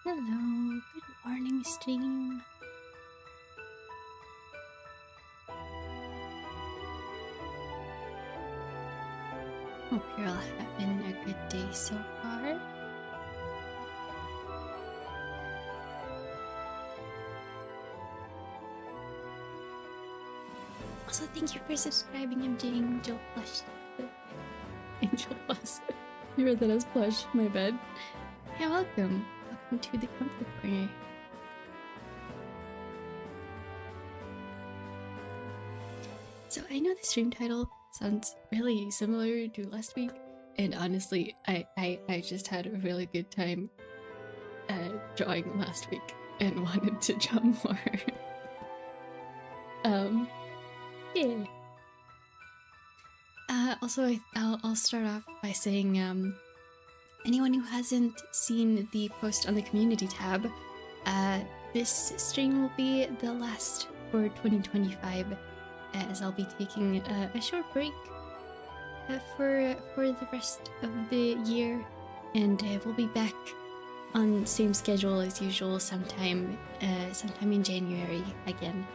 Hello, good morning, stream. Hope you're all having a good day so far. Also, thank you for subscribing. I'm doing Angel Plush. Angel Plus. You read that as plush, my bad. Yeah, welcome. Welcome to the Comfort Corner. So I know the stream title sounds really similar to last week, and honestly, I just had a really good time drawing last week and wanted to draw more. Yeah. Also, I'll start off by saying, anyone who hasn't seen the post on the community tab, this stream will be the last for 2025, as I'll be taking a short break for the rest of the year, and we'll be back on same schedule as usual sometime in January again.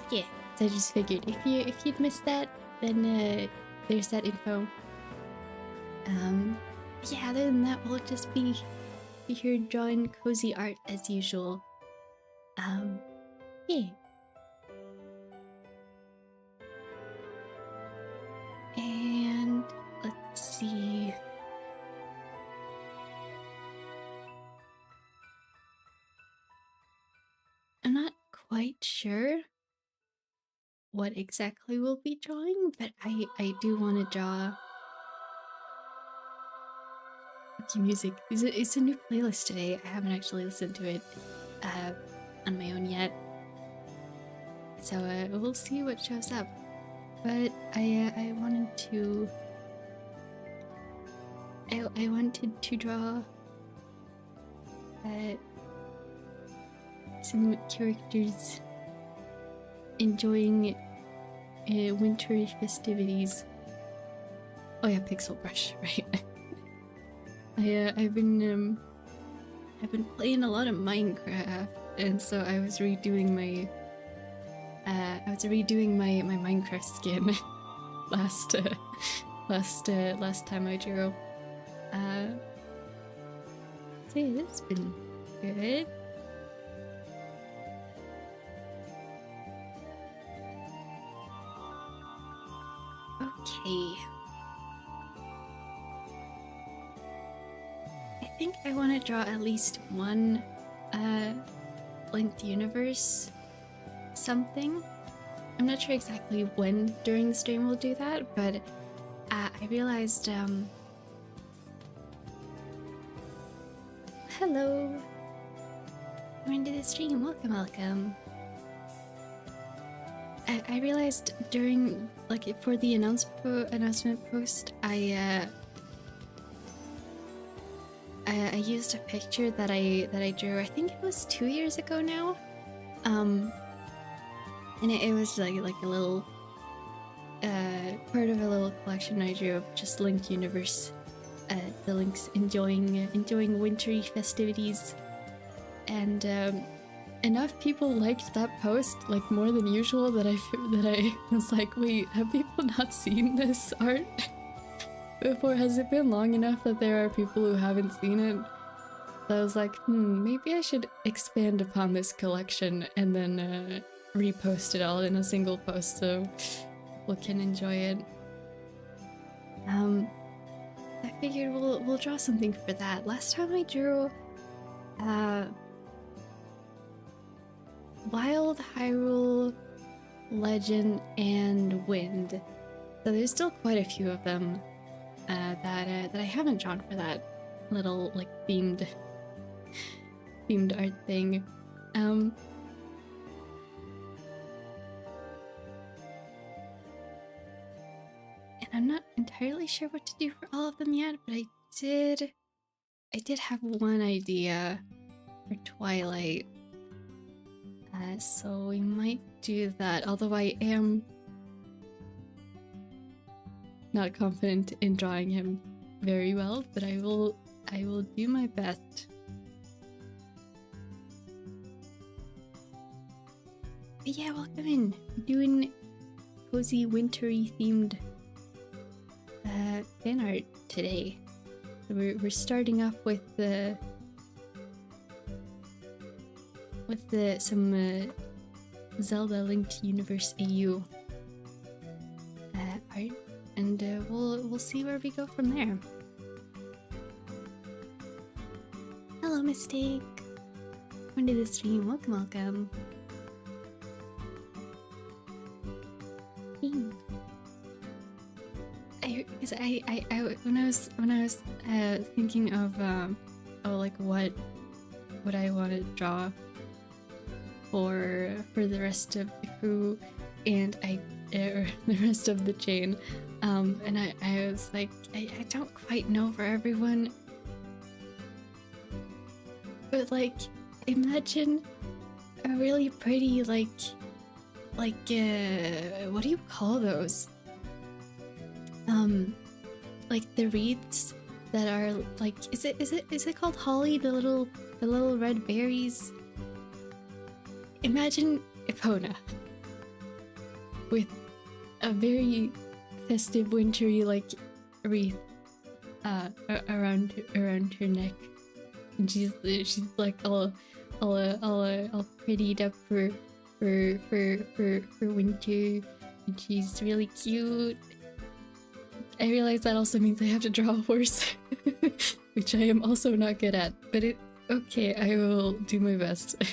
Yeah, so I just figured if you'd missed that, then there's that info. Yeah, other than that, we'll just be here drawing cozy art as usual. Yeah. And let's see. I'm not quite sure what exactly we'll be drawing, but I do want to draw music. It's a new playlist today. I haven't actually listened to it on my own yet, so we'll see what shows up. But I wanted to draw some characters enjoying wintry festivities. Oh yeah, pixel brush, right? I've been playing a lot of Minecraft, and so I was redoing my my Minecraft skin last time I drew. So yeah, it's been good. Okay. I think I want to draw at least one linked universe something. I'm not sure exactly when during the stream we'll do that, but I realized hello, come into the stream. Welcome. I realized during, like, for the announcement post, I used a picture that I drew. I think it was 2 years ago now, and it was like a little part of a little collection I drew of just linked universe. The links enjoying wintry festivities, and enough people liked that post, like more than usual, that I was like, wait, have people not seen this art before? Has it been long enough that there are people who haven't seen it? So I was like, maybe I should expand upon this collection and then repost it all in a single post so people can enjoy it. I figured we'll draw something for that. Last time I drew Wild, Hyrule, Legend, and Wind. So there's still quite a few of them that I haven't drawn for that little, like, themed art thing. And I'm not entirely sure what to do for all of them yet, but I did have one idea for Twilight. So we might do that, although I am not confident in drawing him very well, but I will do my best. But yeah, welcome in. We're doing cozy, wintry themed fan art today. So we're starting off with some Zelda Linked Universe AU art, and we'll see where we go from there. Hello, Mistake. Welcome to the stream. Welcome, welcome. When I was thinking of like what I want to draw for the rest of the crew and the rest of the chain, and I was like, I don't quite know for everyone, but like imagine a really pretty like what do you call those? Like the wreaths that are like, is it called holly? The little red berries. Imagine Epona with a very festive, wintry like wreath around her neck, and she's like all prettied up for winter, and she's really cute. I realize that also means I have to draw a horse, which I am also not good at, but it's okay, I will do my best.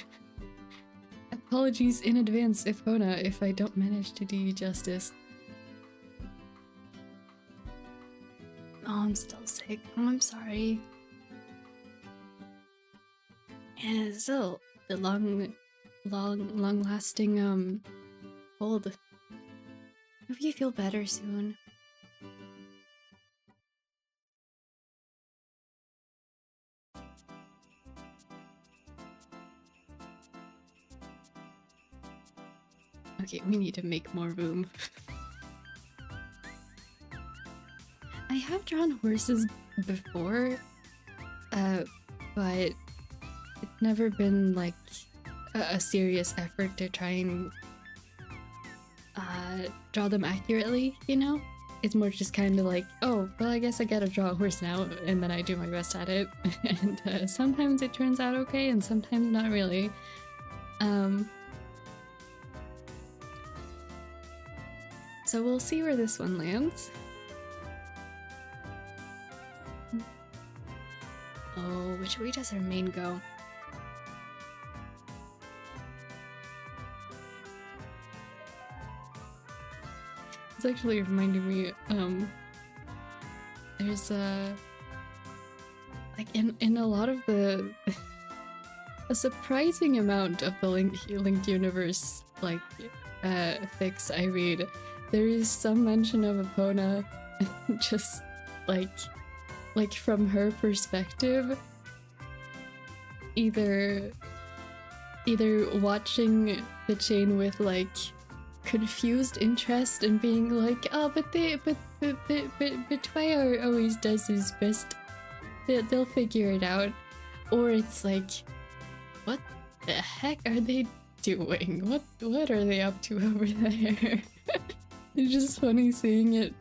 Apologies in advance, Epona, if I don't manage to do you justice. Oh, I'm still sick. Oh, I'm sorry. And so, the long-lasting, cold. Hope you feel better soon. Okay, we need to make more room. I have drawn horses before, but it's never been like a serious effort to try and draw them accurately, you know? It's more just kind of like, oh, well, I guess I gotta draw a horse now, and then I do my best at it. And sometimes it turns out okay, and sometimes not really. So we'll see where this one lands. Oh, which way does her mane go? It's actually reminding me, there's like in a lot of the a surprising amount of the linked universe like fics I read, there is some mention of Epona just like from her perspective, either watching the chain with like confused interest and being like, oh, but Twilight always does his best, they'll figure it out, or it's like, what the heck are they doing? What are they up to over there? It's just funny seeing it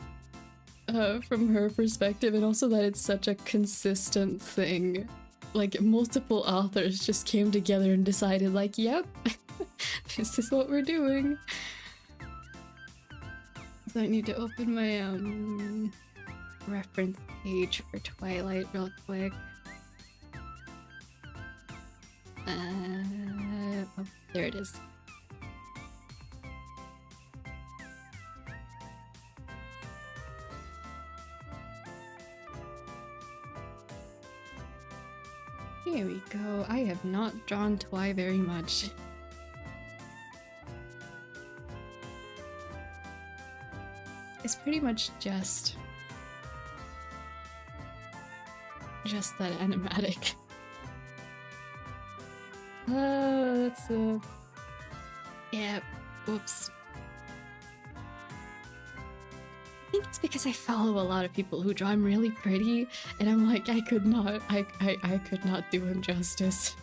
from her perspective, and also that it's such a consistent thing. Like, multiple authors just came together and decided, like, yep, this is what we're doing. So I need to open my reference page for Twilight real quick. Oh, there it is. Here we go. I have not drawn Twi very much. It's pretty much just that animatic. That's yeah, whoops. I think it's because I follow a lot of people who draw him really pretty, and I'm like, I could not do him justice.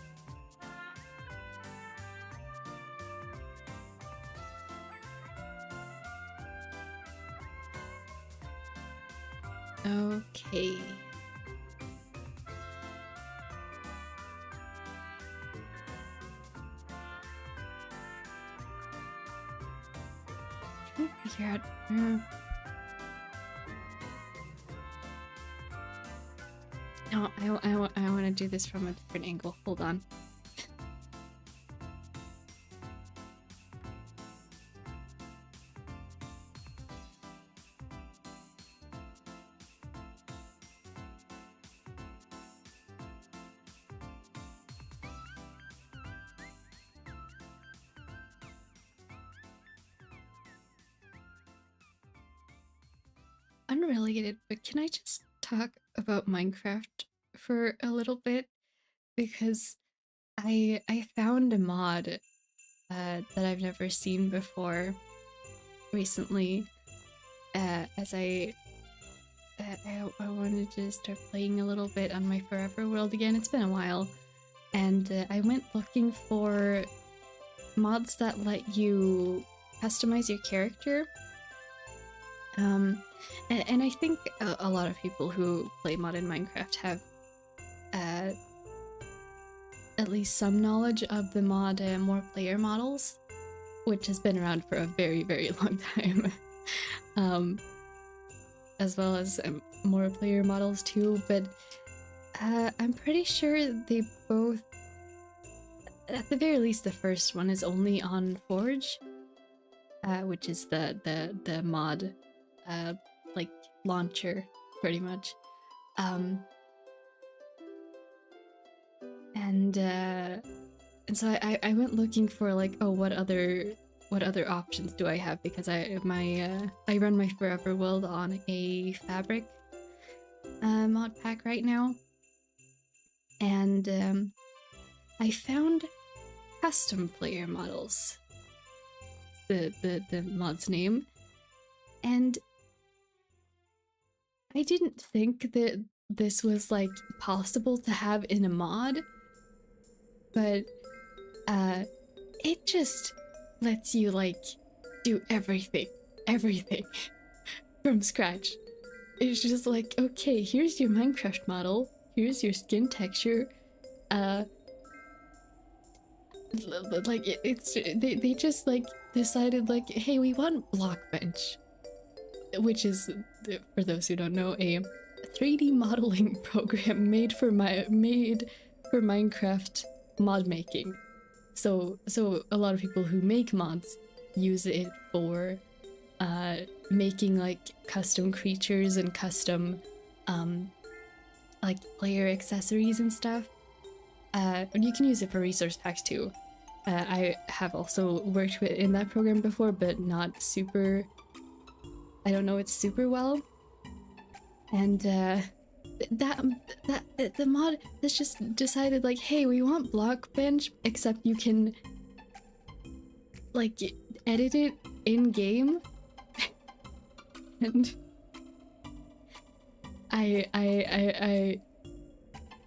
Okay. Trying to figure out where... No, I want to do this from a different angle. Hold on. Unrelated, but can I just talk about Minecraft for a little bit? Because I found a mod that I've never seen before recently, as I wanted to start playing a little bit on my Forever World again. It's been a while, and I went looking for mods that let you customize your character. And I think a lot of people who play modern Minecraft have at least some knowledge of the mod More Player Models, which has been around for a very, very long time. As well as More Player Models too, but I'm pretty sure they both, at the very least the first one, is only on Forge, which is the mod like launcher, pretty much. And so I went looking for like, oh, what other options do I have, because I run my Forever World on a Fabric mod pack right now, and I found Custom Player Models, the mod's name, and I didn't think that this was like possible to have in a mod, but it just lets you like do everything from scratch. It's just like, okay, here's your Minecraft model, here's your skin texture, like they just like decided like, hey, we want Blockbench, which is, for those who don't know, a 3D modeling program made for Minecraft mod making. So a lot of people who make mods use it for making like custom creatures and custom like player accessories and stuff. And you can use it for resource packs too. I have also worked in that program before, but not super, I don't know it super well. And the mod has just decided like, hey, we want Blockbench, except you can like edit it in game. And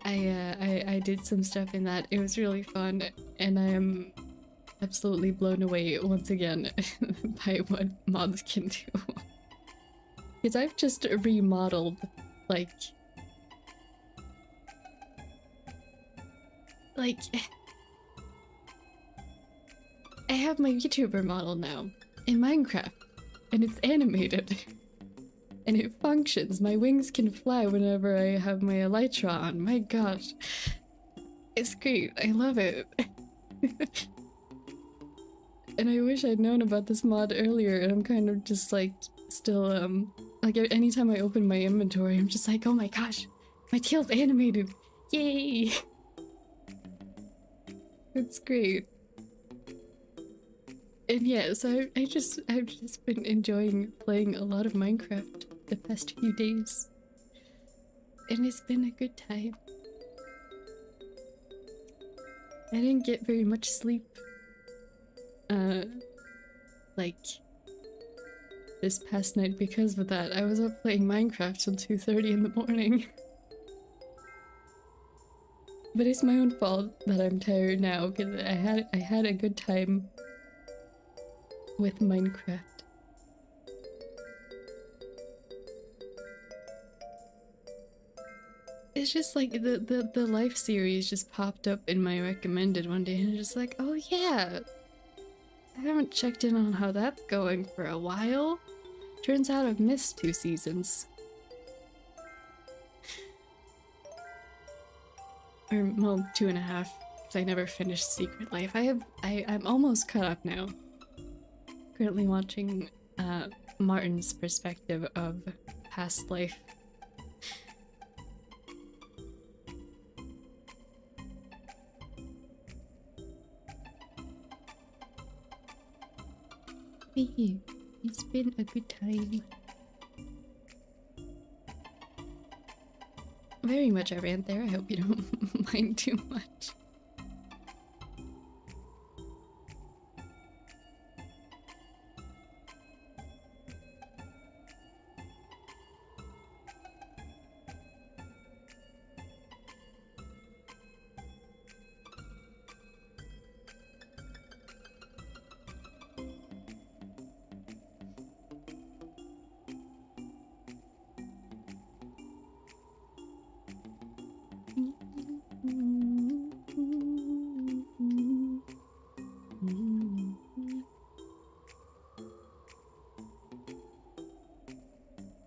I did some stuff in that. It was really fun, and I am absolutely blown away once again by what mods can do. Because I've just remodeled like I have my YouTuber model now in Minecraft, and it's animated. And it functions. My wings can fly whenever I have my elytra on. My gosh. It's great. I love it. And I wish I'd known about this mod earlier, and I'm kind of just like still like anytime I open my inventory, I'm just like, oh my gosh, my tail's animated. Yay. It's great. And yeah, so I've just been enjoying playing a lot of Minecraft the past few days, and it's been a good time. I didn't get very much sleep like this past night because of that. I was up playing Minecraft till 2:30 in the morning. But it's my own fault that I'm tired now, because I had a good time with Minecraft. it's just like the life series just popped up in my recommended one day, and I'm just like, oh yeah, I haven't checked in on how that's going for a while. Turns out I've missed 2 seasons. Or, well, 2.5, because I never finished Secret Life. I'm almost caught up now. Currently watching Martin's perspective of past life. It's been a good time. Very much a rant there. I hope you don't mind too much.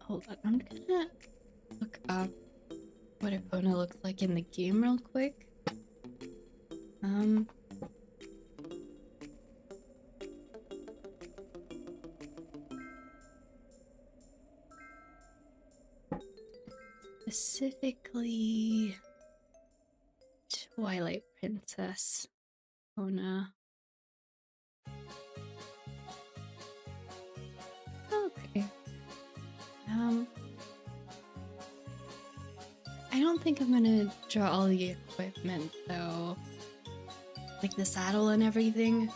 Hold on, I'm gonna look up what Epona looks like in the game real quick. Specifically Twilight Princess Epona. Okay. I don't think I'm gonna draw all the equipment though. Like the saddle and everything.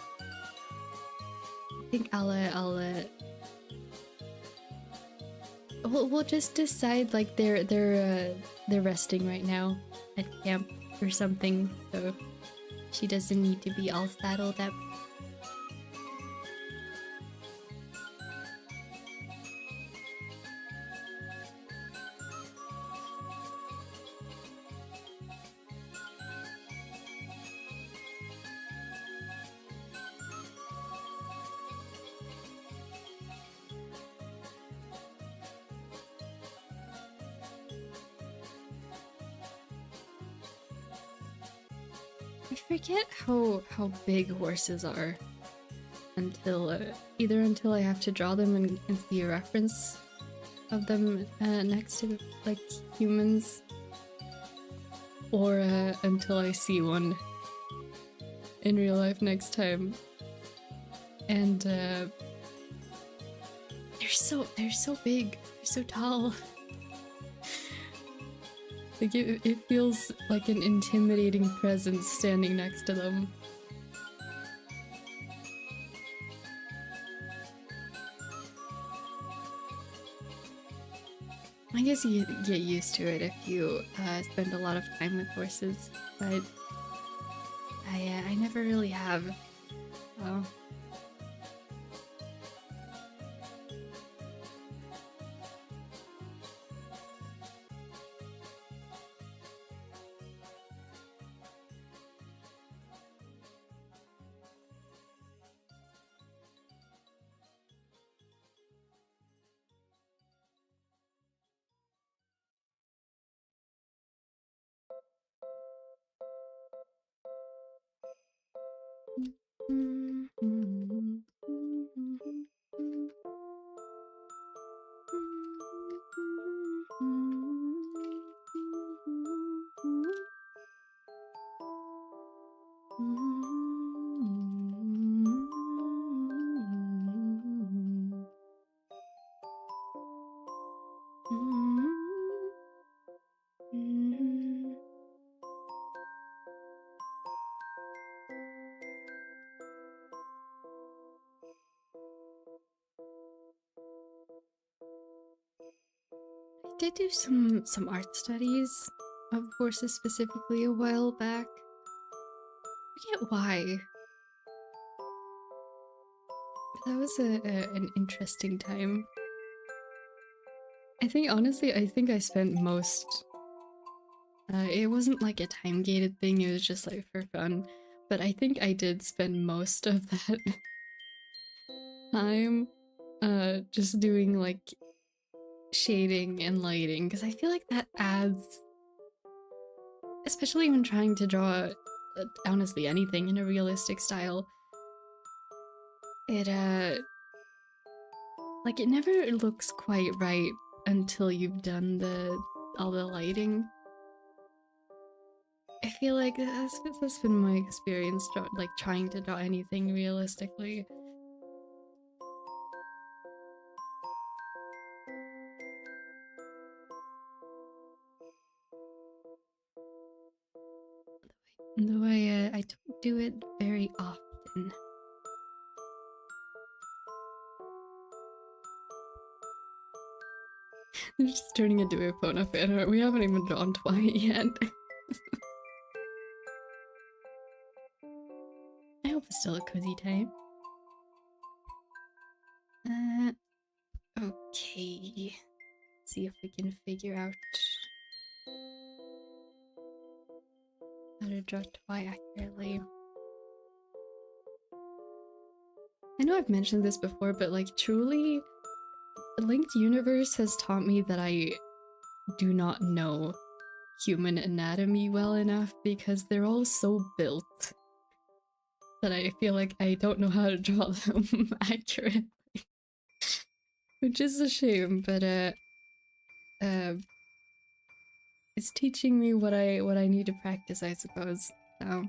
I think we'll just decide like they're resting right now at camp or something, so she doesn't need to be all saddled up. I forget how big horses are until either until I have to draw them and see a reference of them next to like humans, or until I see one in real life next time. And they're so big, they're so tall. Like it feels like an intimidating presence standing next to them. I guess you get used to it if you spend a lot of time with horses, but I never really have. So. I did do some art studies of horses specifically a while back. I forget why. But that was an interesting time. I think honestly, I think I spent most It wasn't like a time-gated thing, it was just like for fun. But I think I did spend most of that time just doing like shading and lighting, because I feel like that adds, especially when trying to draw honestly anything in a realistic style, it like it never looks quite right until you've done all the lighting. I feel like that's been my experience like trying to draw anything realistically. Though I don't do it very often. I'm just turning into a Epona fan. We haven't even drawn Twilight yet. I hope it's still a cozy time. Okay. See if we can figure out how to draw Twilight accurately. I know I've mentioned this before, but like truly, Linked Universe has taught me that I do not know human anatomy well enough, because they're all so built that I feel like I don't know how to draw them accurately. Which is a shame, but it's teaching me what I need to practice, I suppose. So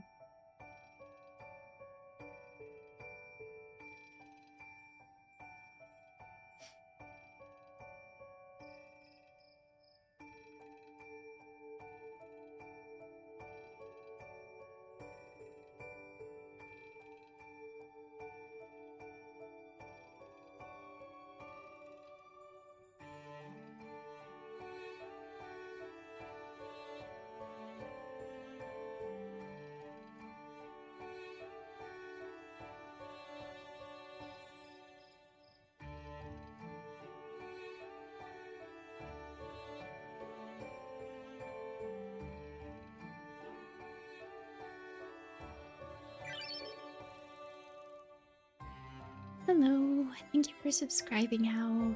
hello, thank you for subscribing, How.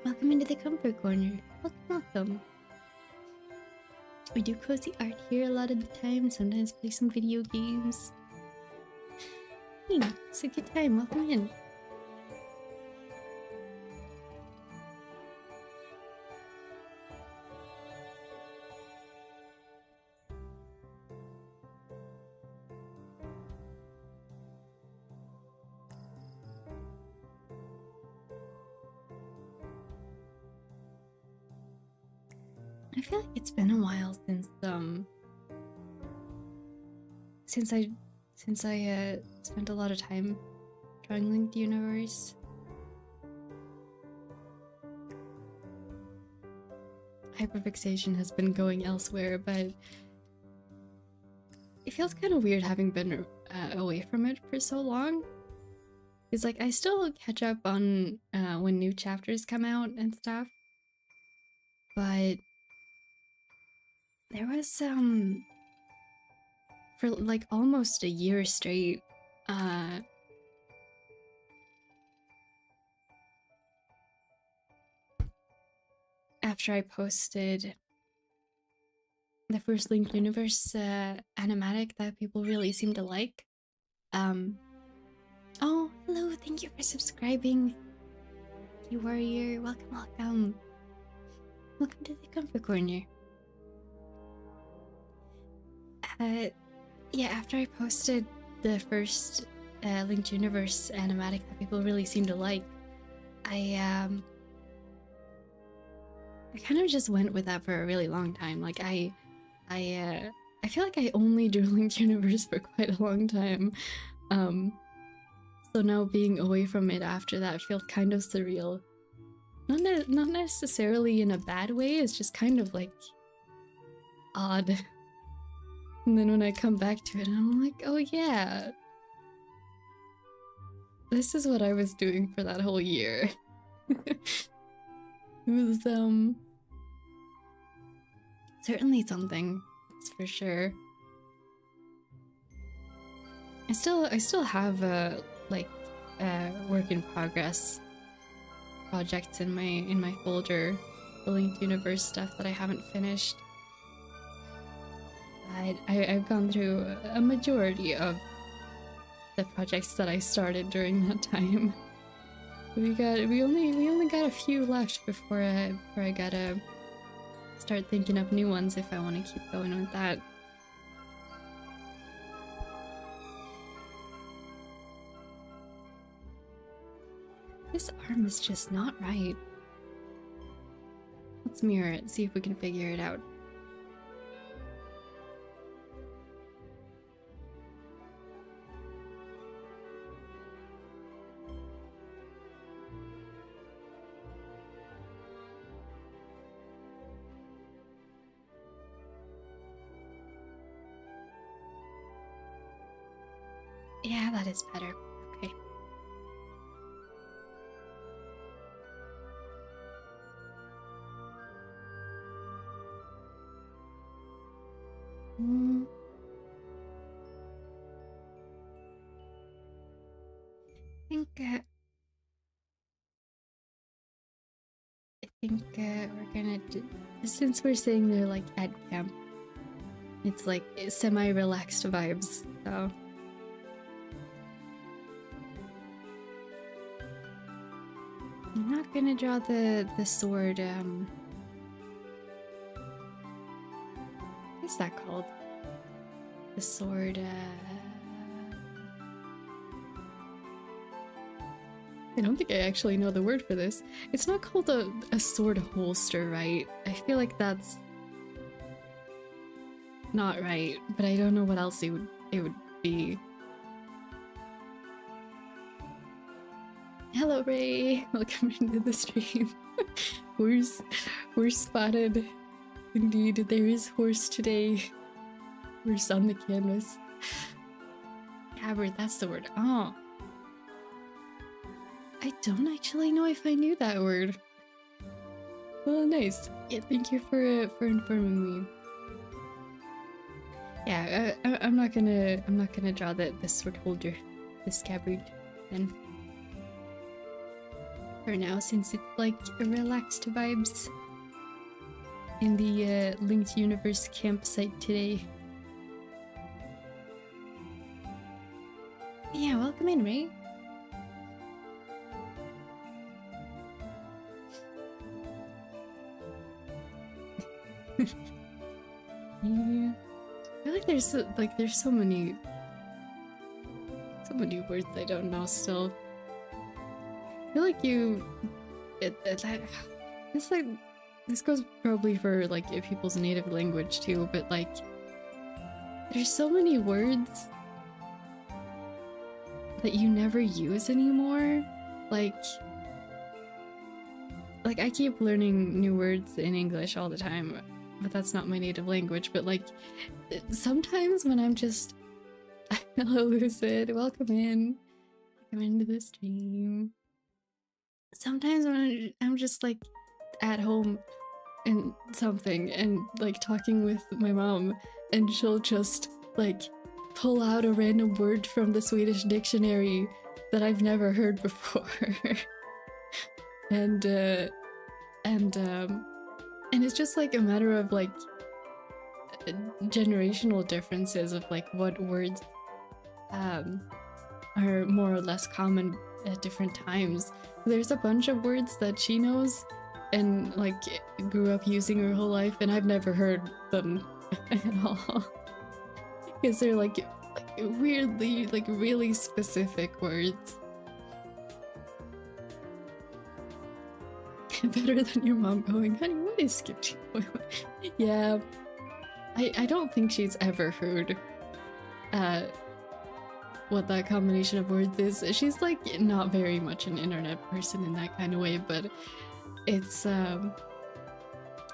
Welcome into the comfort corner. Welcome. We do cozy art here a lot of the time, sometimes play some video games. Hey, it's a good time, welcome in. I feel like it's been a while since I spent a lot of time drawing Linked Universe. Hyperfixation has been going elsewhere, but it feels kind of weird having been away from it for so long. It's like I still catch up on when new chapters come out and stuff, but there was for like almost a year straight after I posted the first Linked Universe animatic that people really seem to like. Oh, hello, thank you for subscribing. You warrior, welcome. Welcome to the comfort corner. Yeah, after I posted the first Linked Universe animatic that people really seem to like, I kind of just went with that for a really long time. Like I feel like I only drew Linked Universe for quite a long time. So now being away from it after that feels kind of surreal. Not necessarily in a bad way, it's just kind of like odd. And then when I come back to it, I'm like, oh yeah, this is what I was doing for that whole year. It was certainly something, that's for sure. I still have like work in progress projects in my folder, the linked universe stuff that I haven't finished. I've gone through a majority of the projects that I started during that time. We only got a few left before I gotta start thinking up new ones if I want to keep going with that. This arm is just not right. Let's mirror it, see if we can figure it out. Yeah, that is better. Okay. I think we're gonna do, since we're saying they're like at camp, it's like semi-relaxed vibes, so. I'm not gonna draw the sword, what's that called? The sword, I don't think I actually know the word for this. It's not called a sword holster, right? I feel like that's not right, but I don't know what else it would be. Hello, Ray! Welcome into the stream. Horse spotted. Indeed, there is horse today. Horse on the canvas. Cabbard, that's the word. Oh. I don't actually know if I knew that word. Well, nice. Yeah, thank you for informing me. Yeah, I'm not gonna draw the sword holder, the scabbard, then. For now, since it's like relaxed vibes in the linked universe campsite today. Yeah, welcome in, Ray. Yeah. I feel like there's so many words I don't know still. I feel like it's like this goes probably for like people's native language too, but like there's so many words that you never use anymore. Like I keep learning new words in English all the time, but that's not my native language. But like sometimes when I'm just hello Lucid, welcome into the stream. Sometimes when I'm just like at home and something and like talking with my mom, and she'll just like pull out a random word from the Swedish dictionary that I've never heard before. and it's just like a matter of like generational differences of like what words are more or less common at different times. There's a bunch of words that she knows and like grew up using her whole life, and I've never heard them at all. Because they're like weirdly like really specific words. Better than your mom going, honey, what is skipped? Yeah, I don't think she's ever heard what that combination of words is. She's like not very much an internet person in that kind of way, but it's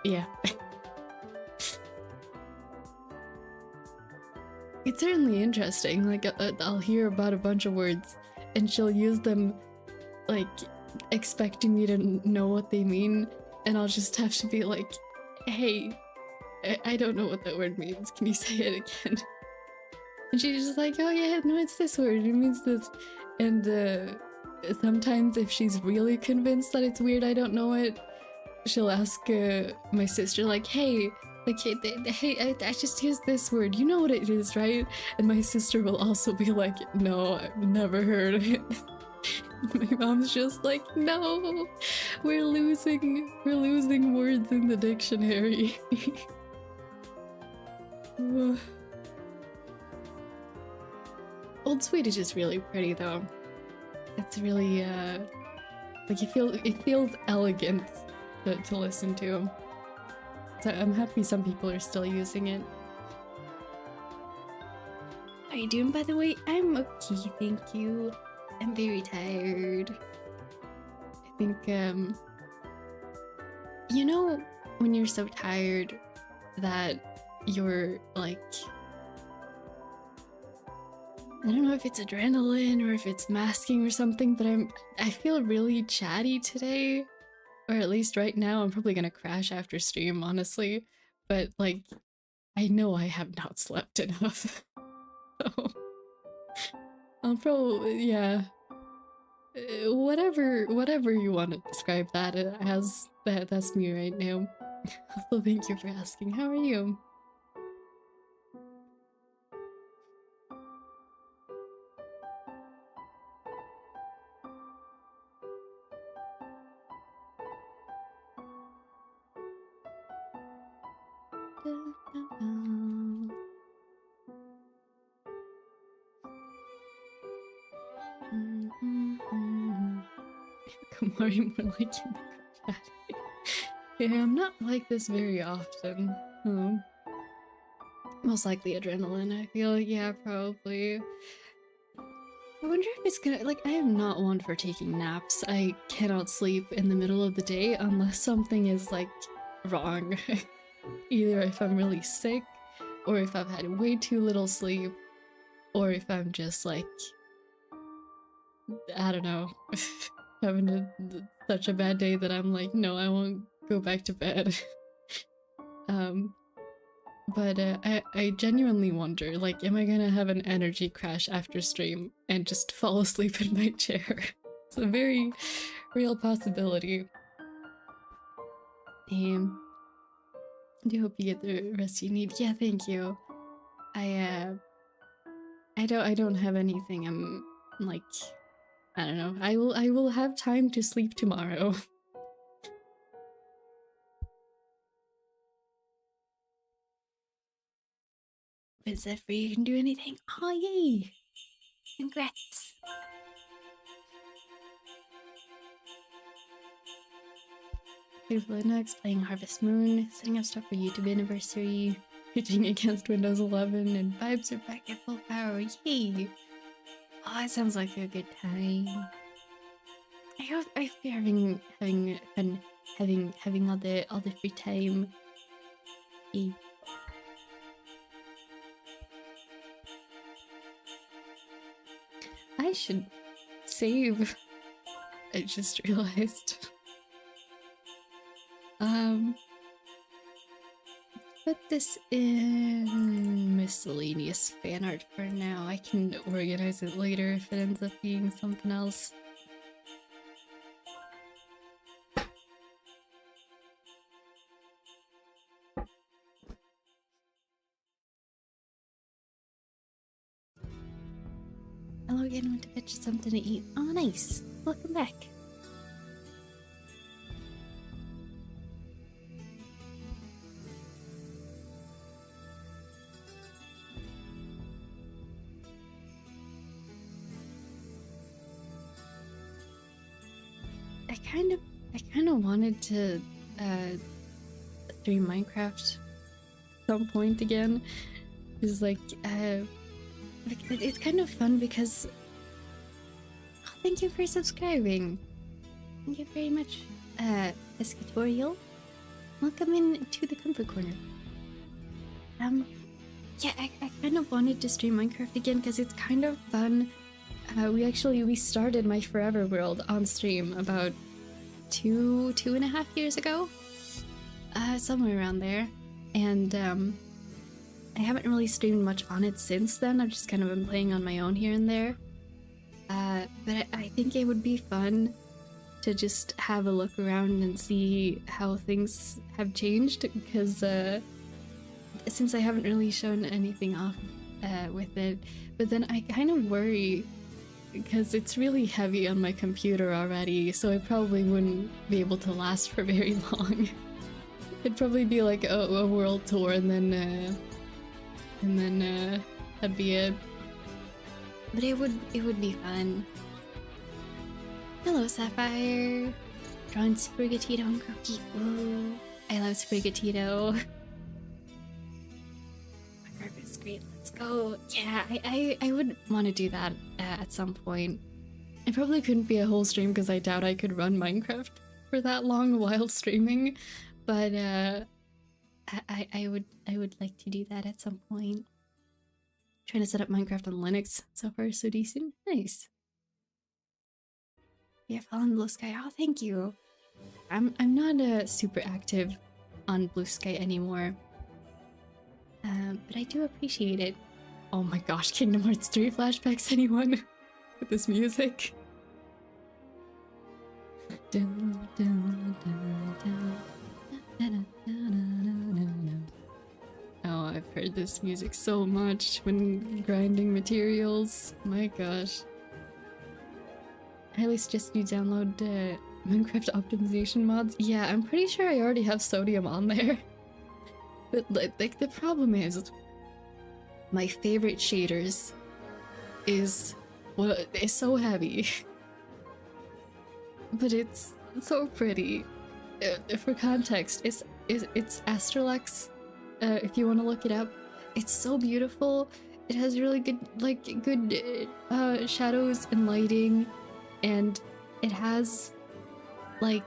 yeah. It's certainly interesting. Like I'll hear about a bunch of words and she'll use them like expecting me to know what they mean, and I'll just have to be like, hey, I don't know what that word means. Can you say it again? And she's just like, oh yeah, no, it's this word. It means this. And sometimes if she's really convinced that it's weird, I don't know it, she'll ask my sister, like, hey, hey, I just used this word. You know what it is, right? And my sister will also be like, no, I've never heard of it. My mom's just like, no, we're losing words in the dictionary. Old Swedish is really pretty though. It's really like it feels elegant to listen to. So I'm happy some people are still using it. How are you doing, by the way? I'm okay, thank you. I'm very tired. I think you know when you're so tired that you're like, I don't know if it's adrenaline or if it's masking or something, but I feel really chatty today. Or at least right now, I'm probably gonna crash after stream, honestly. But like, I know I have not slept enough. So I'll probably, yeah. Whatever you want to describe that as, that's me right now. So thank you for asking. How are you? Kamari more like in the chat. Yeah, I'm not like this very often. Most likely adrenaline, I feel. Yeah, probably. I wonder if it's gonna, like, I am not one for taking naps. I cannot sleep in the middle of the day unless something is, like, wrong. Either if I'm really sick, or if I've had way too little sleep, or if I'm just, like, I don't know, having such a bad day that I'm like, no, I won't go back to bed. But I genuinely wonder, like, am I gonna have an energy crash after stream and just fall asleep in my chair? It's a very real possibility. I do hope you get the rest you need. Yeah, thank you. I don't have anything. I'm like, I don't know. I will have time to sleep tomorrow. Is that free? You can do anything? Oh, yay! Congrats! Beautiful Linux, playing Harvest Moon, setting up stuff for YouTube anniversary, pitching against Windows 11, and vibes are back at full power. Yay! Oh, it sounds like a good time. I hope you're having fun, having all the free time. Yay. I should save. I just realized. Put this in miscellaneous fan art for now. I can organize it later if it ends up being something else. Hello again, want to fetch something to eat. Oh, nice. Welcome back. I kind of wanted to stream Minecraft at some point again. It's like it's kind of fun because thank you for subscribing. Thank you very much, Escatorial. Welcome in to the comfort corner. Yeah, I kind of wanted to stream Minecraft again because it's kind of fun. We started My Forever World on stream about two and a half years ago, somewhere around there, and I haven't really streamed much on it since then. I've just kind of been playing on my own here and there. But I think it would be fun to just have a look around and see how things have changed, because since I haven't really shown anything off with it, but then I kind of worry because it's really heavy on my computer already, so I probably wouldn't be able to last for very long. It'd probably be like a world tour, and then that'd be it. But it would be fun. Hello, Sapphire. Drawing Sprigatito and Cookie. Ooh, I love Sprigatito. Minecraft is great. Let's go. Yeah, I would want to do that at some point. It probably couldn't be a whole stream because I doubt I could run Minecraft for that long while streaming, but I would like to do that at some point. Trying to set up Minecraft on Linux. So far, so decent. Nice. Yeah, following Blue Sky. Oh, thank you. I'm not super active on Blue Sky anymore, but I do appreciate it. Oh my gosh, Kingdom Hearts 3 flashbacks, anyone? With this music. Oh, I've heard this music so much when grinding materials. My gosh. I highly suggest you download Minecraft optimization mods. Yeah, I'm pretty sure I already have sodium on there. But like the problem is, my favorite shaders is so heavy, but it's so pretty. For context, it's Astrolux. If you want to look it up, it's so beautiful. It has really good shadows and lighting, and it has like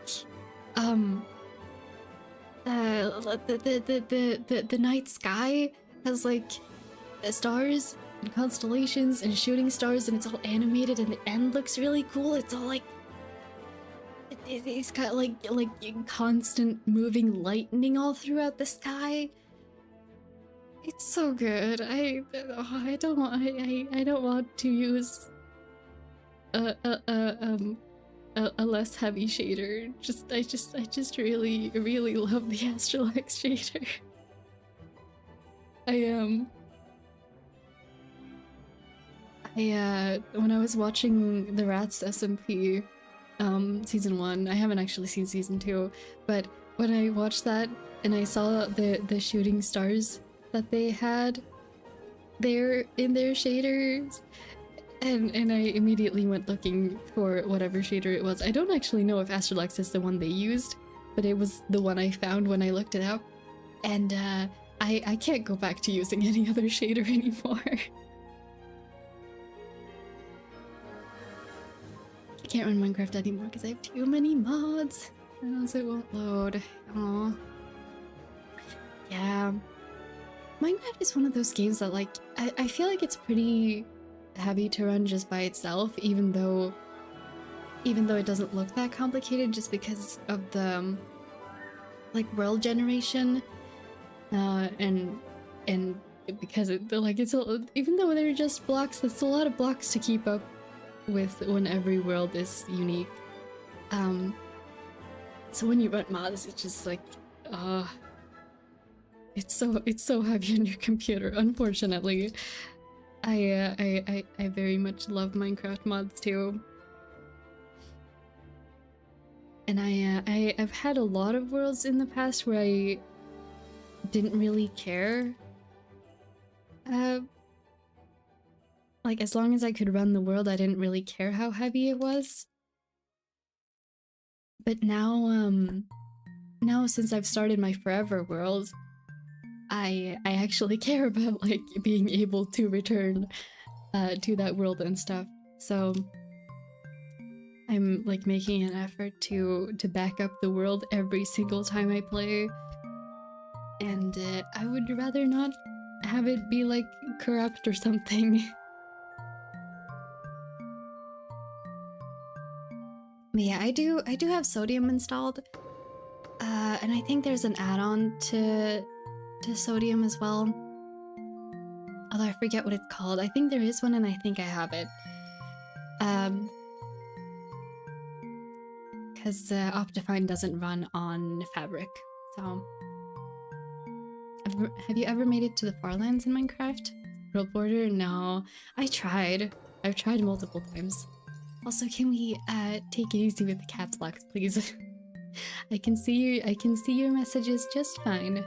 the night sky has like stars and constellations and shooting stars, and it's all animated, and the end looks really cool. It's all like it's got like constant moving lightning all throughout the sky. It's so good. I don't want to use a less heavy shader. I just really love the Astrolux shader. When I was watching the Rats SMP season 1, I haven't actually seen season 2, but when I watched that and I saw the shooting stars that they had there in their shaders, and I immediately went looking for whatever shader it was. I don't actually know if Astrolux is the one they used, but it was the one I found when I looked it up, and I can't go back to using any other shader anymore. I can't run Minecraft anymore because I have too many mods, and else it won't load. Aww. Yeah. Minecraft is one of those games that, like, I feel like it's pretty heavy to run just by itself, even though it doesn't look that complicated, just because of the like world generation, and because even though they're just blocks, that's a lot of blocks to keep up with when every world is unique. So when you run mods, it's just like, it's so heavy on your computer, unfortunately. I very much love Minecraft mods too. And I've had a lot of worlds in the past where I didn't really care. Like, as long as I could run the world, I didn't really care how heavy it was. But now, since I've started my forever world, I actually care about, like, being able to return to that world and stuff. So I'm, like, making an effort to back up the world every single time I play. And I would rather not have it be, like, corrupt or something. But yeah, I do have Sodium installed, and I think there's an add-on to to sodium as well. Although I forget what it's called. I think there is one and I think I have it. Because Optifine doesn't run on Fabric, so... Have you ever made it to the Farlands in Minecraft? World Border? No. I've tried multiple times. Also, can we take it easy with the caps locks, please? I can see your messages just fine.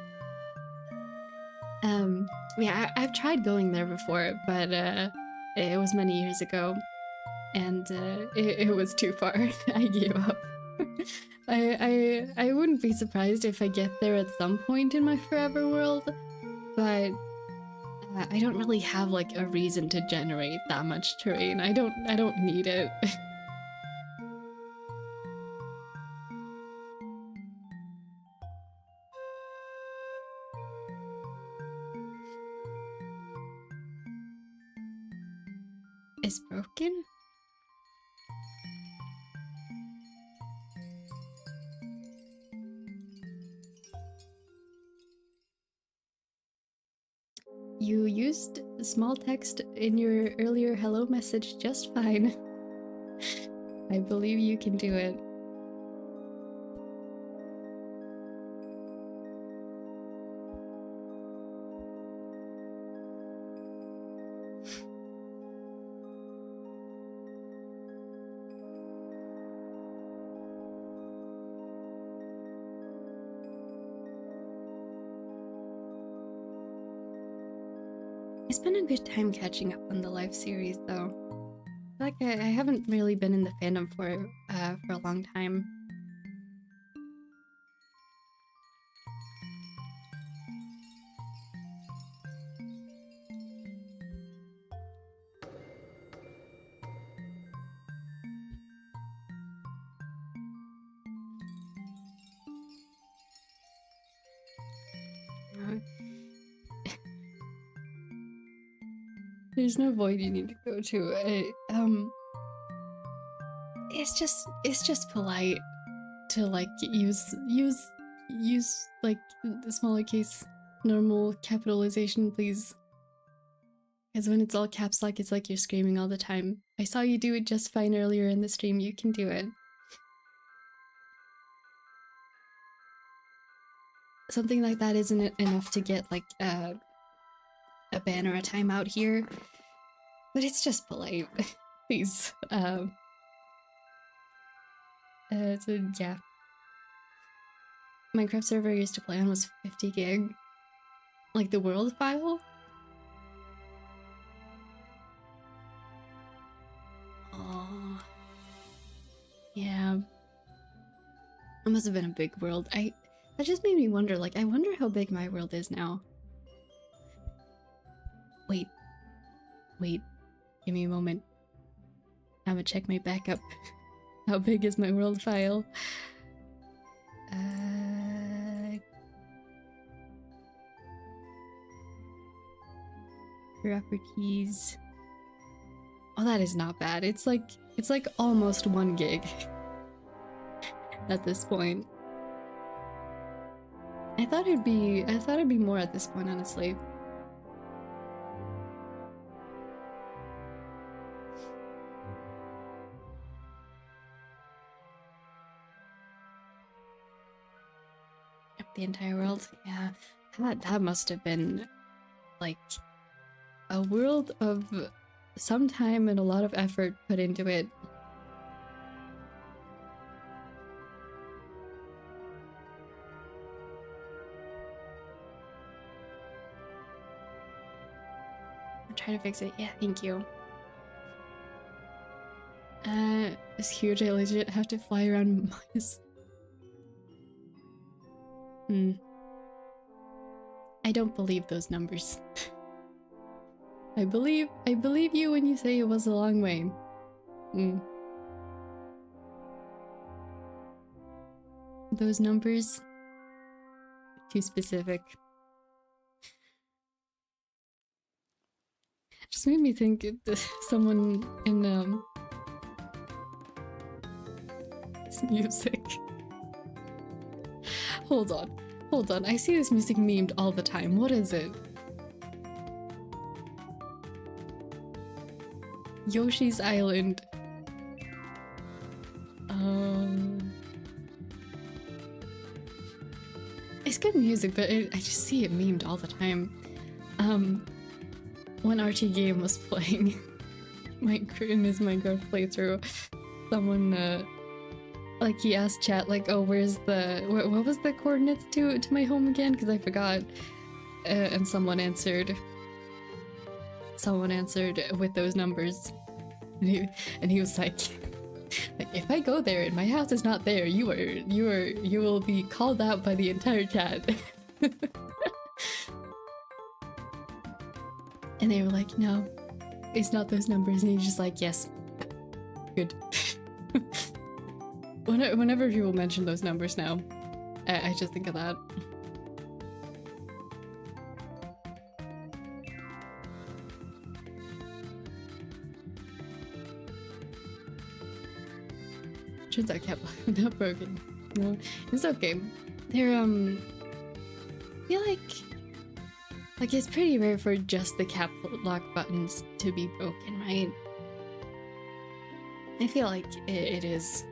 Yeah, I've tried going there before, but it was many years ago, and it was too far. I gave up. I wouldn't be surprised if I get there at some point in my forever world, but I don't really have like a reason to generate that much terrain. I don't need it. It's broken? You used small text in your earlier hello message just fine. I believe you can do it. It's been a good time catching up on the live series, though. Like I haven't really been in the fandom for a long time. There's no void you need to go to. It's just polite to like use like the smaller case normal capitalization, please. Because when it's all caps lock, it's like you're screaming all the time. I saw you do it just fine earlier in the stream. You can do it. Something like that isn't enough to get like a ban or a timeout here, but it's just polite. Please. So yeah. Minecraft server I used to play on was 50 gig. Like the world file? Oh. Yeah. It must have been a big world. That just made me wonder, like, I wonder how big my world is now. Wait. Give me a moment. I'm gonna check my backup. How big is my world file? Upper keys. Oh, that is not bad. It's like almost 1 gig at this point. I thought it'd be more at this point, honestly. The entire world? Yeah. That must have been like a world of some time and a lot of effort put into it. I'm trying to fix it. Yeah, thank you. It's huge. I legit have to fly around Mars. I don't believe those numbers. I believe you when you say it was a long way. Those numbers, too specific. Just made me think someone in this music. Hold on. Hold on, I see this music memed all the time. What is it? Yoshi's Island. It's good music, but I just see it memed all the time. When RT Game was playing in his Minecraft playthrough, someone like he asked chat like, oh, where's the what was the coordinates to my home again, because I forgot, and someone answered with those numbers, and he was like if I go there and my house is not there, you will be called out by the entire chat. And they were like, no, it's not those numbers, and he's just like, yes, good. Whenever people mention those numbers now, I just think of that. Turns out cat block not broken. No, it's okay. They're I feel like it's pretty rare for just the cap lock buttons to be broken, right? I feel like it is.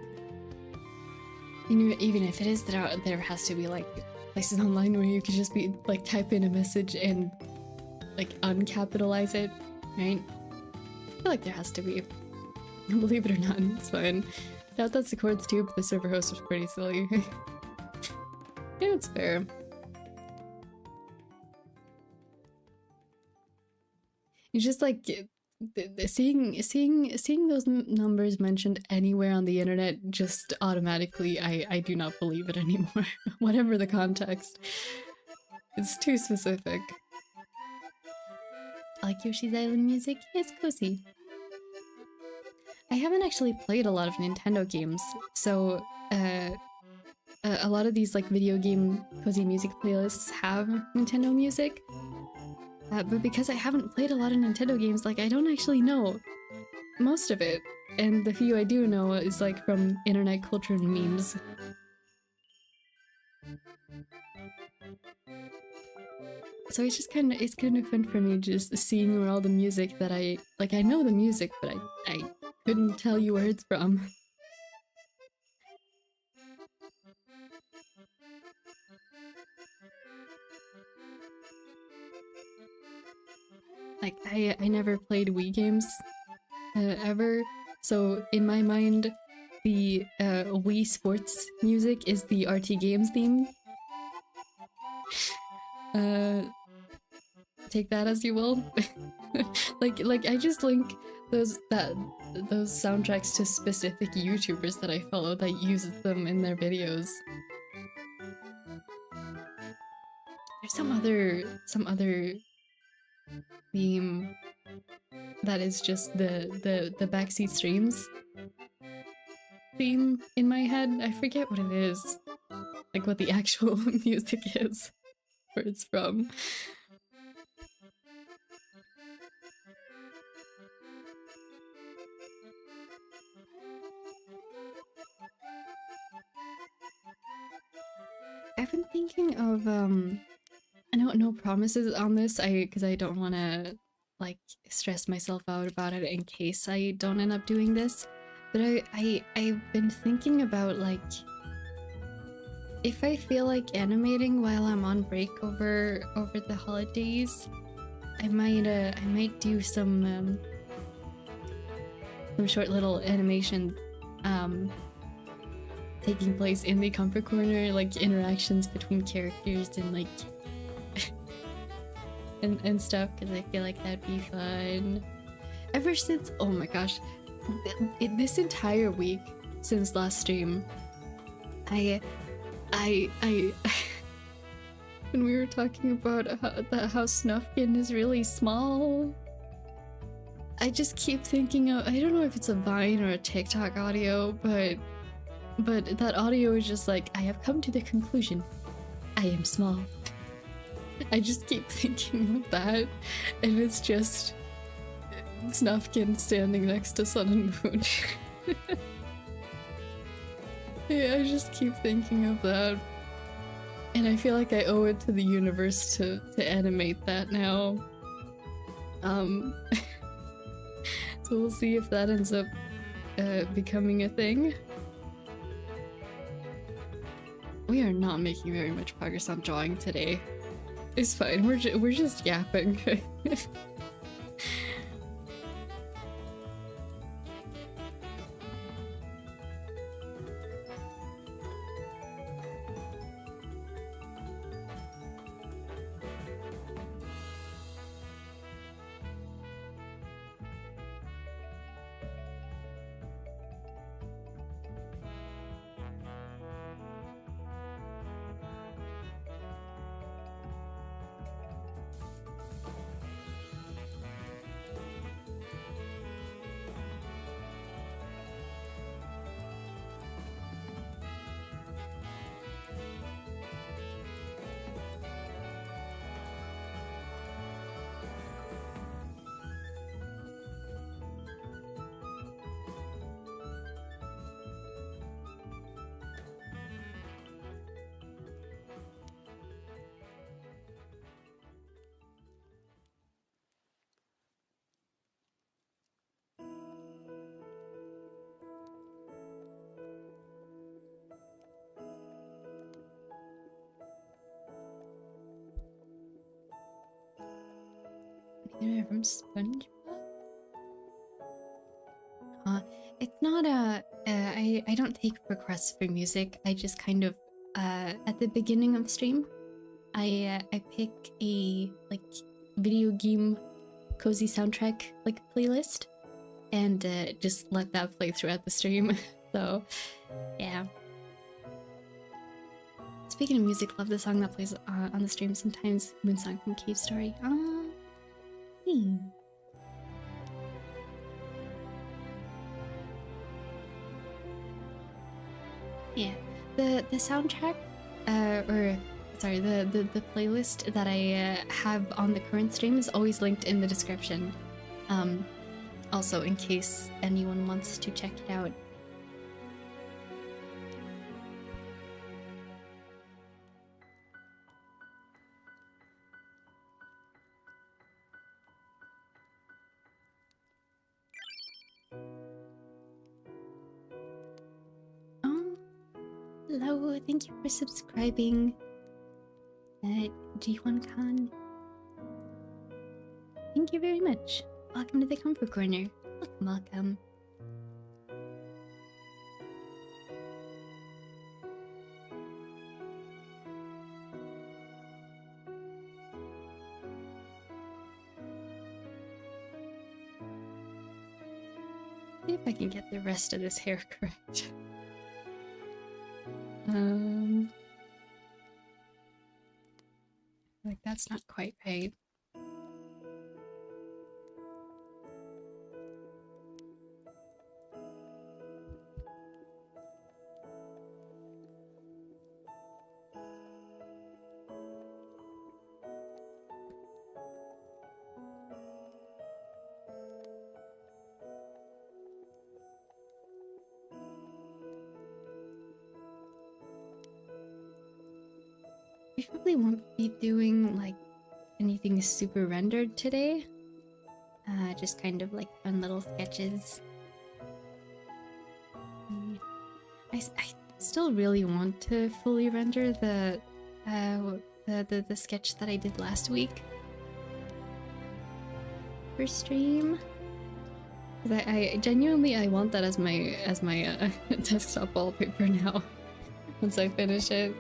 Even if it is, there has to be like places online where you could just be like type in a message and like uncapitalize it, right? I feel like there has to be. Believe it or not, it's fine. Doubt that's the chords too, but the server host was pretty silly. Yeah, it's fair. It's just like seeing those numbers mentioned anywhere on the internet, just automatically I do not believe it anymore. Whatever the context, it's too specific. I like Yoshi's Island music. It's cozy. I haven't actually played a lot of Nintendo games, so a lot of these like video game cozy music playlists have Nintendo music. But because I haven't played a lot of Nintendo games, like I don't actually know most of it, and the few I do know is like from internet culture and memes. So it's kind of fun for me just seeing where all the music that I know the music, but I couldn't tell you where it's from. Like I never played Wii games ever, so in my mind the Wii Sports music is the RT Games theme. Take that as you will. like I just link those soundtracks to specific YouTubers that I follow that use them in their videos. There's some other theme that is just the backseat streams theme in my head. I forget what it is, like what the actual music is, where it's from. I've been thinking of no promises on this, because I don't want to like stress myself out about it in case I don't end up doing this, but I've been thinking about like if I feel like animating while I'm on break over the holidays, I might do some short little animations taking place in the comfort corner, like interactions between characters and like and stuff, because I feel like that'd be fun. Ever since, oh my gosh, this entire week since last stream, I when we were talking about how Snufkin is really small, I just keep thinking of, I don't know if it's a Vine or a TikTok audio, but that audio is just like, I have come to the conclusion, I am small. I just keep thinking of that, and it's just Snufkin standing next to Sun and Moon. Yeah, I just keep thinking of that. And I feel like I owe it to the universe to animate that now. So we'll see if that ends up becoming a thing. We are not making very much progress on drawing today. It's fine, we're just yapping. From SpongeBob? It's not I don't take requests for music. I just kind of at the beginning of stream, I pick a like video game cozy soundtrack like playlist and just let that play throughout the stream. So yeah. Speaking of music, love the song that plays on the stream sometimes. Moonsong from Cave Story. Yeah, the soundtrack, or sorry, the playlist that I have on the current stream is always linked in the description. Also in case anyone wants to check it out. Hello, thank you for subscribing. G1 Khan. Thank you very much. Welcome to the Comfort Corner. Welcome. See if I can get the rest of this hair correct. Like that's not quite right. We probably won't be doing like anything super rendered today. Just kind of like fun little sketches. I still really want to fully render the sketch that I did last week for stream. Cause I genuinely I want that as my desktop wallpaper now. Once I finish it.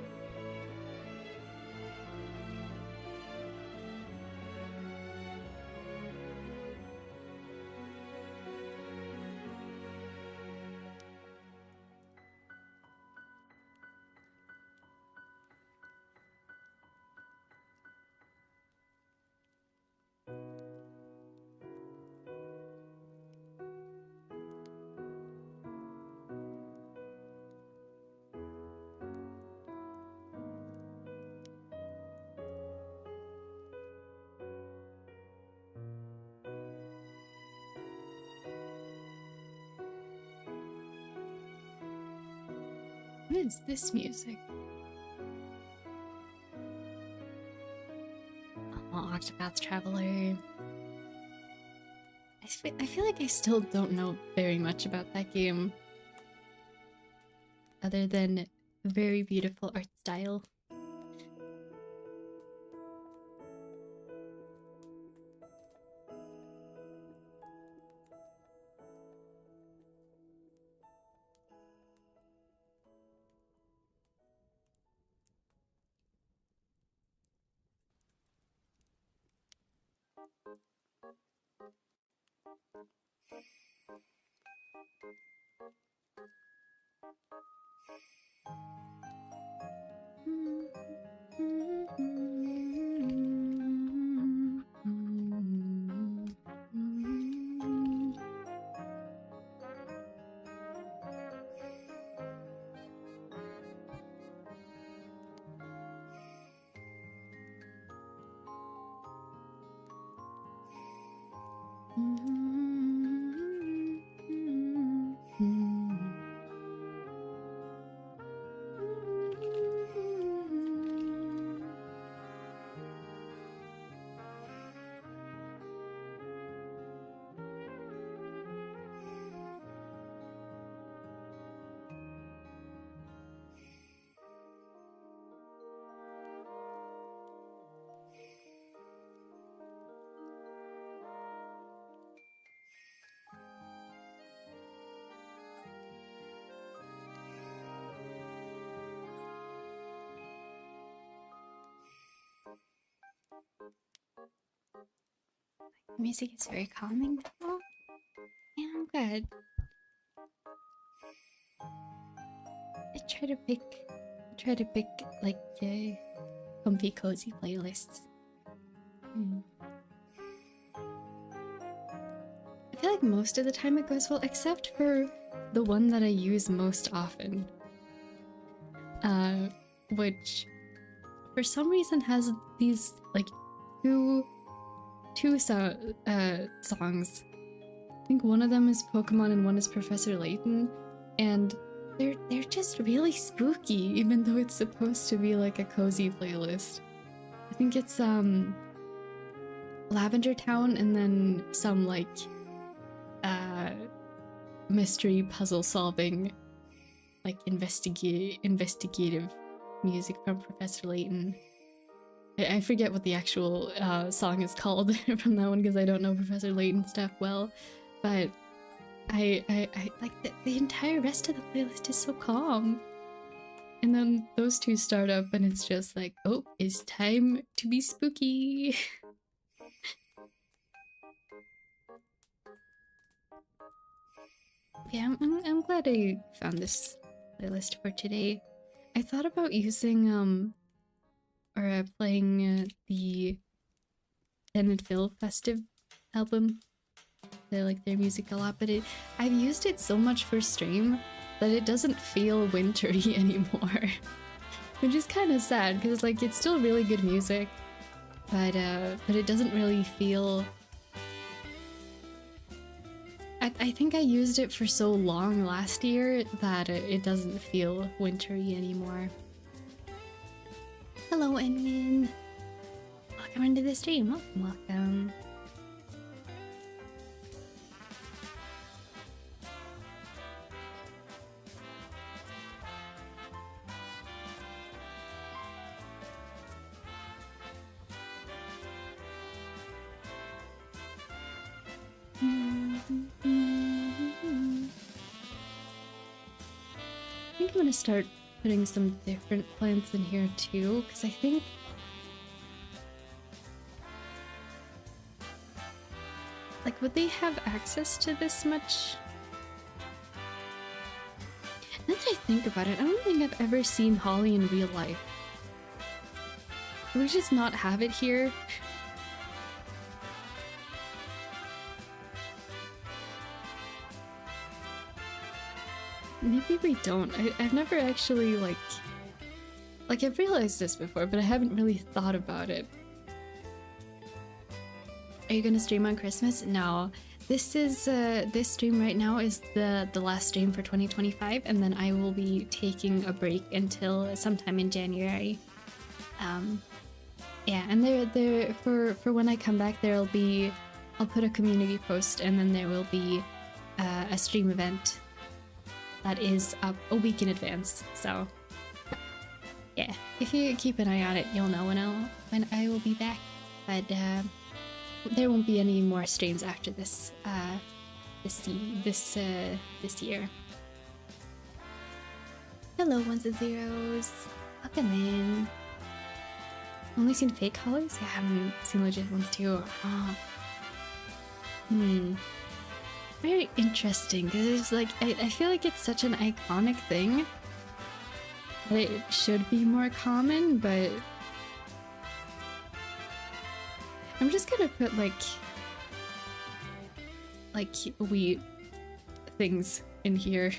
What is this music? Octopath Traveler. I feel like I still don't know very much about that game, other than very beautiful art style. Music is very calming though. Yeah, I'm good. I try to pick like comfy cozy playlists. I feel like most of the time it goes well, except for the one that I use most often. Which for some reason has these like two songs. I think one of them is Pokemon and one is Professor Layton, and they're just really spooky, even though it's supposed to be like a cozy playlist. I think it's Lavender Town and then some like mystery puzzle solving, like investigative music from Professor Layton. I forget what the actual song is called from that one because I don't know Professor Layton stuff well, but I like the entire rest of the playlist is so calm. And then those two start up and it's just like, oh, it's time to be spooky. Yeah, I'm glad I found this playlist for today. I thought about using playing the Zen & Phil Festive album. I like their music a lot, but I've used it so much for stream that it doesn't feel wintry anymore. Which is kind of sad, because like it's still really good music, but it doesn't really feel... I think I used it for so long last year that it doesn't feel wintry anymore. Hello, Enmin! Welcome into the stream. Welcome, welcome. I think I'm gonna start putting some different plants in here too, because I think like, would they have access to this much? Now that I think about it, I don't think I've ever seen holly in real life. Do we just not have it here? Maybe we don't. I've never actually, like, I've realized this before, but I haven't really thought about it. Are you gonna stream on Christmas? No. This is, this stream right now is the last stream for 2025, and then I will be taking a break until sometime in January. Yeah, and there for when I come back, there'll be, I'll put a community post, and then there will be a stream event that is up a week in advance. So yeah, if you keep an eye on it, you'll know when I will be back. But there won't be any more streams after this this year. Hello, ones and zeros. Welcome in. Only seen fake colors? Yeah, I haven't seen legit ones too. Oh. Very interesting, because it's like, I feel like it's such an iconic thing that it should be more common, but I'm just gonna put like wheat things in here.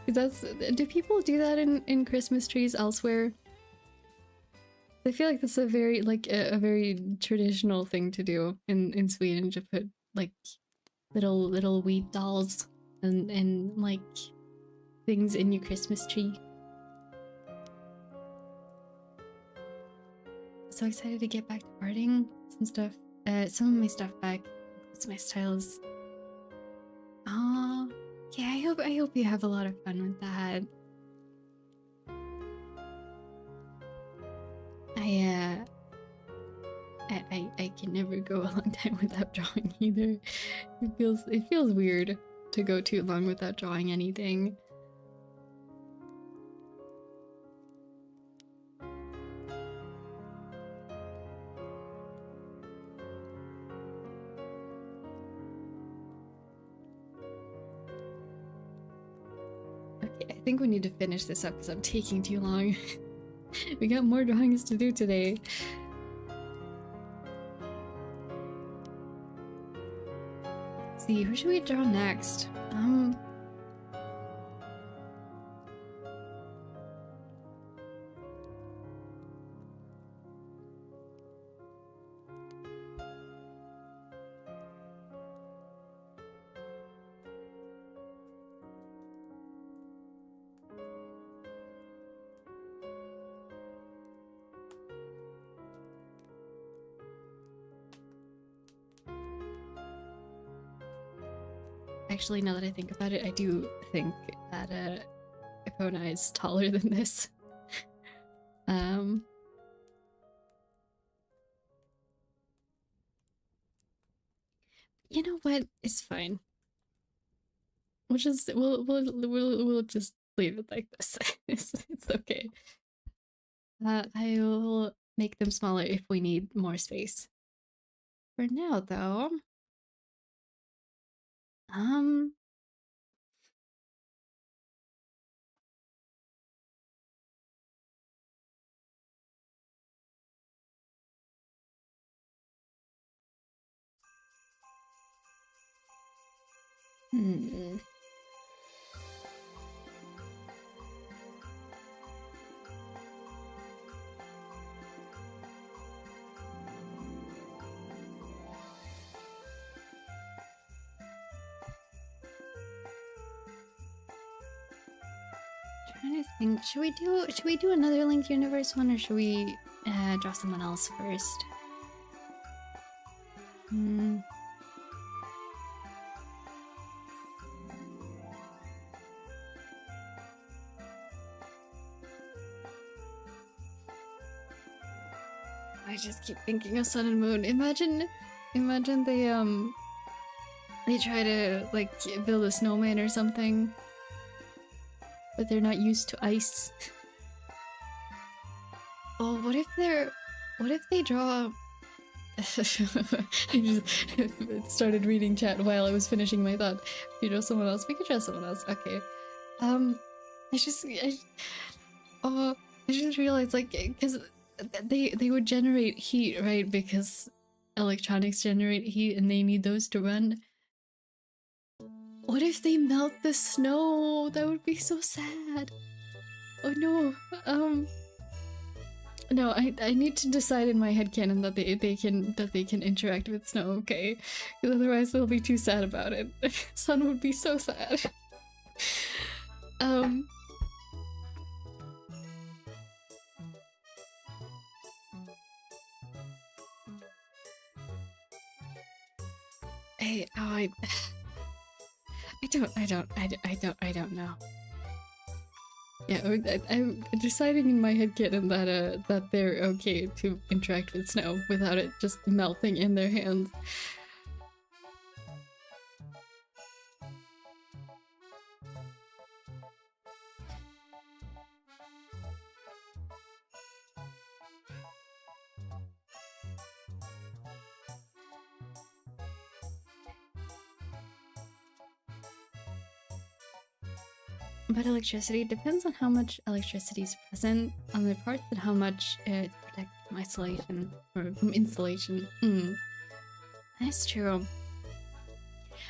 Do people do that in Christmas trees elsewhere? I feel like that's a very a very traditional thing to do in Sweden, to put like little wheat dolls and like things in your Christmas tree. So excited to get back to partying. Some of my stuff back. It's my styles. Oh, yeah. I hope you have a lot of fun with that. I can never go a long time without drawing either. It feels weird to go too long without drawing anything. Okay, I think we need to finish this up because I'm taking too long. We got more drawings to do today. Let's see, who should we draw next? Actually, now that I think about it, I do think that Epona is taller than this. You know what? It's fine. We'll just we'll just leave it like this. It's okay. I will make them smaller if we need more space. For now, though, trying to think. Should we do another Linked Universe one, or should we draw someone else first? I just keep thinking of Sun and Moon. Imagine they try to like build a snowman or something, but they're not used to ice. Oh, what if they draw? I just started reading chat while I was finishing my thought. If you draw someone else, we could draw someone else. Okay. I just realized, like, because they would generate heat, right? Because electronics generate heat and they need those to run. What if they melt the snow? That would be so sad. Oh no. No, I need to decide in my headcanon that they can interact with snow, okay? Because otherwise they'll be too sad about it. Sun would be so sad. I don't know. Yeah, I'm deciding in my head canon that that they're okay to interact with snow without it just melting in their hands. But electricity depends on how much electricity is present on their parts and how much it's protected from isolation or from insulation. That's true.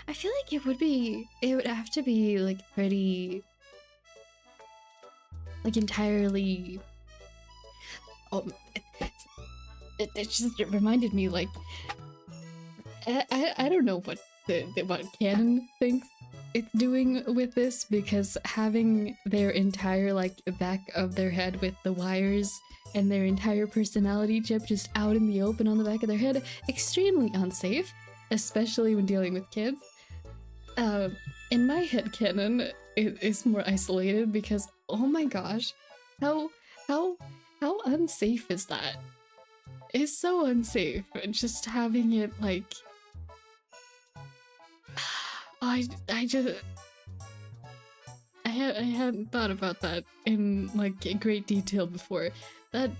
I feel like it would have to be like pretty, like entirely. Oh, it just reminded me like I don't know what what canon thinks it's doing with this, because having their entire like back of their head with the wires and their entire personality chip just out in the open on the back of their head, extremely unsafe, especially when dealing with kids. In my headcanon, it is more isolated because oh my gosh, how unsafe is that? It's so unsafe. Just having it like I hadn't thought about that in like great detail before. That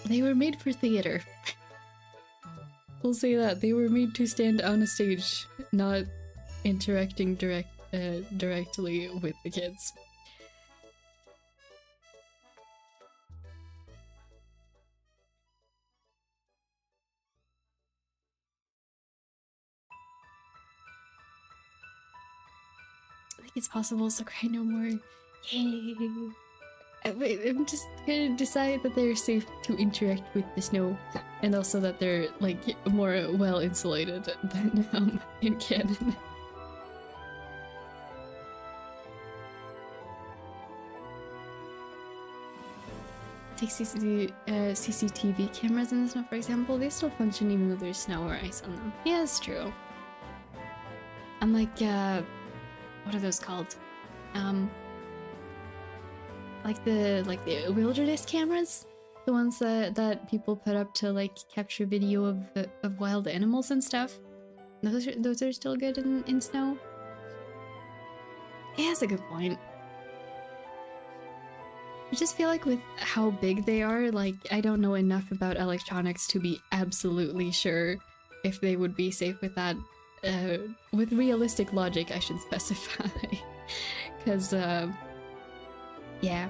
they were made for theater. We'll say that they were made to stand on a stage, not interacting directly with the kids. I think it's possible, so cry no more. Yay! I'm just gonna decide that they're safe to interact with the snow, and also that they're like more well insulated than in canon. Take CCTV cameras in the snow, for example, they still function even though there's snow or ice on them. Yeah, it's true. Unlike what are those called? Like the wilderness cameras, the ones that people put up to like capture video of wild animals and stuff. Those are still good in snow. Yeah, that's a good point. I just feel like with how big they are, like I don't know enough about electronics to be absolutely sure if they would be safe with that. With realistic logic, I should specify, because yeah.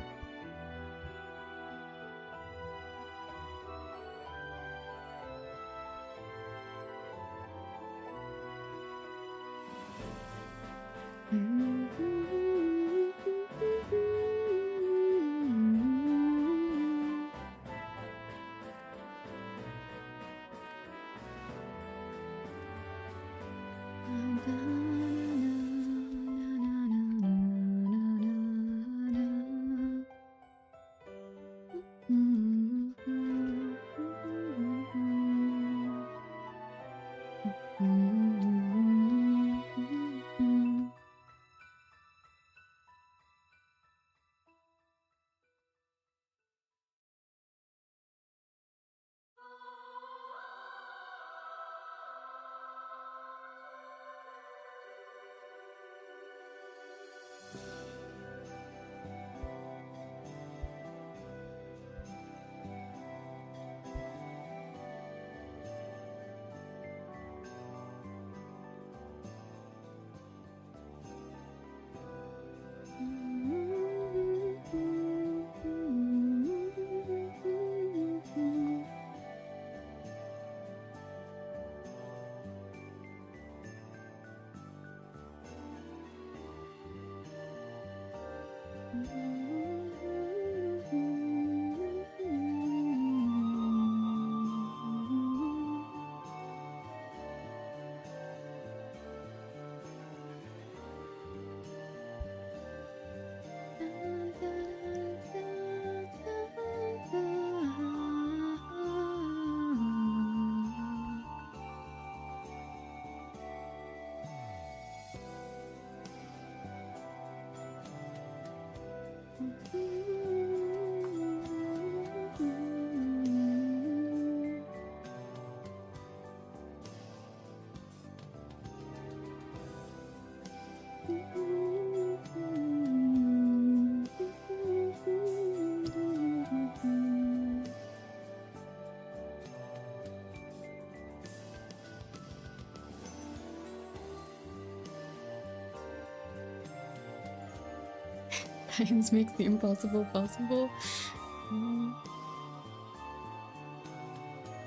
Science makes the impossible possible.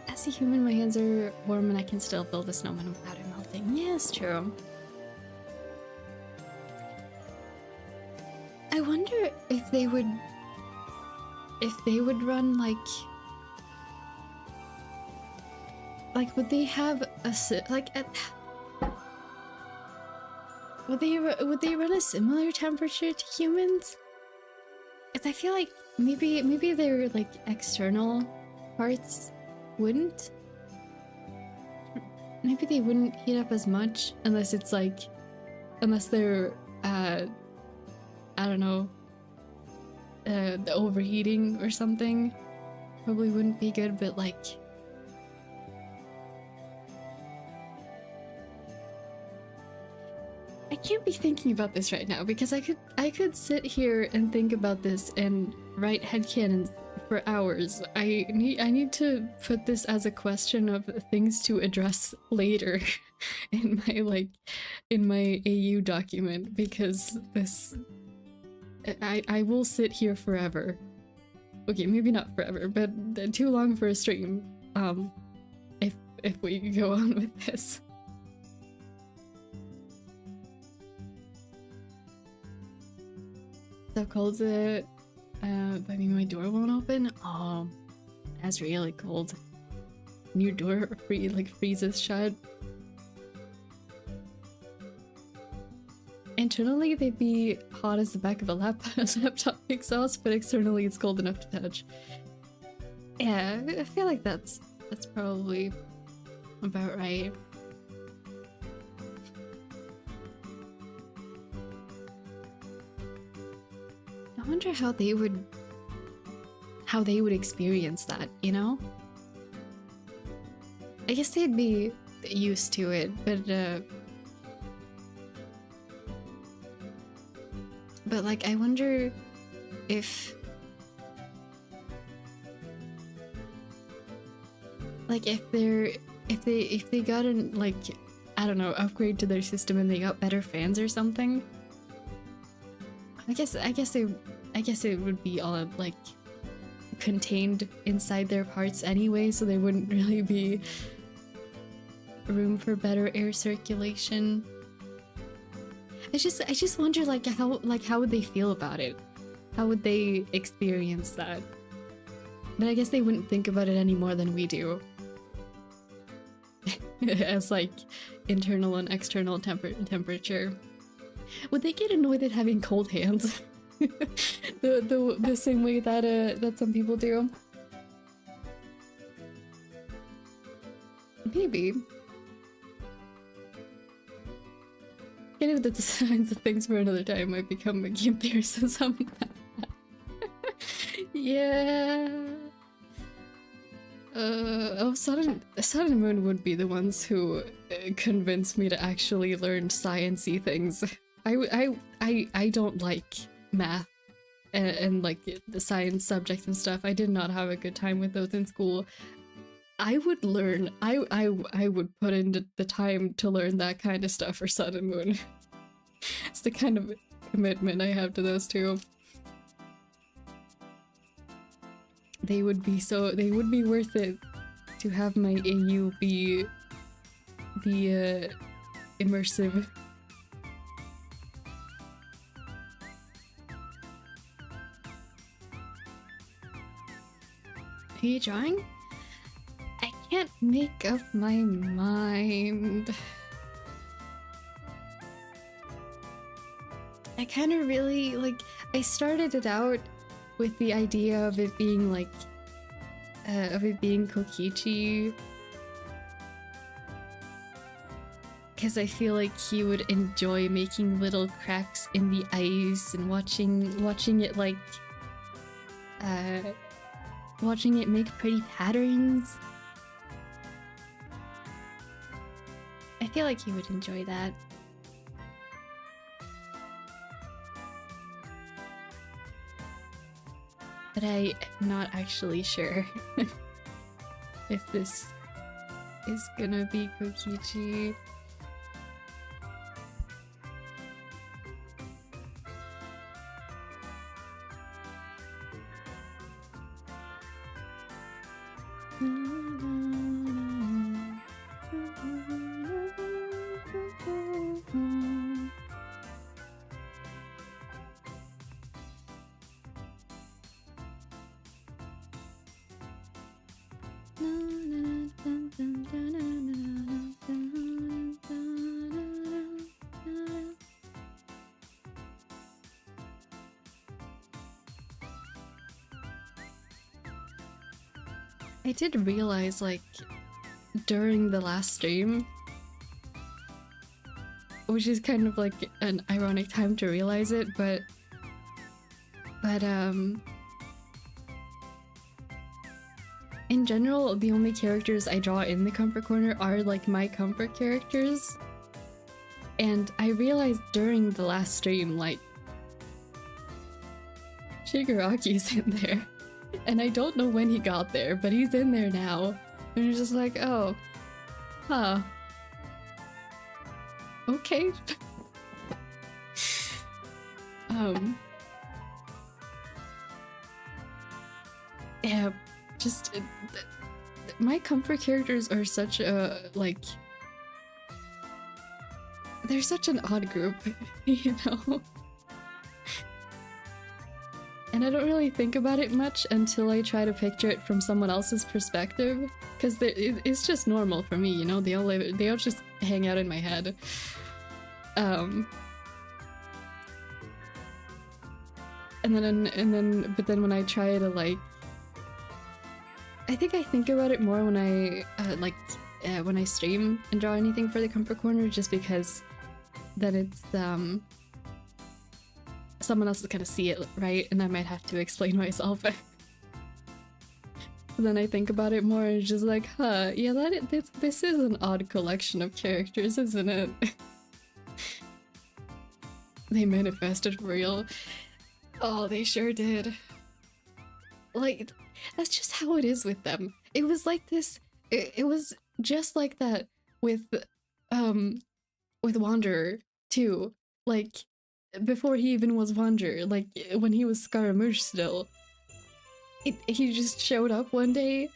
As a human, my hands are warm and I can still build a snowman without it melting. Yes, true. I wonder if they would run like would they have a would they run a similar temperature to humans? Because I feel like maybe their like external parts wouldn't. Maybe they wouldn't heat up as much unless it's like unless they're I don't know, the overheating or something. Probably wouldn't be good, but like I can't be thinking about this right now because I could sit here and think about this and write headcanons for hours. I need to put this as a question of things to address later in my AU document, because this I will sit here forever. Okay, maybe not forever, but too long for a stream. If we go on with this. So cold that I mean my door won't open? Oh, that's really cold. When your door freezes shut. Internally they'd be hot as the back of a laptop exhaust, but externally it's cold enough to touch. Yeah, I feel like that's probably about right. I wonder how they would experience that, you know? I guess they'd be used to it, but like I wonder if like if they got an like I don't know, upgrade to their system and they got better fans or something. I guess it would be all like contained inside their parts anyway, so there wouldn't really be room for better air circulation. I just wonder how would they feel about it? How would they experience that? But I guess they wouldn't think about it any more than we do. As like internal and external temperature. Would they get annoyed at having cold hands? the same way that some people do? Maybe. Getting the designs of things for another time might become a game theorist or something like that. Yeah. Sun and Moon would be the ones who convince me to actually learn science-y things. I don't like math and like the science subjects and stuff. I did not have a good time with those in school. I would learn. I would put in the time to learn that kind of stuff for Sun and Moon. It's the kind of commitment I have to those two. They would be worth it to have my AU be immersive. Are you drawing? I can't make up my mind. I kind of really I started it out with the idea of it being being Kokichi, because I feel like he would enjoy making little cracks in the ice and watching it watching it make pretty patterns. I feel like he would enjoy that. But I am not actually sure if this is gonna be Kokichi. I did realize, like, during the last stream, which is kind of like an ironic time to realize it, but in general, the only characters I draw in the comfort corner are like my comfort characters. And I realized during the last stream, like, Shigaraki's in there. And I don't know when he got there, but he's in there now. And you're just like, oh, huh. Okay. Yeah, just my comfort characters are such a, like, they're such an odd group, you know? And I don't really think about it much until I try to picture it from someone else's perspective, because it's just normal for me, you know? They all just hang out in my head. But then when I try to, like, I think about it more when I when I stream and draw anything for the comfort corner, just because then it's someone else is gonna see it, right? And I might have to explain myself. Then I think about it more and it's just like, huh, yeah, this is an odd collection of characters, isn't it? They manifested for real. Oh, they sure did. Like, that's just how it is with them. It was like this, it was just like that with Wanderer too. Like, before he even was Wanderer, like when he was Scaramouche still. He just showed up one day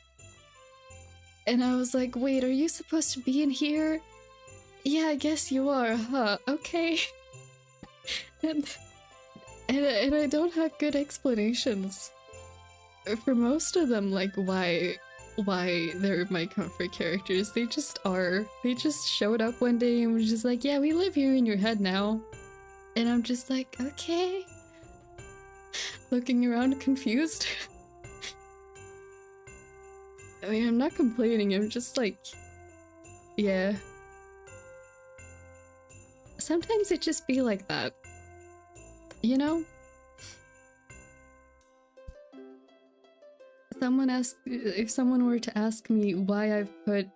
and I was like, wait, are you supposed to be in here? Yeah, I guess you are, huh? Okay. and I don't have good explanations for most of them, like why they're my comfort characters. They just are. They just showed up one day and were just like, yeah, we live here in your head now. And I'm just like, okay. Looking around confused. I mean, I'm not complaining, I'm just like, yeah. Sometimes it just be like that. You know? If someone were to ask me why I've put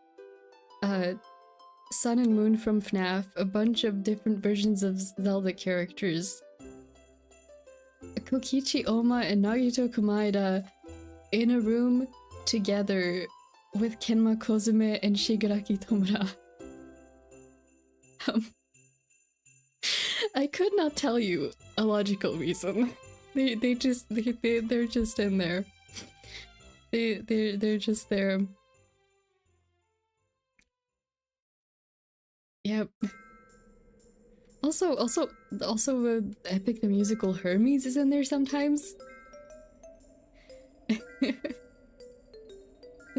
Sun and Moon from FNAF, a bunch of different versions of Zelda characters, Kokichi Oma and Nagito Kumaeda in a room together with Kenma Kozume and Shigaraki Tomura. I could not tell you a logical reason. They're just in there. They're just there. Yep. Also, Epic the Musical Hermes is in there sometimes.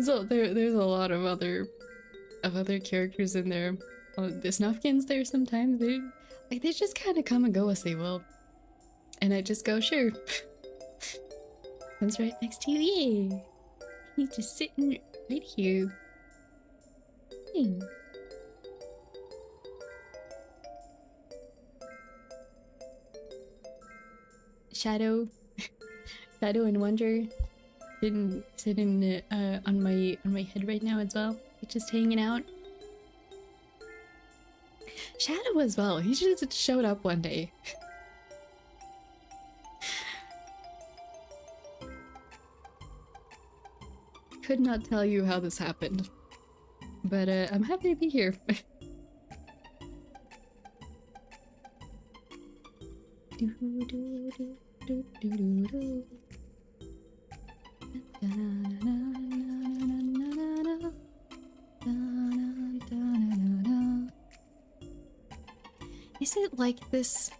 So there's a lot of other characters in there. The Snufkin's there sometimes. They just kind of come and go as they will, and I just go, sure. One's right next to you, yay! He's just sitting right here. Hey. Shadow and Wonder sitting on my head right now as well. He's just hanging out. Shadow as well. He just showed up one day. Could not tell you how this happened, but I'm happy to be here. Is it like this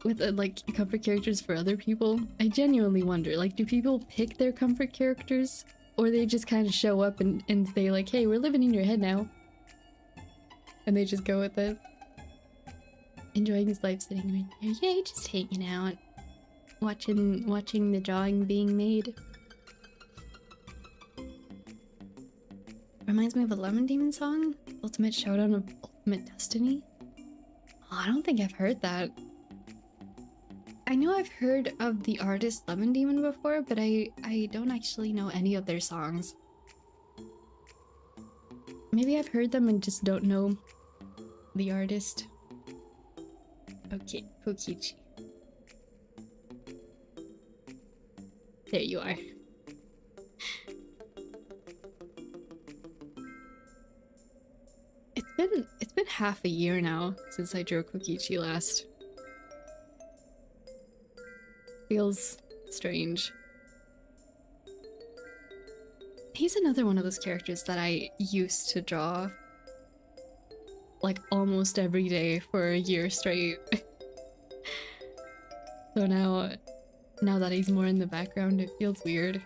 with like comfort characters for other people? I genuinely wonder, like, do people pick their comfort characters, or they just kind of show up and say like, hey, we're living in your head now, and they just go with it? Enjoying his life sitting right there, yay, just hanging out, watching the drawing being made. Reminds me of a Lemon Demon song, Ultimate Showdown of Ultimate Destiny. Oh, I don't think I've heard that. I know I've heard of the artist Lemon Demon before, but I don't actually know any of their songs. Maybe I've heard them and just don't know the artist. Okay, Kokichi. There you are. It's been half a year now since I drew Kokichi last. Feels strange. He's another one of those characters that I used to draw like almost every day for a year straight. So now that he's more in the background, it feels weird.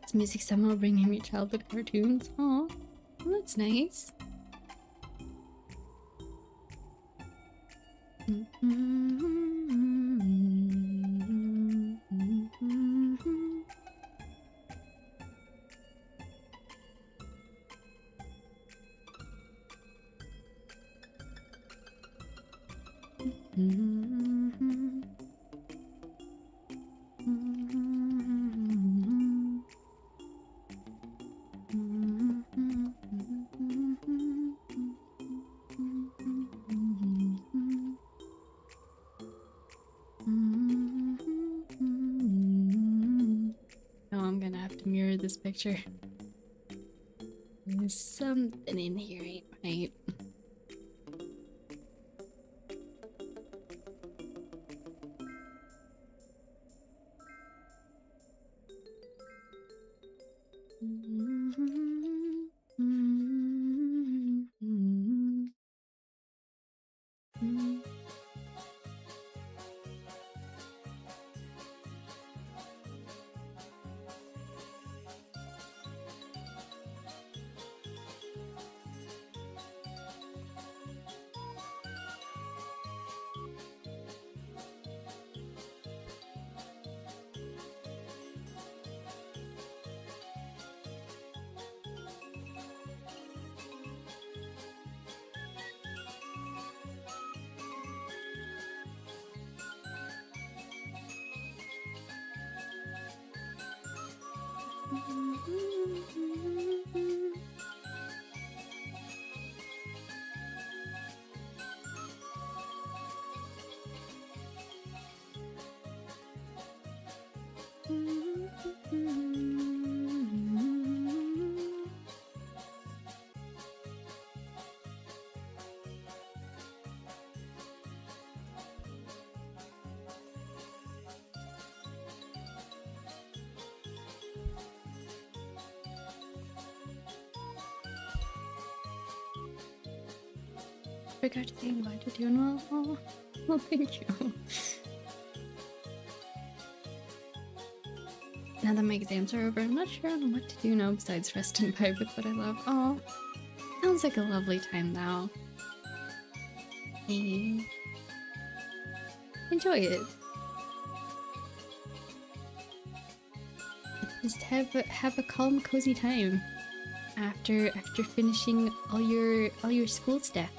Is music somehow bringing me childhood cartoons? Aw, well, that's nice. This picture. There's something in here, ain't right? Forgot to say goodbye to doing well. Oh, well, thank you. Now that my exams are over, I'm not sure on what to do now besides rest and vibe with what I love. Oh, sounds like a lovely time now. Hey. Enjoy it. Just have a calm, cozy time. after finishing all your school stuff.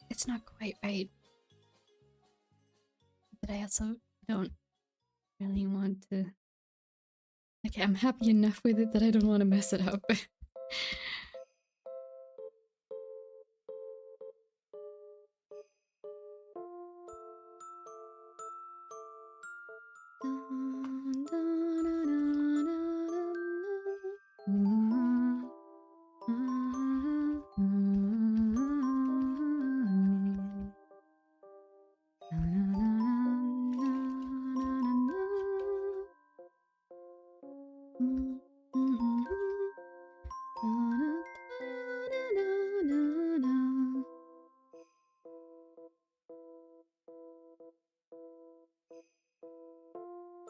It's not quite right, but I also don't really want to. Okay, I'm happy enough with it that I don't want to mess it up.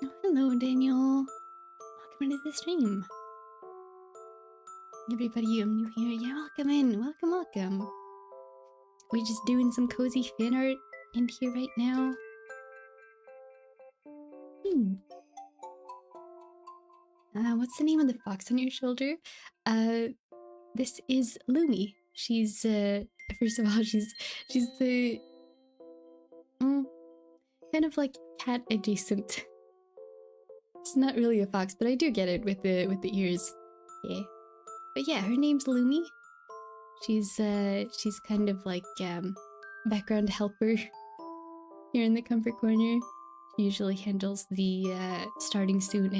Oh, hello, Daniel. Welcome into the stream. Everybody, I'm new here. Yeah, welcome in. Welcome, welcome. We're just doing some cozy fan art in here right now. What's the name of the fox on your shoulder? This is Lumi. She's first of all, she's the kind of like cat adjacent. It's not really a fox, but I do get it with the ears. Yeah. But yeah, her name's Lumi. She's kind of like background helper here in the comfort corner. She usually handles the starting soon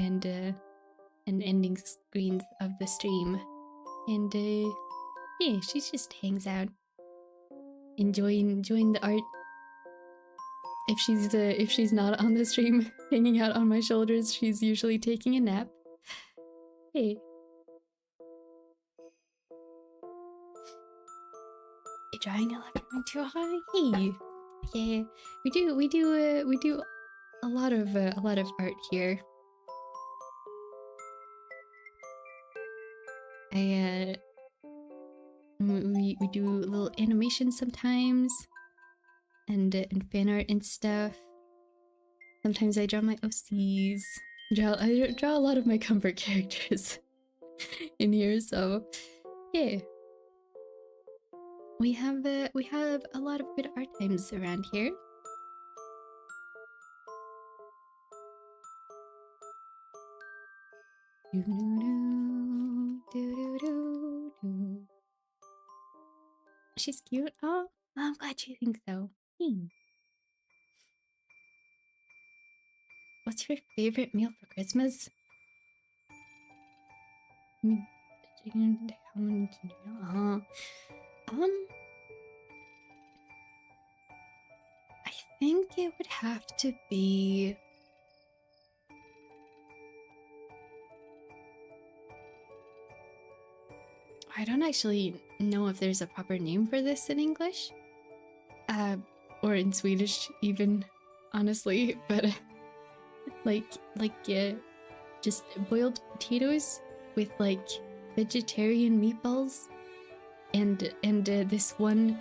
and ending screens of the stream. And yeah, she just hangs out, enjoying the art. If she's not on the stream, hanging out on my shoulders, she's usually taking a nap. Hey. You're drawing 11 too high. Hey. Yeah, we do a lot of art here. We do little animations sometimes, and fan art and stuff. Sometimes I draw my OCs. I draw a lot of my comfort characters in here, so yeah. We have a lot of good art times around here. She's cute. Oh, I'm glad you think so. What's your favorite meal for Christmas? Chicken, I think it would have to be I don't actually know if there's a proper name for this in English. Or in Swedish even, honestly, but just boiled potatoes with like vegetarian meatballs and this one.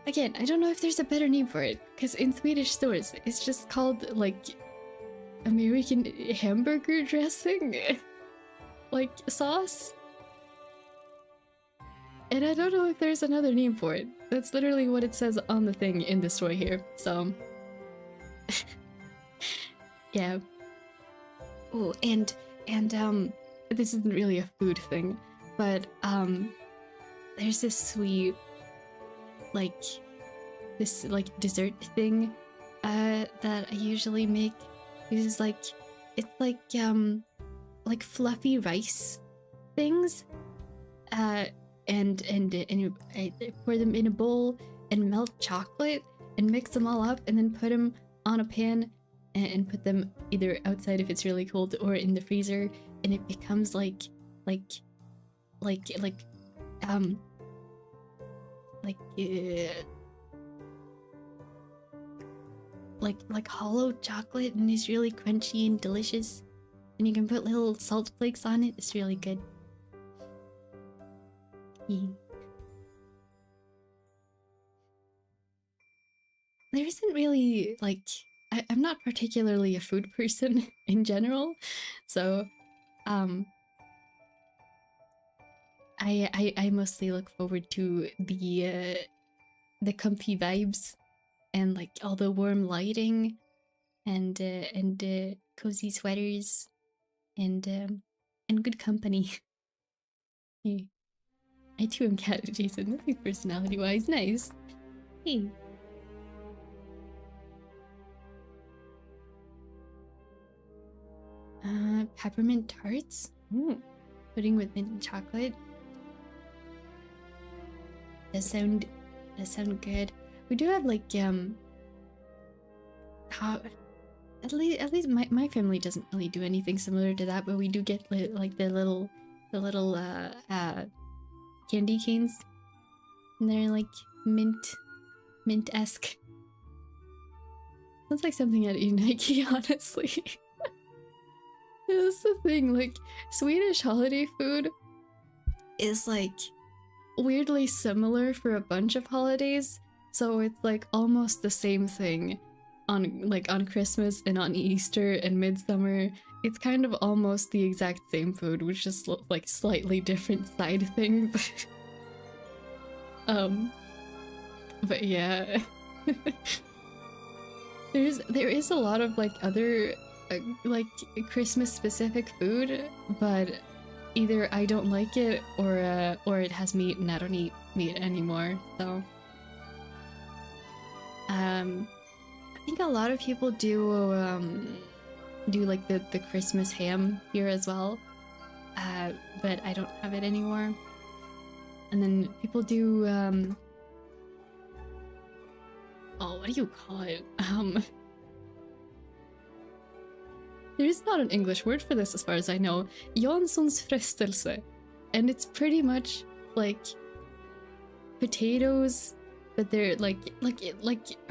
Again, I don't know if there's a better name for it, because in Swedish stores it's just called like American hamburger dressing, like sauce. And I don't know if there's another name for it. That's literally what it says on the thing in the store here, so yeah. Oh, and this isn't really a food thing, but there's this sweet this dessert thing that I usually make. It's like fluffy rice things, and I pour them in a bowl and melt chocolate and mix them all up and then put them on a pan and put them either outside if it's really cold or in the freezer, and it becomes like hollow chocolate, and it's really crunchy and delicious. And you can put little salt flakes on it. It's really good. Yeah. There isn't really, like, I'm not particularly a food person in general, so I mostly look forward to the comfy vibes and like all the warm lighting and cozy sweaters and good company. Hey, I too am cat adjacent. Nothing personality wise. Nice. Hey. Peppermint tarts. Ooh. Pudding with mint and chocolate. That sound good. We do have like at least my family doesn't really do anything similar to that, but we do get like the little candy canes, and they're like mint-esque. Sounds like something at Nike, honestly. That's the thing, like Swedish holiday food is like weirdly similar for a bunch of holidays, so it's like almost the same thing on Christmas and on Easter and Midsummer. It's kind of almost the exact same food, which just like slightly different side things. But yeah. there is a lot of like other like Christmas specific food, but either I don't like it or it has meat and I don't eat meat anymore. So I think a lot of people do like the Christmas ham here as well, but I don't have it anymore. And then people do oh, what do you call it? There is not an English word for this as far as I know. Janssons frestelse. And it's pretty much like potatoes, but they're like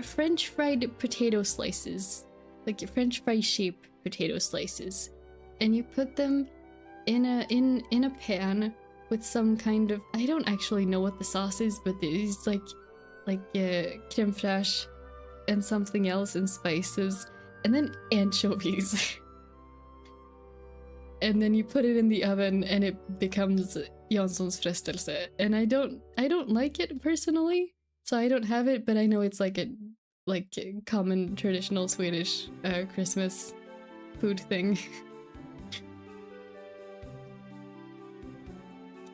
French fried potato slices. Like French fry shaped potato slices. And you put them in a pan with some kind of, I don't actually know what the sauce is, but it's like creme fraiche and something else and spices, and then anchovies. And then you put it in the oven and it becomes Janssons frestelse. And I don't like it personally, so I don't have it, but I know it's like a common traditional Swedish Christmas food thing.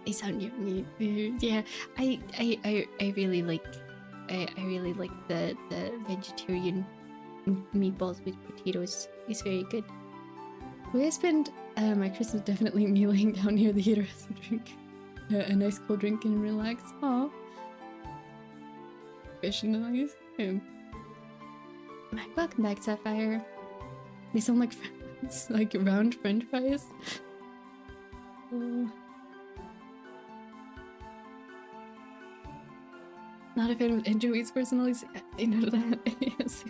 They sound yummy. Yeah, I really like the vegetarian meatballs with potatoes. It's very good. We spend my Christmas definitely me laying down near the heater to drink a nice cold drink and relax. Aw. Fish and nice. Welcome back, Sapphire. They sound like like round French fries. Not a fan of anchovies personally, so I know that. Yes.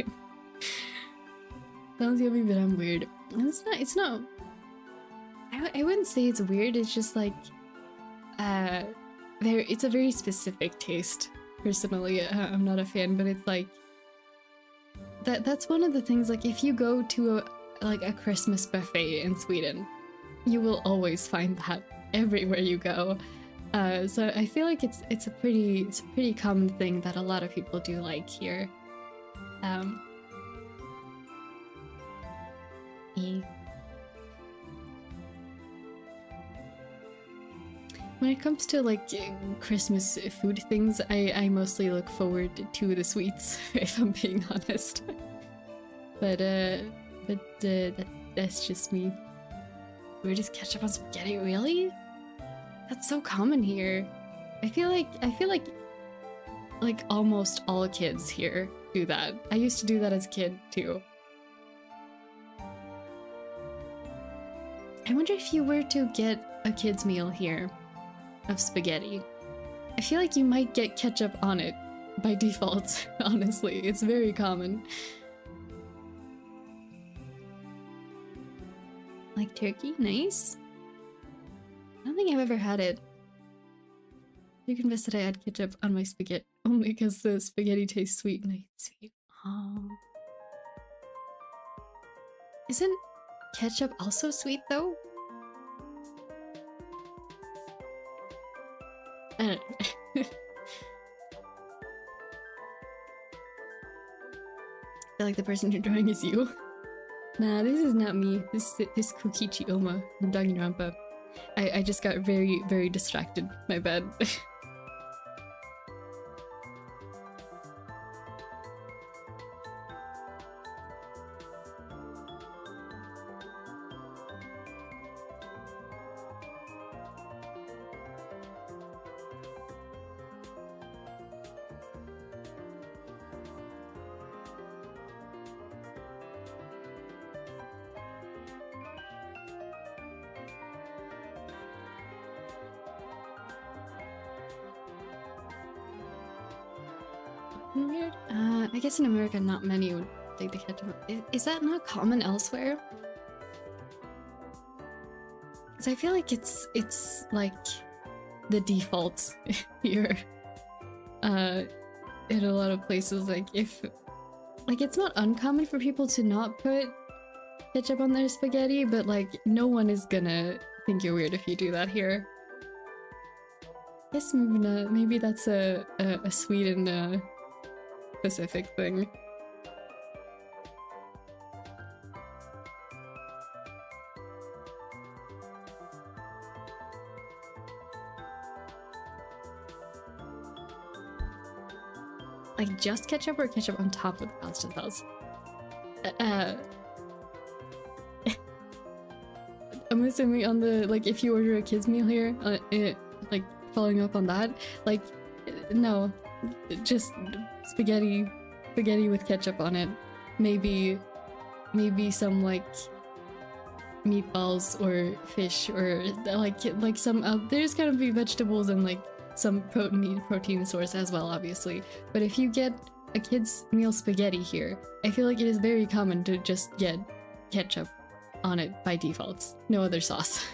Sounds yummy, but I'm weird. It's not. I wouldn't say it's weird, it's just like, it's a very specific taste. Personally, I'm not a fan, but it's like, that's one of the things, like, if you go to a Christmas buffet in Sweden, you will always find that everywhere you go. So I feel like it's a pretty common thing that a lot of people do like here. When it comes to like Christmas food things, I mostly look forward to the sweets, if I'm being honest. but that's just me. We're just ketchup on spaghetti, really? That's so common here. I feel like almost all kids here do that. I used to do that as a kid too. I wonder if you were to get a kid's meal here of spaghetti, I feel like you might get ketchup on it by default. Honestly, it's very common. Like turkey? Nice. I don't think I've ever had it. You convinced that I add ketchup on my spaghetti only because the spaghetti tastes sweet and I hate sweet. Oh. Isn't ketchup also sweet though? I don't know. I feel like the person you're drawing is you. Nah, this is not me. This Kokichi Oma from Danganronpa. I just got very, very distracted. My bad. Weird. I guess in America not many would take the ketchup. Is that not common elsewhere? Because I feel like it's like the default here. In a lot of places, like if like it's not uncommon for people to not put ketchup on their spaghetti, but like no one is gonna think you're weird if you do that here. Guess maybe not. Maybe that's a Sweden specific thing. Like just ketchup or ketchup on top of the pasta sauce? I'm assuming on the, like, if you order a kid's meal here, like, following up on that, like, no, just spaghetti with ketchup on it. Maybe some, like, meatballs or fish or, like some, there's gonna be vegetables and, like, some protein source as well, obviously. But if you get a kid's meal spaghetti here, I feel like it is very common to just get ketchup on it by default. No other sauce.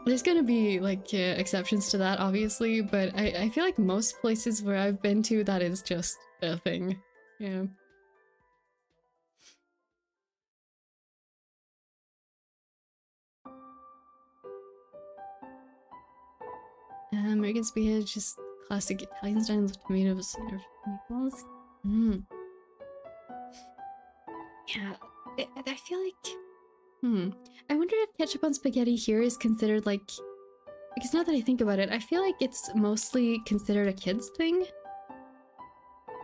There's gonna be, like, exceptions to that, obviously, but I feel like most places where I've been to, that is just a thing. Yeah. American spaghetti is just classic Italian style with tomatoes and meatballs. Yeah, I feel like... I wonder if ketchup on spaghetti here is considered, like... Because now that I think about it, I feel like it's mostly considered a kid's thing.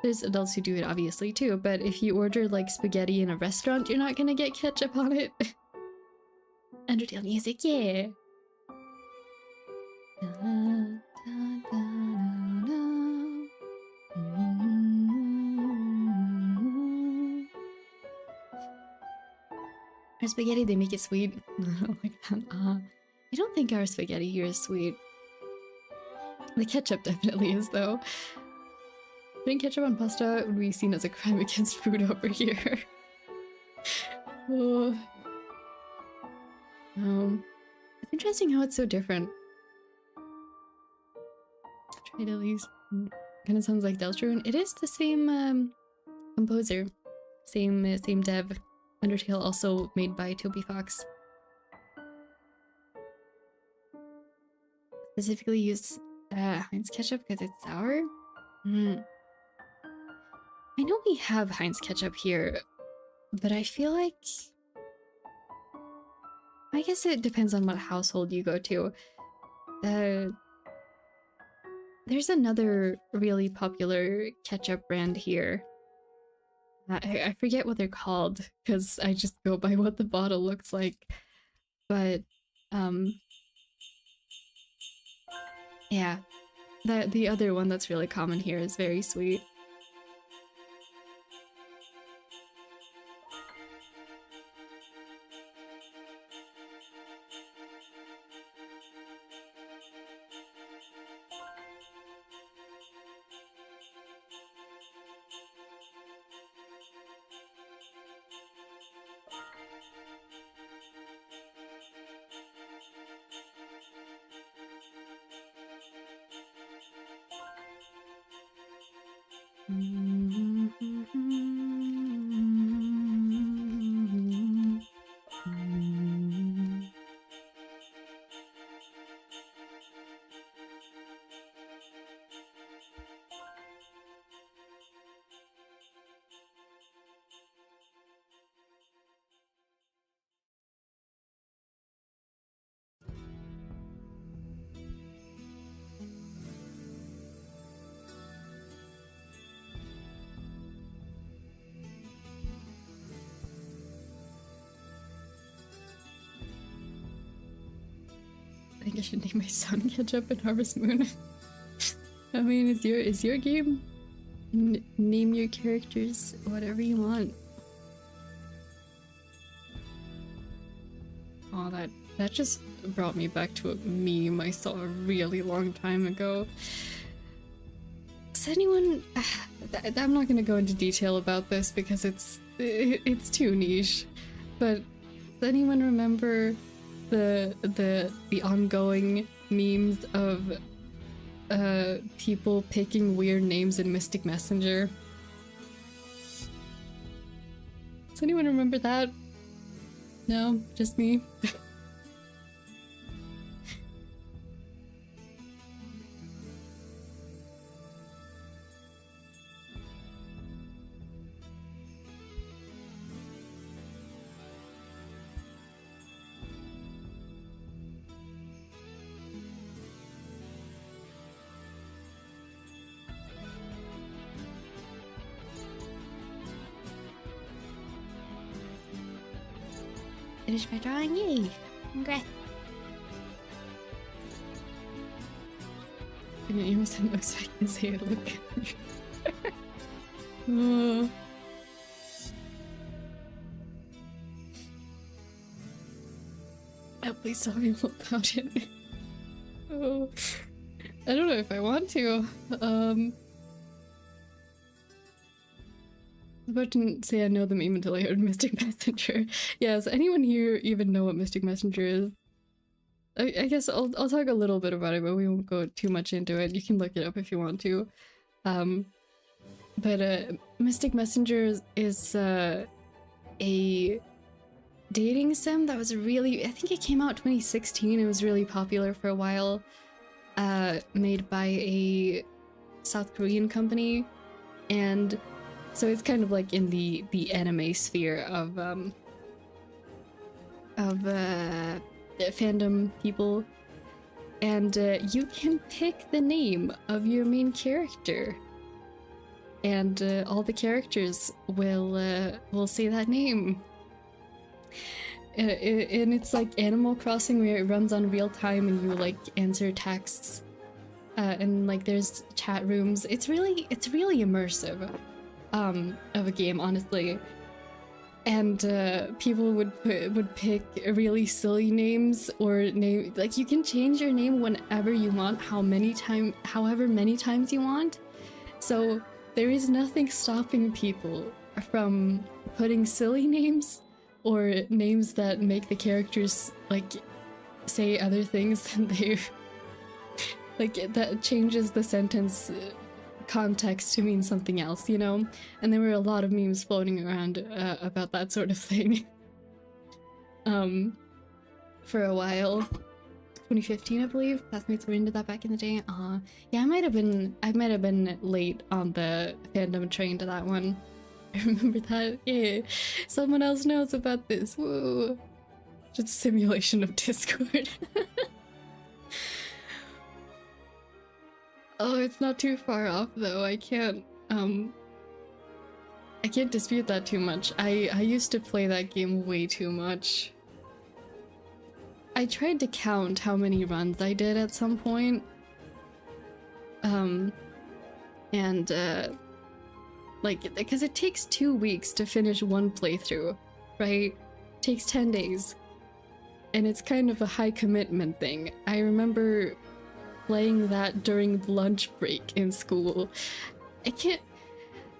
There's adults who do it, obviously, too, but if you order, like, spaghetti in a restaurant, you're not gonna get ketchup on it. Undertale music, yeah! Our spaghetti, they make it sweet. Like that. I don't think our spaghetti here is sweet. The ketchup definitely is, though. Putting ketchup on pasta would be seen as a crime against food over here. Oh. It's interesting how it's so different. Tried at least. Kind of sounds like Deltarune. It is the same composer, same dev. Undertale also made by Toby Fox. Specifically use Heinz ketchup because it's sour. I know we have Heinz ketchup here, but I feel like... I guess it depends on what household you go to. There's another really popular ketchup brand here. I forget what they're called, because I just go by what the bottle looks like. But, yeah. The other one that's really common here is very sweet. I think I should name my son Ketchup and Harvest Moon. I mean, it's your game. Name your characters whatever you want. Oh, that just brought me back to a meme I saw a really long time ago. Does anyone... I'm not gonna go into detail about this because it's too niche, but does anyone remember the ongoing memes of people picking weird names in Mystic Messenger? Does anyone remember that? No? Just me? Finished my drawing, yay! Congrats! And it almost looks like I can say it, look. Oh. Oh, please tell me all about it. Oh. I don't know if I want to. I was about to say I know the meme until I heard Mystic Messenger. Yeah, does anyone here even know what Mystic Messenger is? I guess I'll talk a little bit about it, but we won't go too much into it. You can look it up if you want to. Mystic Messenger is a dating sim that was really... I think it came out 2016. It was really popular for a while. Made by a South Korean company, and so it's kind of like in the anime sphere of fandom people, and you can pick the name of your main character, and all the characters will say that name. And it's like Animal Crossing, where it runs on real time and you like answer texts, and like there's chat rooms. It's really immersive of a game, honestly. And people would pick really silly names, or name, like, you can change your name whenever you want, however many times you want. So there is nothing stopping people from putting silly names or names that make the characters like say other things than they like, that changes the sentence context to mean something else, you know? And there were a lot of memes floating around about that sort of thing. For a while. 2015, I believe. Classmates were into that back in the day. Yeah, I might have been late on the fandom train to that one. I remember that. Yeah, someone else knows about this. Woo! Just a simulation of Discord. Oh, it's not too far off though. I can't dispute that too much. I used to play that game way too much. I tried to count how many runs I did at some point. Like, because it takes 2 weeks to finish one playthrough, right? It takes 10 days. And it's kind of a high commitment thing. I remember playing that during lunch break in school.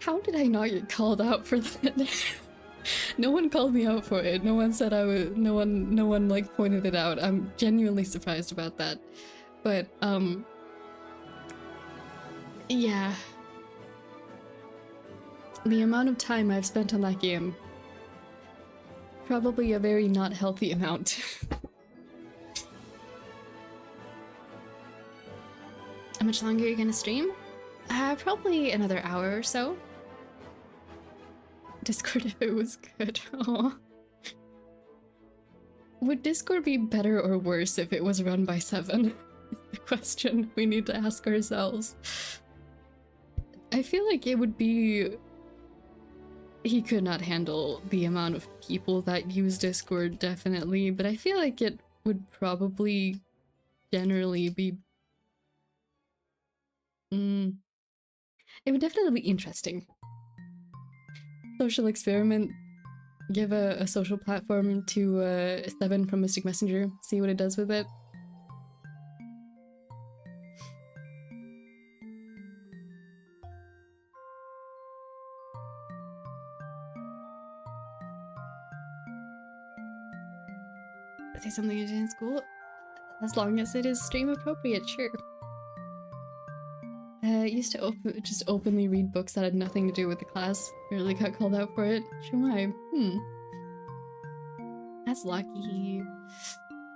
How did I not get called out for that? No one called me out for it. No one said I was, no one like pointed it out. I'm genuinely surprised about that. But, yeah. the amount of time I've spent on that game, probably a very not healthy amount. How much longer are you gonna stream? Probably another hour or so. Discord if it was good. Aww. Would Discord be better or worse if it was run by 7? Is the question we need to ask ourselves. I feel like it would be... He could not handle the amount of people that use Discord, definitely, but I feel like it would probably generally be... It would definitely be interesting. Social experiment. Give a social platform to 7 from Mystic Messenger. See what it does with it. Say something I did in school? As long as it is stream appropriate, sure. Used to just openly read books that had nothing to do with the class. Really got called out for it. Shumai. That's lucky.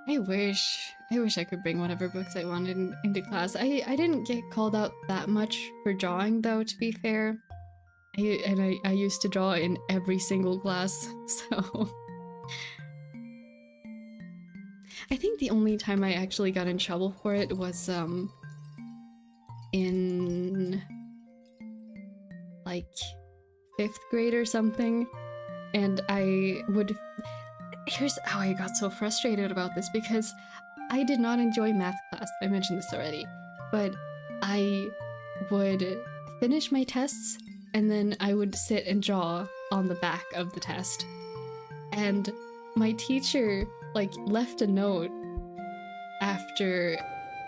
I wish I could bring whatever books I wanted into class. I didn't get called out that much for drawing though, to be fair. I used to draw in every single class, so... I think the only time I actually got in trouble for it was, in... like... 5th grade or something, and I would... Here's how I got so frustrated about this, because I did not enjoy math class. I mentioned this already, but I would finish my tests and then I would sit and draw on the back of the test. And my teacher like left a note after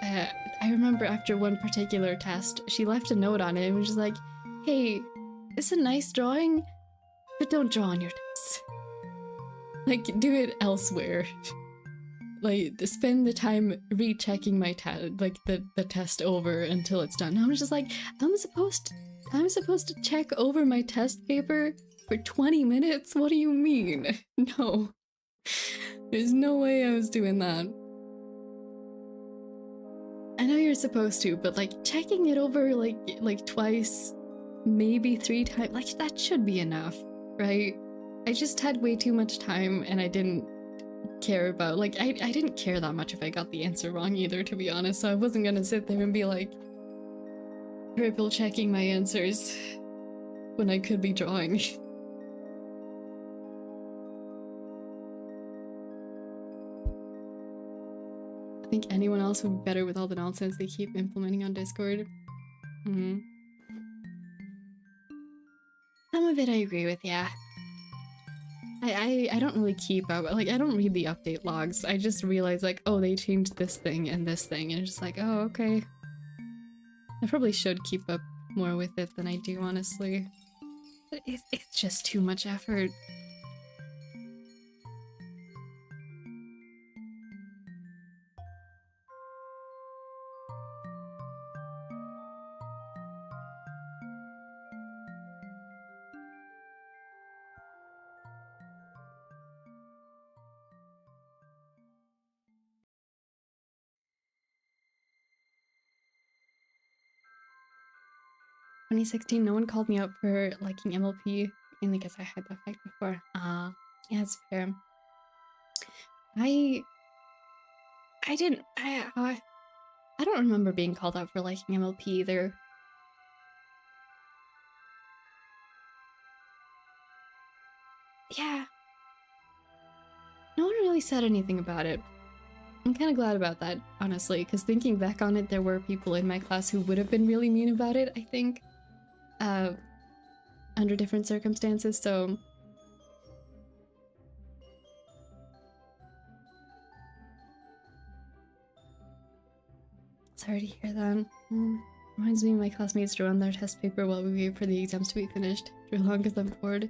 I remember after one particular test, she left a note on it and was just like, "Hey, it's a nice drawing, but don't draw on your tests. Like, do it elsewhere." Like, spend the time rechecking my the test over until it's done. I was just like, I'm supposed to check over my test paper for 20 minutes? What do you mean? No. There's no way I was doing that. I know you're supposed to, but like checking it over like twice, maybe 3 times, like that should be enough, right? I just had way too much time and I didn't care about, like, I didn't care that much if I got the answer wrong either, to be honest, so I wasn't gonna sit there and be like triple checking my answers when I could be drawing. I think anyone else would be better with all the nonsense they keep implementing on Discord. Some of it I agree with, yeah. I don't really keep up, like, I don't read the update logs. I just realize, like, oh, they changed this thing, and it's just like, oh, okay. I probably should keep up more with it than I do, honestly. But it's just too much effort. In 2016, no one called me out for liking MLP, mainly because I had that fact before. Yeah, it's fair. I don't remember being called out for liking MLP either. Yeah. No one really said anything about it. I'm kind of glad about that, honestly, because thinking back on it, there were people in my class who would have been really mean about it, I think. Under different circumstances, so... Sorry to hear that. Reminds me of my classmates drew on their test paper while we wait for the exams to be finished. Drew long because I'm bored.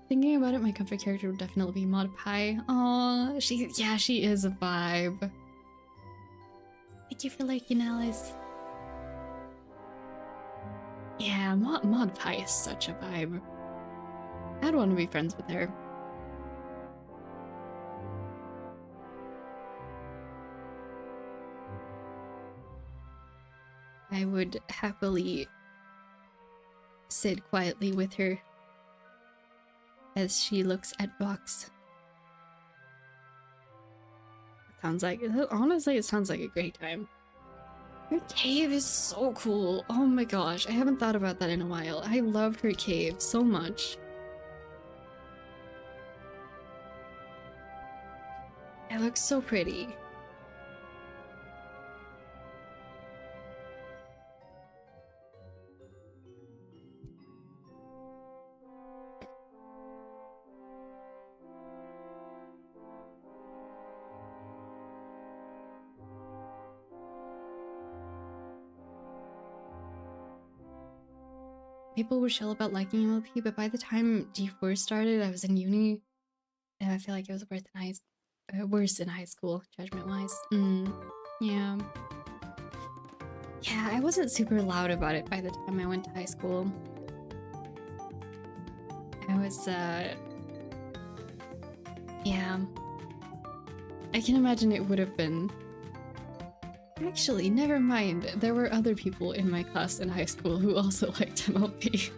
Thinking about it, my comfort character would definitely be Mod Pie. Aww, she is a vibe. Thank you for liking, Alice. Yeah, Mod Pie is such a vibe. I'd want to be friends with her. I would happily sit quietly with her as she looks at books. Sounds like, honestly, it sounds like a great time. Her cave is so cool. Oh my gosh, I haven't thought about that in a while. I loved her cave so much. It looks so pretty. People were chill about liking MLP, but by the time G4 started, I was in uni, and I feel like it was worse in high school, judgment-wise. Yeah. Yeah, I wasn't super loud about it by the time I went to high school. I was, yeah. I can imagine it would have been. Actually, never mind. There were other people in my class in high school who also liked MLP.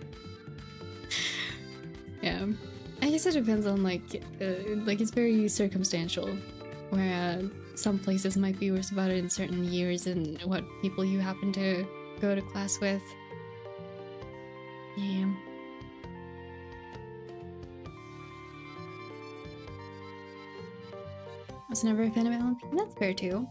Yeah. I guess it depends on, like it's very circumstantial, where some places might be worse about it in certain years and what people you happen to go to class with. Yeah. I was never a fan of MLP. That's fair too.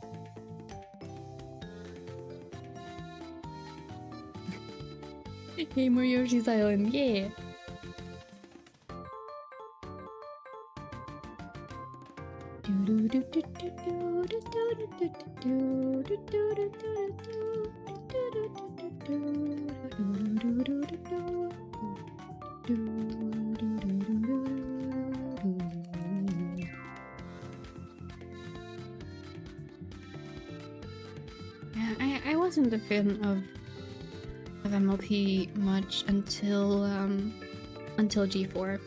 Hey, Moriyoshi's Island, yeah! Yeah, I wasn't a fan of MLP much until G4.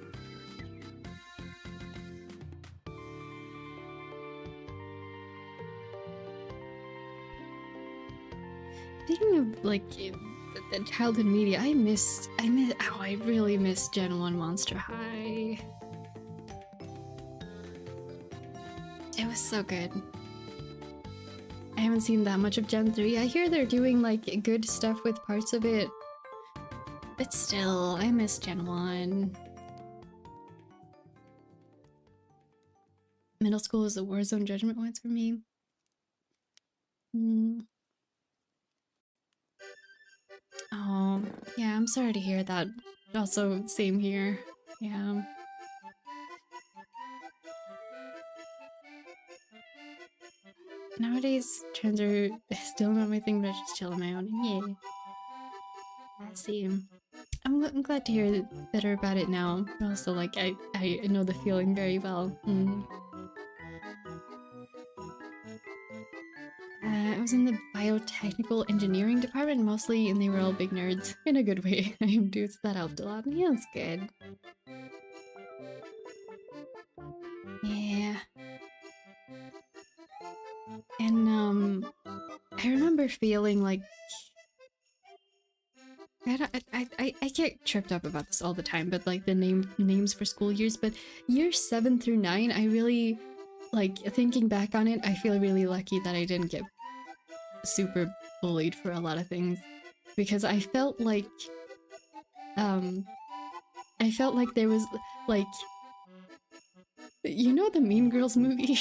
Speaking of like the childhood media, I really miss Gen 1 Monster High. It was so good. I haven't seen that much of Gen 3. I hear they're doing like good stuff with parts of it. But still, I miss Gen 1. Middle school is the Warzone Judgment ones for me. Oh, yeah, I'm sorry to hear that. Also, same here. Yeah. Nowadays, trends are still not my thing, but I just chill on my own. Yeah. I see. I'm glad to hear better about it now. Also, like, I know the feeling very well. I was in the biotechnical engineering department, mostly, and they were all big nerds. In a good way. I am dudes that helped a lot. Yeah, that's good. Yeah. And, I remember feeling like... I get tripped up about this all the time, but like the names for school years, but years 7 through 9, I really, like, thinking back on it, I feel really lucky that I didn't get super bullied for a lot of things, because I felt like there was, like, you know the Mean Girls movie?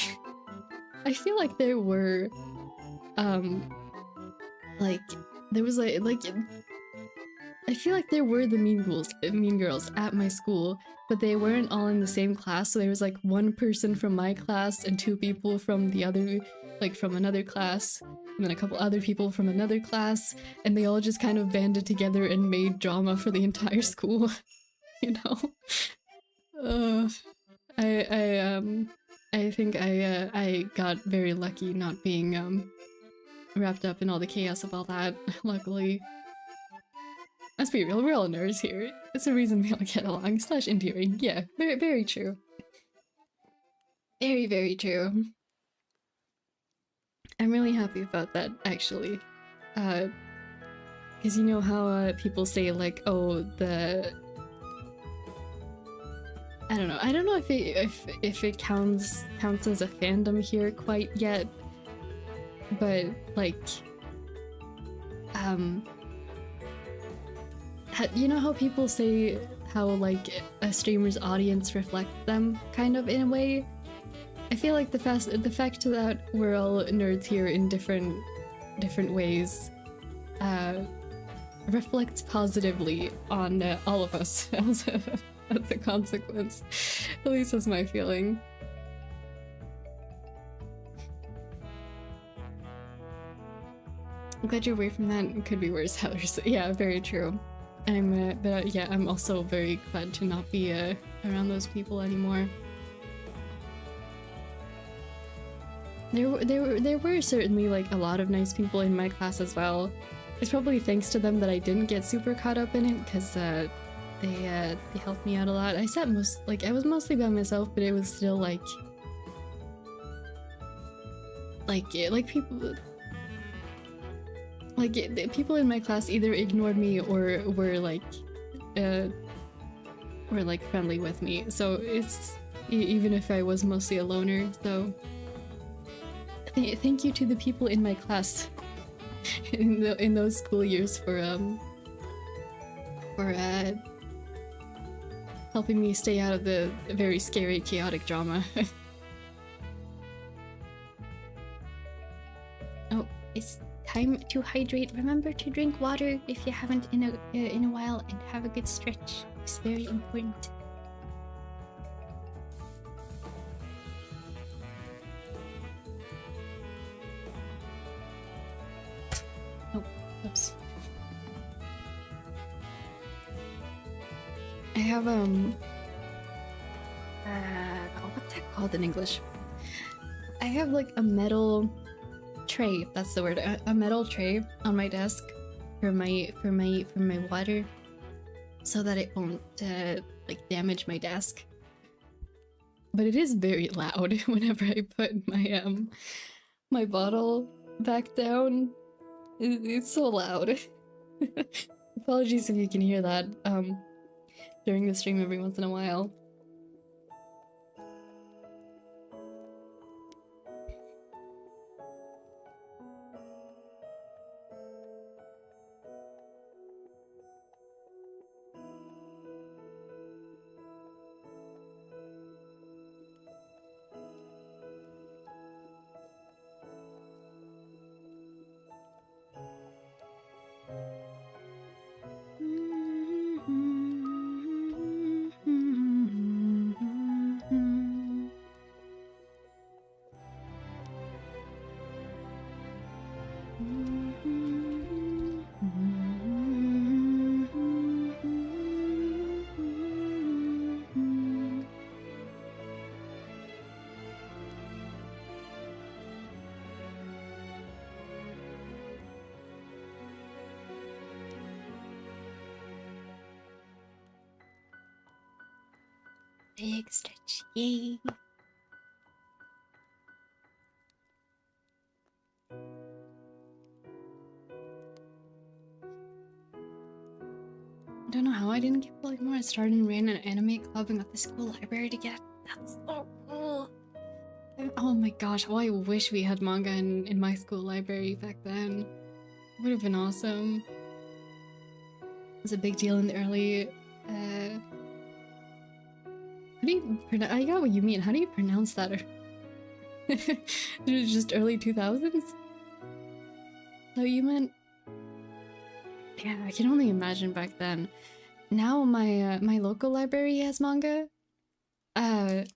I feel like there were, like, there was like I feel like there were the Mean Girls at my school, but they weren't all in the same class, so there was like one person from my class and 2 people from the other, like from another class, and then a couple other people from another class, and they all just kind of banded together and made drama for the entire school, you know? I think I got very lucky not being, wrapped up in all the chaos of all that, luckily. Let's be real, we're all nerds here. It's a reason we all get along, / endearing. Yeah, very, very true. Very, very true. I'm really happy about that, actually. Because you know how people say, like, oh, I don't know if it counts as a fandom here quite yet, but like, you know how people say how like a streamer's audience reflects them, kind of, in a way. I feel like the fact that we're all nerds here in different ways reflects positively on all of us as a consequence. At least that's my feeling. I'm glad you're away from that. It could be worse, Hellers. Yeah, very true. Yeah, I'm also very glad to not be around those people anymore. There were certainly like a lot of nice people in my class as well. It's probably thanks to them that I didn't get super caught up in it, because they helped me out a lot. I was mostly by myself, but it was still like people in my class either ignored me or were friendly with me. So it's even if I was mostly a loner. So thank you to the people in my class in those school years for helping me stay out of the very scary, chaotic drama. Oh, it's time to hydrate. Remember to drink water if you haven't in a while, and have a good stretch. It's very important. Oh, oops. I have what's that called in English? I have like a metal tray, that's the word, a metal tray on my desk for my water, so that it won't like damage my desk. But it is very loud whenever I put my bottle back down. It's so loud. Apologies if you can hear that during the stream every once in a while. Big stretch, yay! I don't know how I didn't get like more. I started and ran an anime club and got the school library to get. That's so cool. Oh my gosh, how I wish we had manga in my school library back then. Would have been awesome. It was a big deal in the early. How do you pronounce? I got what you mean. How do you pronounce that? Just early 2000s? That you meant? Yeah, I can only imagine back then. Now my my local library has manga, and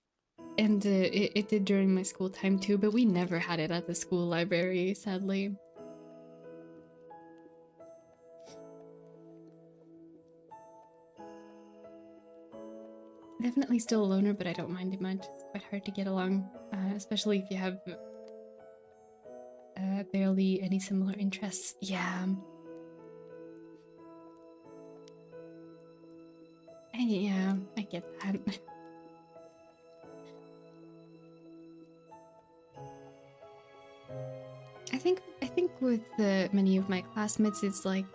it did during my school time too. But we never had it at the school library, sadly. Definitely still a loner, but I don't mind it much. It's quite hard to get along, especially if you have barely any similar interests. Yeah. Yeah, I get that. I think with many of my classmates, it's like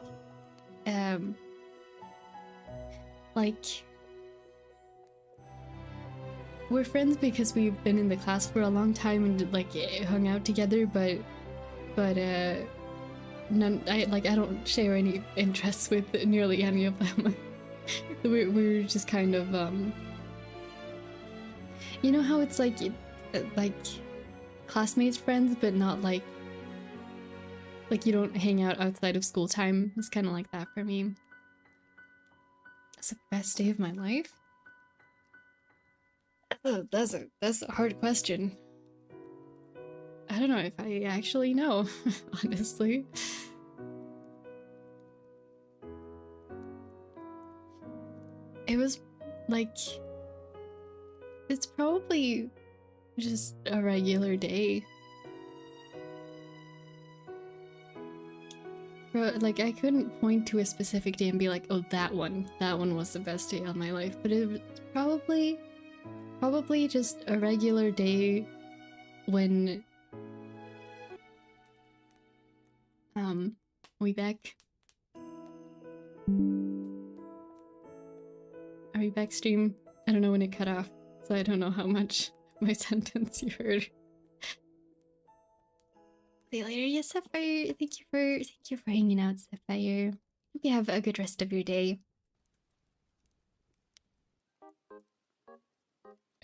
we're friends because we've been in the class for a long time and like hung out together, but none. I don't share any interests with nearly any of them. we're just kind of you know how it's like classmates friends, but not like you don't hang out outside of school time. It's kind of like that for me. That's the best day of my life. Oh, that's a hard question. I don't know if I actually know, honestly. It was like, it's probably just a regular day. Like, I couldn't point to a specific day and be like, oh, that one was the best day of my life. But it was probably just a regular day when we back? Are we back stream? I don't know when it cut off, so I don't know how much of my sentence you heard. See you later, yes, Sapphire. Thank you for hanging out, Sapphire. Hope you have a good rest of your day.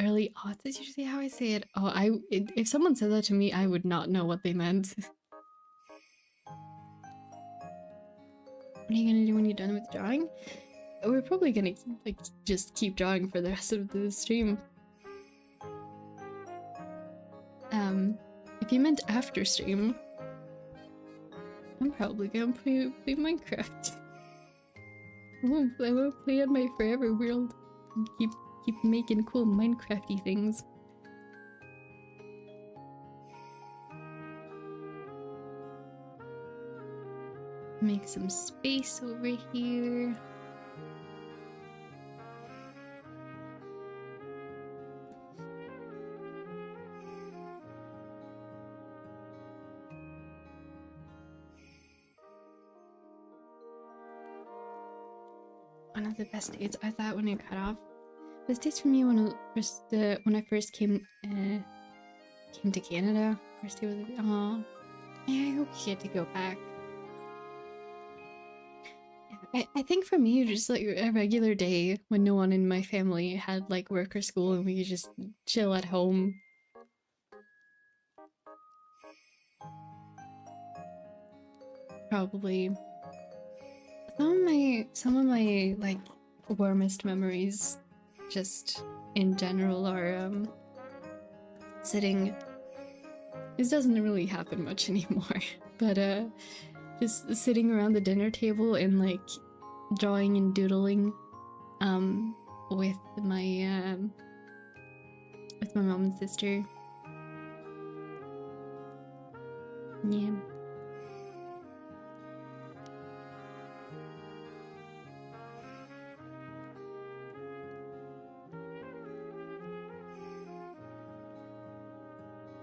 Early aughts is usually how I say it. Oh, if someone said that to me, I would not know what they meant. What are you gonna do when you're done with drawing? We're probably gonna just keep drawing for the rest of the stream. If you meant after stream, I'm probably gonna play Minecraft. I won't play on my forever world and keep making cool Minecrafty things. Make some space over here. One of the best days, I thought, when it cut off. Best days for me when I first came to Canada. First day was like, oh, yeah, I hope you get to go back. I think for me, just like a regular day when no one in my family had like work or school and we could just chill at home. Probably some of my like warmest memories just in general are sitting. This doesn't really happen much anymore, but just sitting around the dinner table and like drawing and doodling with my mom and sister. Yeah.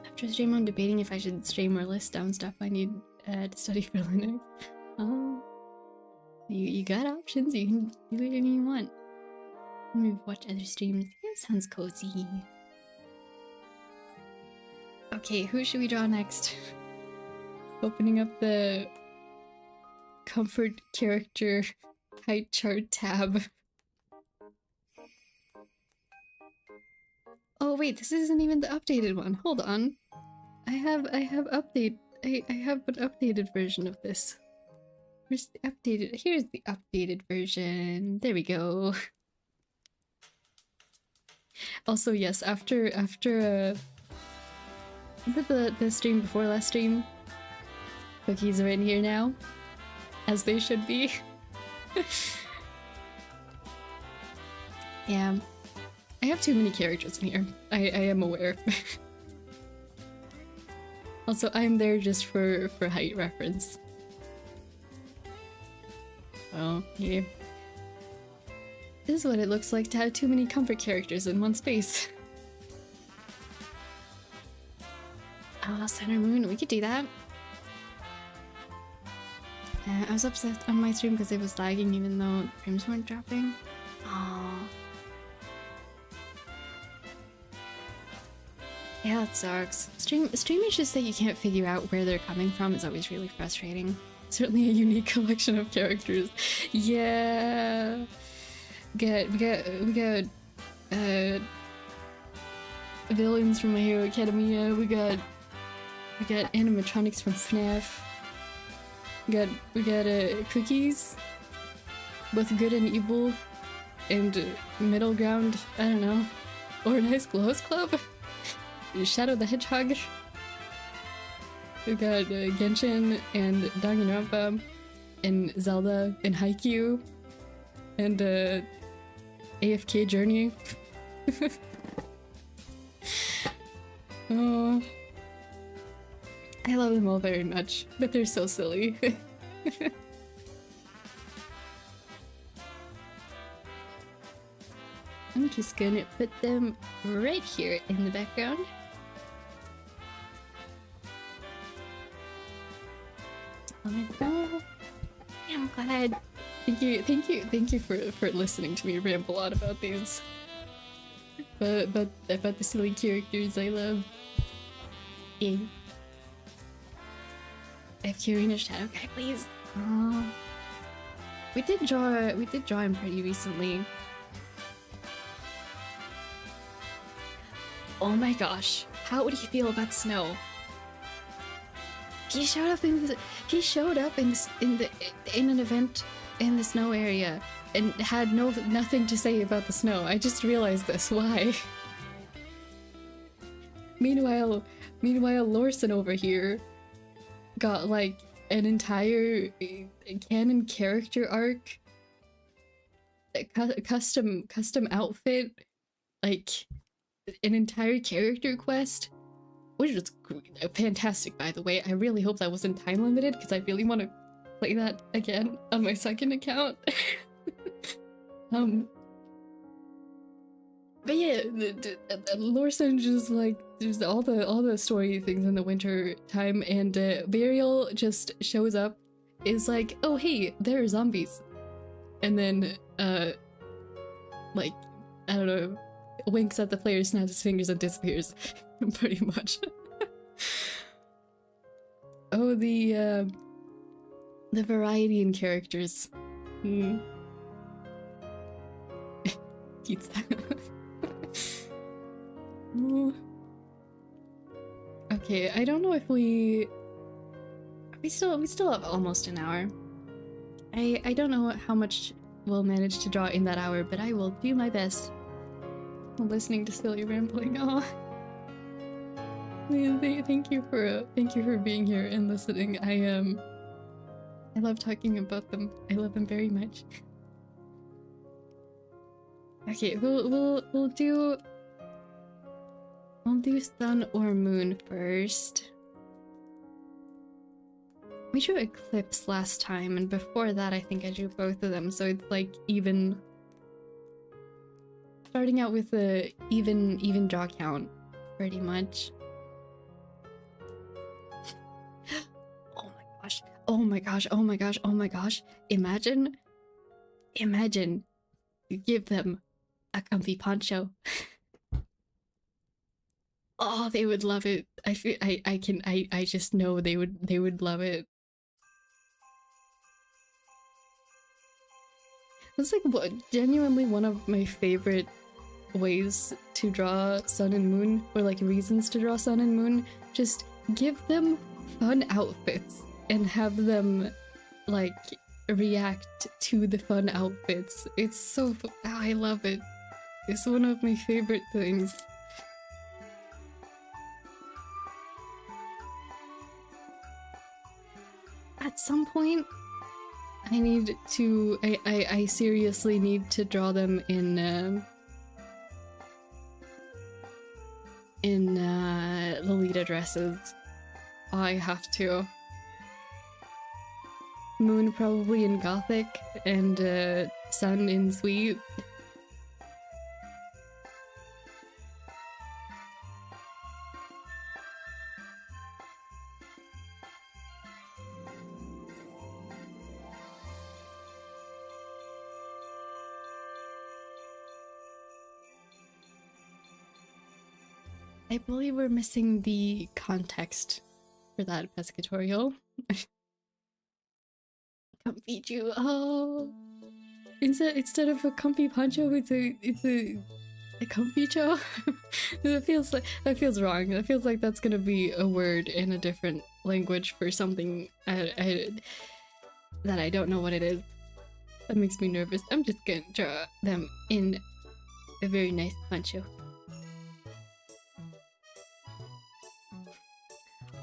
After stream, I'm debating if I should stream or list down stuff I need to study for Linux. Oh, you got options. You can do whatever you want. Maybe watch other streams. That sounds cozy. Okay, who should we draw next? Opening up the comfort character height chart tab. Oh wait, this isn't even the updated one. Hold on. I have an updated version of this. Where's the updated? Here's the updated version. There we go. Also, yes, after the stream before last stream, cookies are in here now, as they should be. Yeah, I have too many characters in here. I am aware. Also, I'm there just for height reference. Oh, yeah. This is what it looks like to have too many comfort characters in one space. Sun or Moon, we could do that. I was upset on my stream because it was lagging even though frames weren't dropping. Aww. Yeah, that sucks. Streamers just that you can't figure out where they're coming from is always really frustrating. Certainly a unique collection of characters. Yeah. We got villains from My Hero Academia. We got animatronics from FNAF. We got cookies, both good and evil, and middle ground. I don't know. Organized Clothes Club. Shadow the Hedgehog. We got Genshin and Danganronpa, and Zelda and Haikyuu, and AFK Journey. Oh, I love them all very much, but they're so silly. I'm just gonna put them right here in the background. Oh, I'm glad. Thank you for listening to me ramble on about these. But about the silly characters I love. Yeah. I have Kirina Shadow Guy, please. Oh. We did draw him pretty recently. Oh my gosh, how would you feel about Snow? He showed up in an event in the snow area and had nothing to say about the snow. I just realized this. Why? Meanwhile, Lorson over here got like an entire canon character arc, a custom outfit, like an entire character quest, which was fantastic, by the way. I really hope that wasn't time limited because I really want to play that again on my second account. But yeah, Lorson just like there's all the story things in the winter time, and Burial just shows up, is like, oh hey, there are zombies, and then like I don't know, winks at the player, snaps his fingers, and disappears. Pretty much. Oh, the variety in characters. Pizza. Okay, I don't know if we still have almost an hour. I don't know how much we'll manage to draw in that hour, but I will do my best. I'm listening to silly rambling. Oh, thank you for being here and listening. I love talking about them. I love them very much. Okay, we'll do Sun or Moon first. We drew Eclipse last time, and before that I think I drew both of them, so it's like even. Starting out with a even draw count, pretty much. Oh my gosh. Imagine you give them a comfy poncho. Oh, they would love it. I just know they would love it. It's like genuinely one of my favorite ways to draw Sun and Moon, or like reasons to draw Sun and Moon. Just give them fun outfits and have them like react to the fun outfits. It's so I love it. It's one of my favorite things. At some point I seriously need to draw them in Lolita dresses. I have to. Moon probably in Gothic, and Sun in Sweet. I believe we're missing the context for that pescatorial. Comfy Jew. Oh, instead of a comfy poncho, it's a comfy cho. That feels wrong. That feels like that's gonna be a word in a different language for something that I don't know what it is. That makes me nervous. I'm just gonna draw them in a very nice poncho.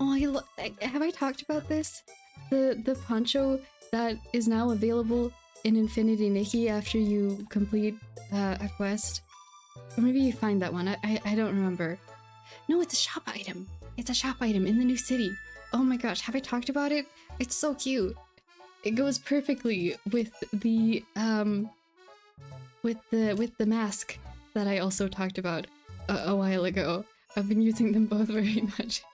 Oh, look! Have I talked about this? The poncho that is now available in Infinity Nikki after you complete a quest. Or maybe you find that one. I don't remember. No, it's a shop item. It's a shop item in the new city. Oh my gosh, have I talked about it? It's so cute. It goes perfectly with the mask that I also talked about a while ago. I've been using them both very much.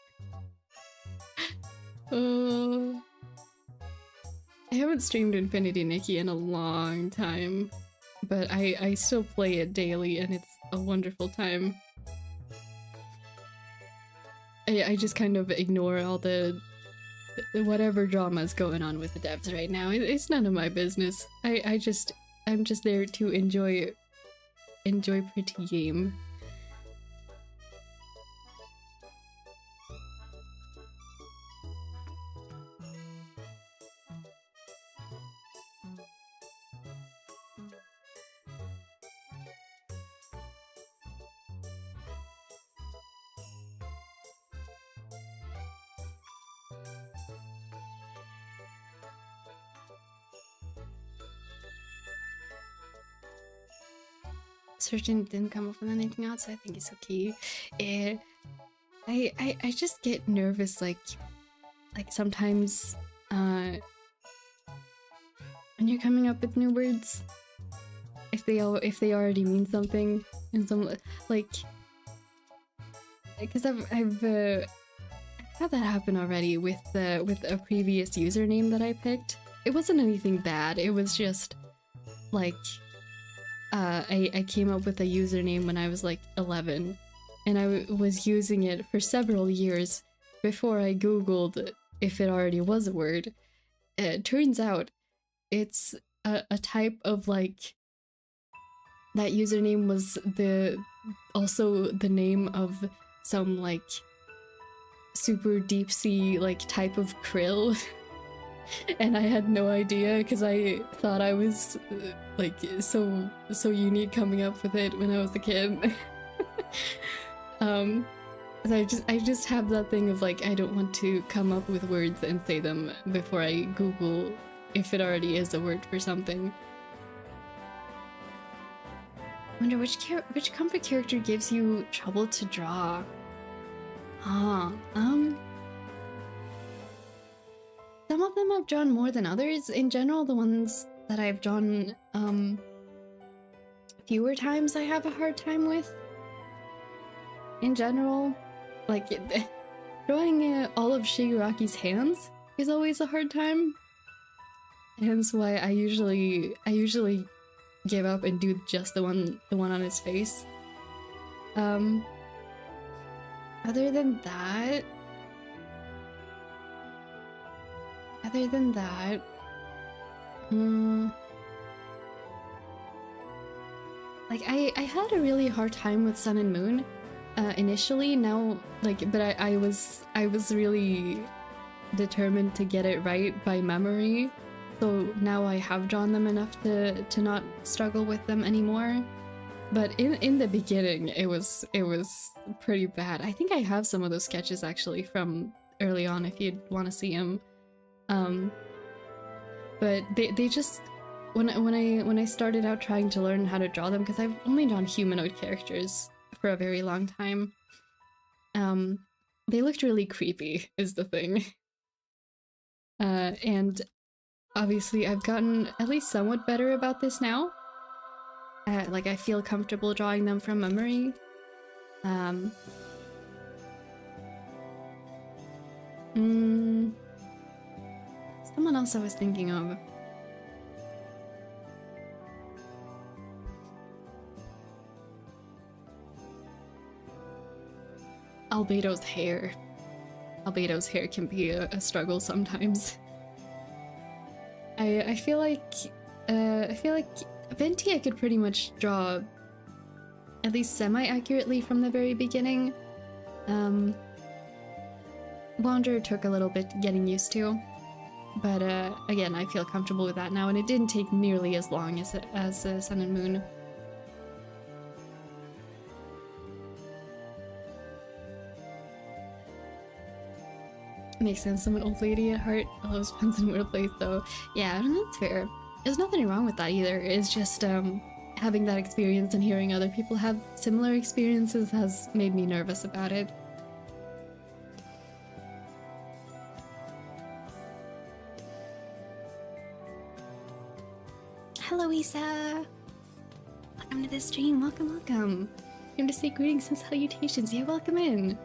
Oh, I haven't streamed Infinity Nikki in a long time, but I still play it daily and it's a wonderful time. I just kind of ignore all the whatever drama's going on with the devs right now. It's none of my business. I'm just there to enjoy pretty game. Surgeon didn't come up with anything else, so I think it's okay. I just get nervous, like sometimes when you're coming up with new words, if they already mean something, and some like, because I've had that happen already with a previous username that I picked. It wasn't anything bad. It was just like. I came up with a username when I was like 11, and I was using it for several years before I googled if it already was a word. Turns out it's a type of like, that username was also the name of some like super deep sea like type of krill. And I had no idea because I thought I was like so unique coming up with it when I was a kid. So I just have that thing of like, I don't want to come up with words and say them before I Google if it already is a word for something. Wonder which comfort character gives you trouble to draw? Some of them I've drawn more than others. In general, the ones that I've drawn fewer times I have a hard time with. In general, like drawing all of Shigaraki's hands is always a hard time. Hence why I usually give up and do just the one on his face. Other than that, like I had a really hard time with Sun and Moon initially. Now, like, but I was really determined to get it right by memory. So now I have drawn them enough to not struggle with them anymore. But in the beginning, it was pretty bad. I think I have some of those sketches actually from early on if you'd want to see them. But they just when I started out trying to learn how to draw them, because I've only drawn humanoid characters for a very long time, they looked really creepy is the thing. And obviously I've gotten at least somewhat better about this now. Like I feel comfortable drawing them from memory. Someone else I was thinking of. Albedo's hair. Albedo's hair can be a struggle sometimes. I feel like Venti I could pretty much draw at least semi-accurately from the very beginning. Wanderer took a little bit getting used to, but again, I feel comfortable with that now, and it didn't take nearly as long as Sun and Moon. Makes sense, I'm an old lady at heart. I love Spence and Wordplay, though. Yeah, that's fair. There's nothing wrong with that either. It's just having that experience and hearing other people have similar experiences has made me nervous about it. Hello, Isa! Welcome to the stream. Welcome, welcome. Came to say greetings and salutations. Yeah, welcome in.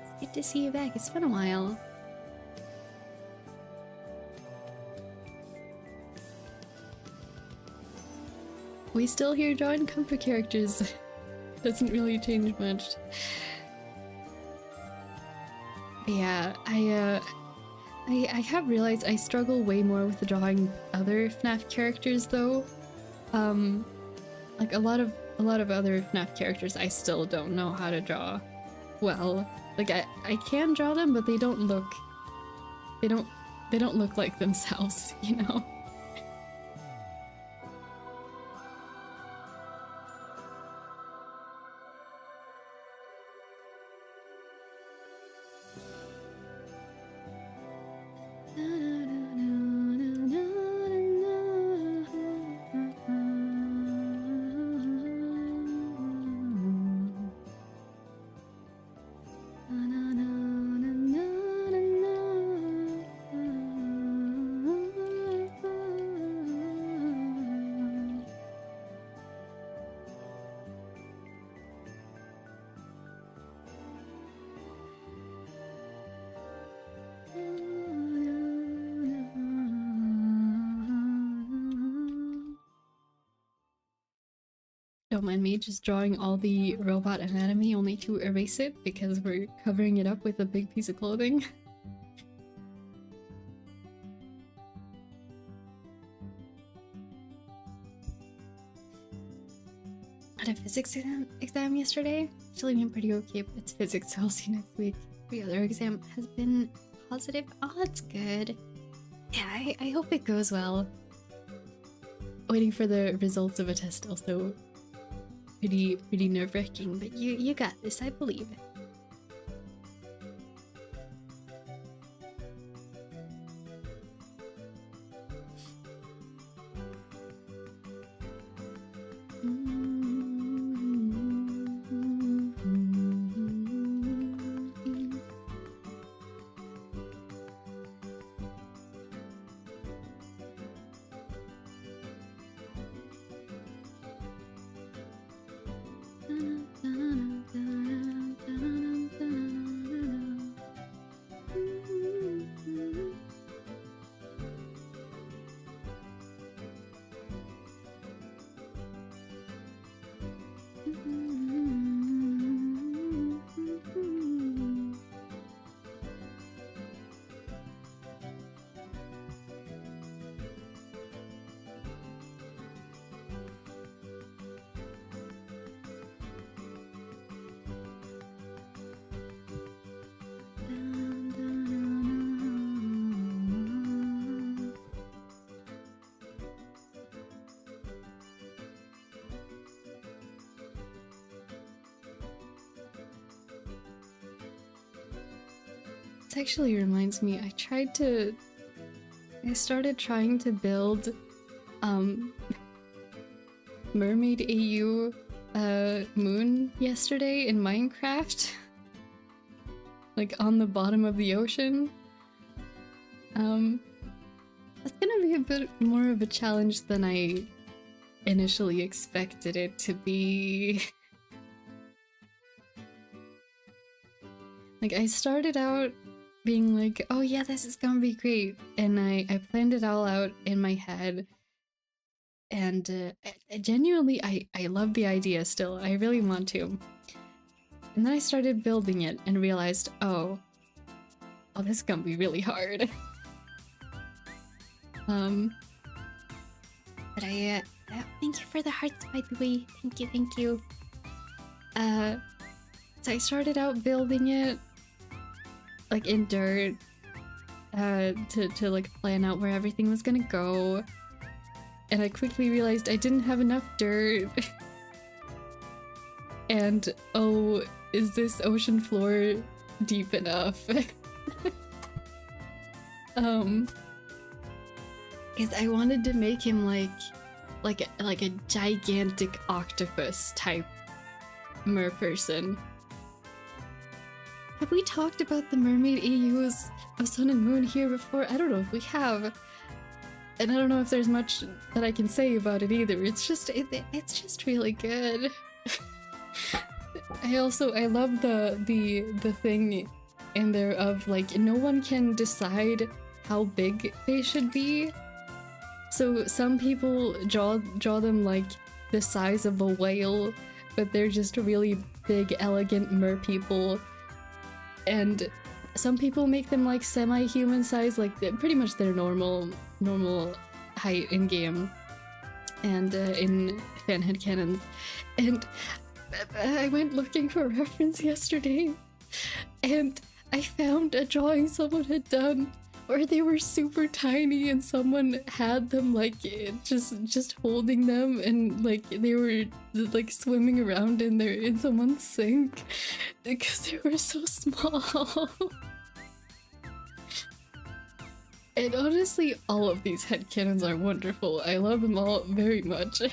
It's good to see you back. It's been a while. We still here drawing comfort characters. Doesn't really change much. But yeah, I have realized I struggle way more with drawing other FNAF characters though. Like a lot of other FNAF characters I still don't know how to draw well. Like I can draw them, but they don't look like themselves, you know? Don't mind me just drawing all the robot anatomy only to erase it because we're covering it up with a big piece of clothing. I had a physics exam yesterday. Actually been pretty okay, but it's physics, so I'll see you next week. The other exam has been positive. Oh, that's good. Yeah, I hope it goes well. Waiting for the results of a test also. Pretty nerve-wracking, but you got this, I believe. This actually reminds me, I started trying to build Mermaid AU moon yesterday in Minecraft. Like on the bottom of the ocean. That's gonna be a bit more of a challenge than I initially expected it to be. Like I started out being like, oh yeah, this is gonna be great, and I planned it all out in my head, and genuinely I love the idea still. I really want to. And then I started building it and realized, oh, this is gonna be really hard. But thank you for the hearts, by the way. Thank you. So I started out building it, like, in dirt, to like plan out where everything was gonna go. And I quickly realized I didn't have enough dirt. And, oh, is this ocean floor deep enough? Because I wanted to make him like a gigantic octopus type merperson. Have we talked about the mermaid AUs of Sun and Moon here before? I don't know if we have. And I don't know if there's much that I can say about it either. It's just really good. I love the thing in there of, like, no one can decide how big they should be. So some people draw them like the size of a whale, but they're just really big, elegant mer-people. And some people make them like semi-human size, like pretty much their normal height in game and in fan headcanons. And I went looking for a reference yesterday, and I found a drawing someone had done where they were super tiny and someone had them like just holding them, and like they were like swimming around in someone's sink because they were so small. And honestly, all of these headcanons are wonderful. I love them all very much.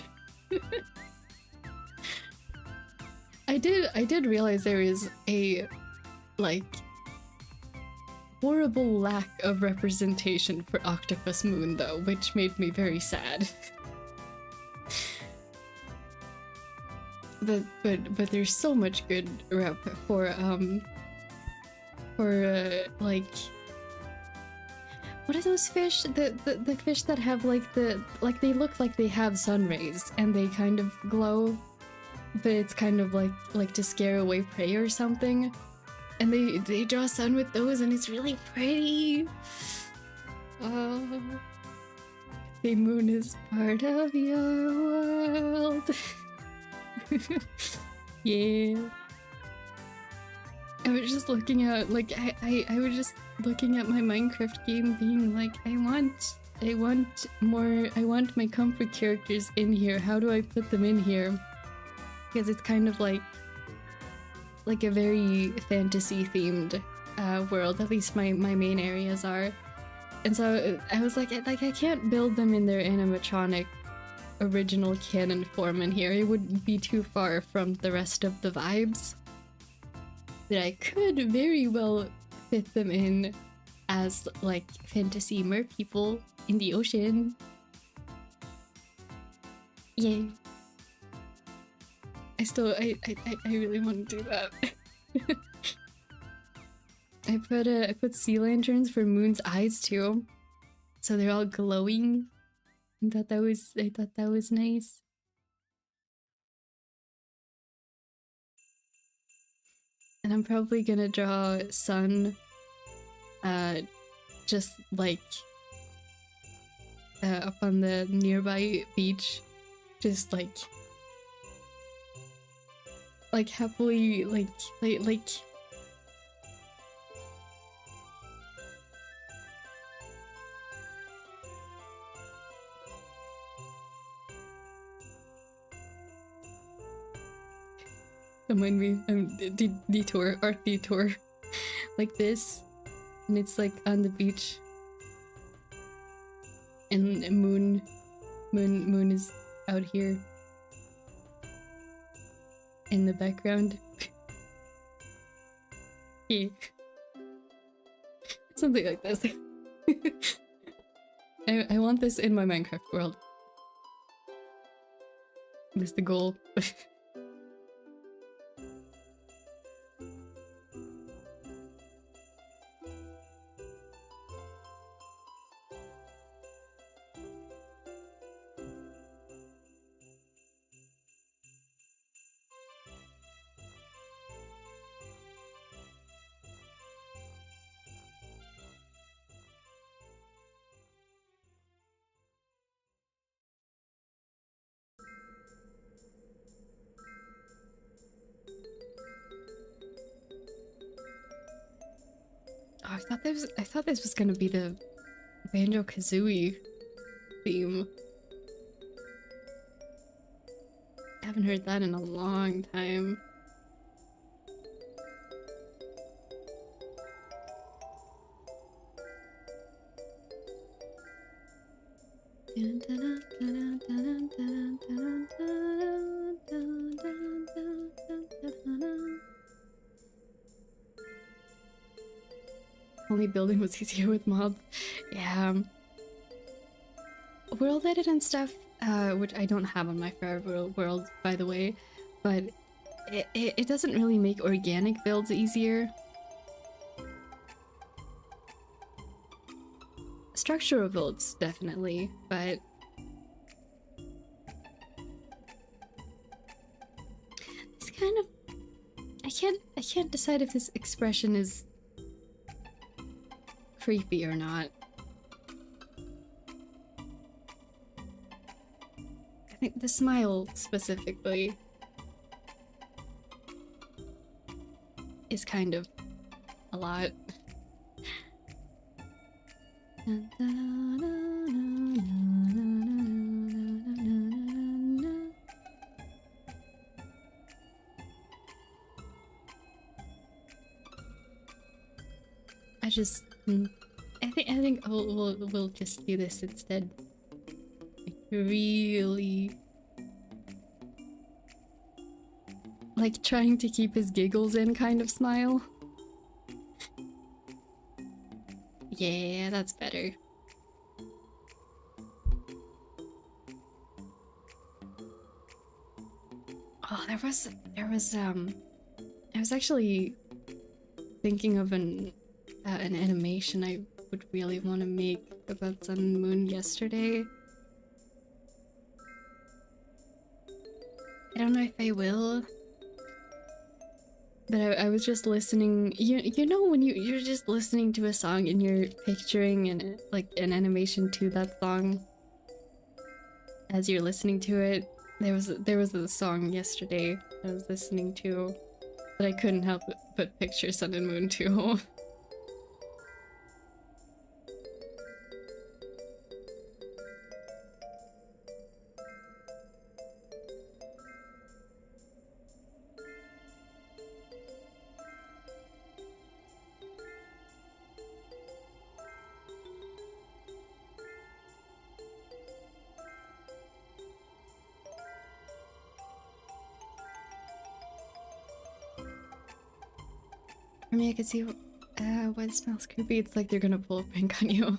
I did realize there is a, like, horrible lack of representation for Octopus Moon, though, which made me very sad. but there's so much good rep for like, what are those fish? The fish that have like they look like they have sun rays and they kind of glow, but it's kind of like to scare away prey or something. And they draw sun with those, and it's really pretty. The moon is part of your world. Yeah. I was just looking at, like, I was just looking at my Minecraft game being like, I want my comfort characters in here. How do I put them in here? Because it's kind of like a very fantasy themed world, at least my main areas are. And so I was like I can't build them in their animatronic original canon form in here. It would be too far from the rest of the vibes. But I could very well fit them in as like fantasy mer people in the ocean. Yay. I really want to do that. I put sea lanterns for Moon's eyes too, so they're all glowing. I thought that was nice. And I'm probably gonna draw sun, just like up on the nearby beach, just like happily like remind me, art detour like this, and it's like on the beach, and moon is out here in the background. Yeah. Something like this. I want this in my Minecraft world. That's the goal. I thought this was gonna be the Banjo-Kazooie theme. I haven't heard that in a long time. Only building was easier with mobs. Yeah. World edit and stuff, which I don't have on my Forever World, by the way, but it doesn't really make organic builds easier. Structural builds, definitely, but it's kind of... I can't decide if this expression is creepy or not. I think the smile specifically is kind of a lot. I think we'll just do this instead. Like, really, like trying to keep his giggles in kind of smile. Yeah, that's better. Oh, there was I was actually thinking of an animation I would really want to make about Sun and Moon yesterday. I don't know if I will, but I was just listening. You know when you're just listening to a song and you're picturing like an animation to that song as you're listening to it. There was a song yesterday I was listening to that I couldn't help but picture Sun and Moon to. I mean, I could see why it smells creepy. It's like they're gonna pull a prank on you.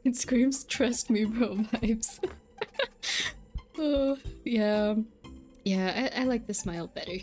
It screams, "Trust me, bro" vibes. Oh, yeah. Yeah, I like the smile better.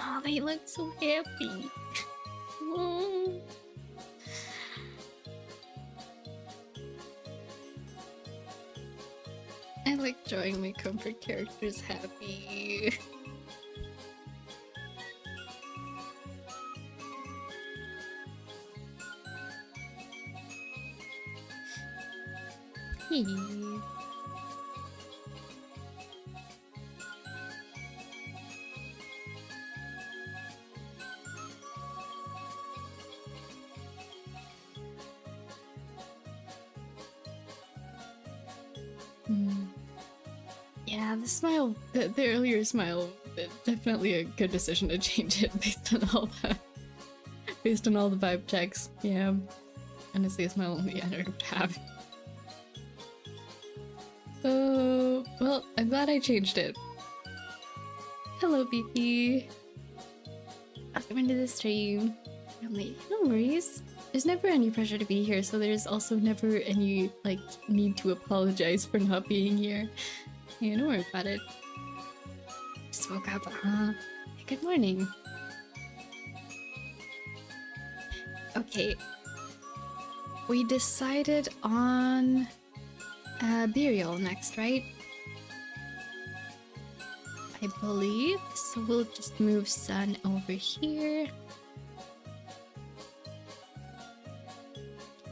Oh, they look so happy. Mm. I like drawing my comfort characters happy. Hey. Yeah, the smile, the earlier smile, definitely a good decision to change it based on all the vibe checks. Yeah, honestly, a smile only I don't have. Oh, well, I'm glad I changed it. Hello, BP. Welcome into the stream. No worries. There's never any pressure to be here, so there's also never any, like, need to apologize for not being here. Yeah, don't worry about it. Just woke up. Good morning. Okay. We decided on burial next, right? I believe. So we'll just move Sun over here.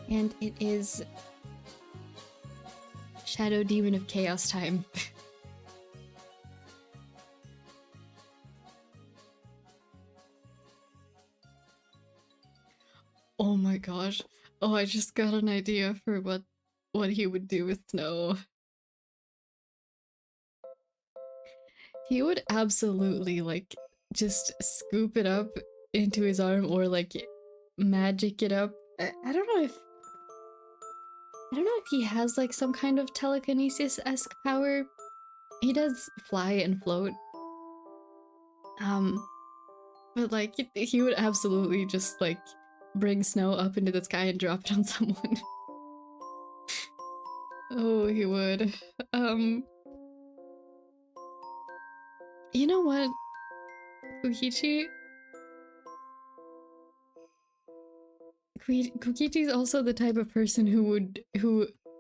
And it is Shadow Demon of Chaos time. Oh my gosh. Oh, I just got an idea for what he would do with Snow. He would absolutely, like, just scoop it up into his arm or, like, magic it up. I don't know if he has, like, some kind of telekinesis-esque power. He does fly and float. But, like, he would absolutely just, like, bring Snow up into the sky and drop it on someone. Oh, he would. You know what, Kokichi? Kokichi's also the type of person who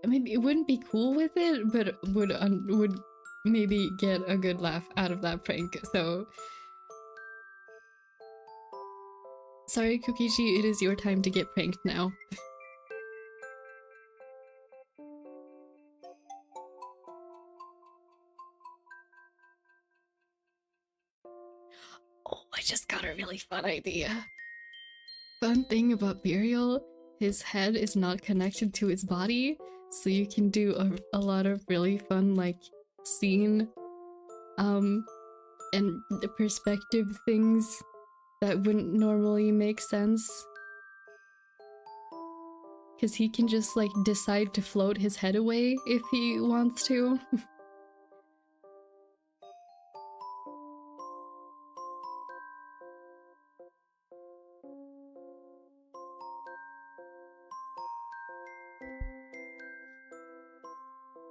maybe it wouldn't be cool with it, but would maybe get a good laugh out of that prank. So sorry, Kokichi, it is your time to get pranked now. Oh, I just got a really fun idea. Fun thing about Burial, his head is not connected to his body, so you can do a lot of really fun, like, scene, and the perspective things that wouldn't normally make sense. Because he can just, like, decide to float his head away if he wants to.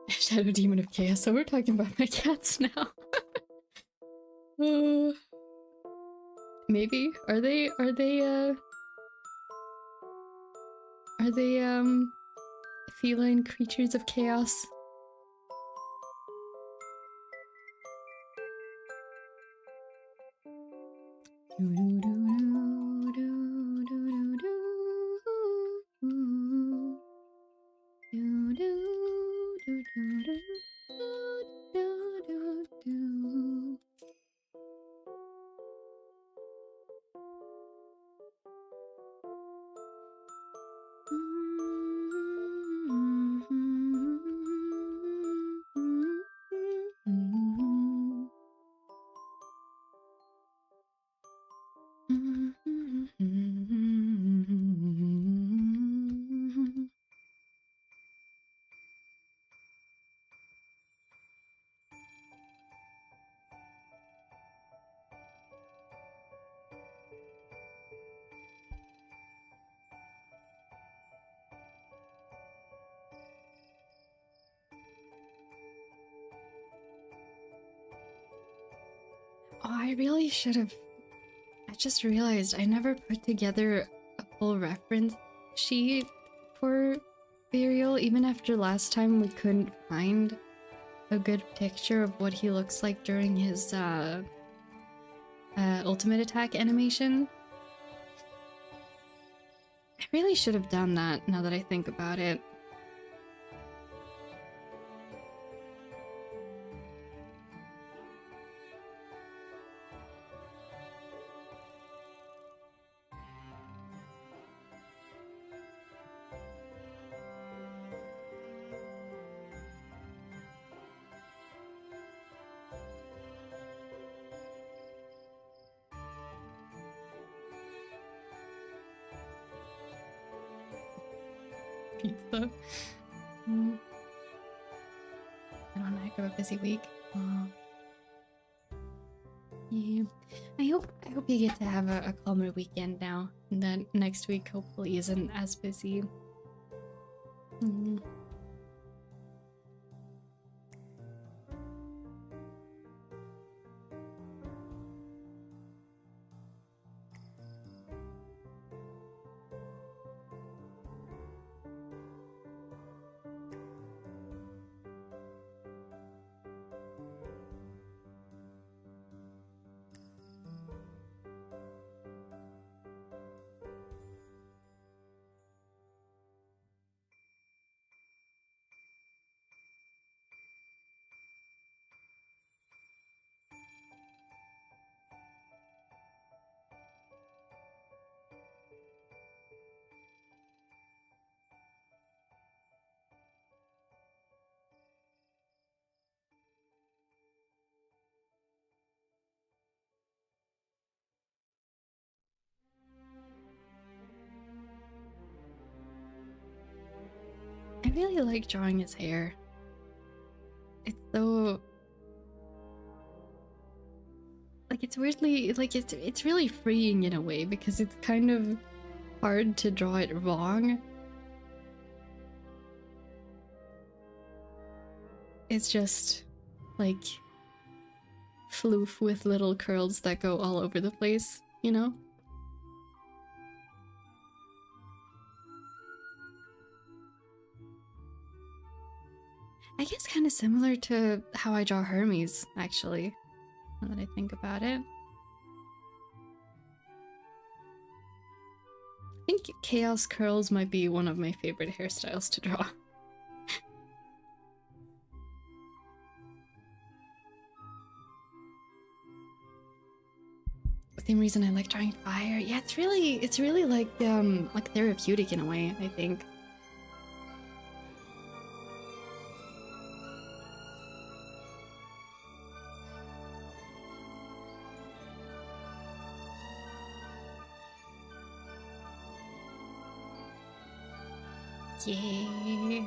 Shadow Demon of Chaos, so we're talking about my cats now. Maybe? Are they feline creatures of chaos? Oh, I really should have. I just realized I never put together a full reference sheet for Burial. Even after last time, we couldn't find a good picture of what he looks like during his ultimate attack animation. I really should have done that now that I think about it. pizza. Mm. Been on a heck of a busy week. Yeah. I hope you get to have a calmer weekend now, and then next week hopefully isn't as busy. Mm. I really like drawing his hair. It's so like it's weirdly like it's really freeing in a way because it's kind of hard to draw it wrong. It's just like floof with little curls that go all over the place, you know? I guess kind of similar to how I draw Hermes, actually, now that I think about it. I think chaos curls might be one of my favorite hairstyles to draw. Same reason I like drawing fire. Yeah, it's really like therapeutic in a way, I think. Yeah.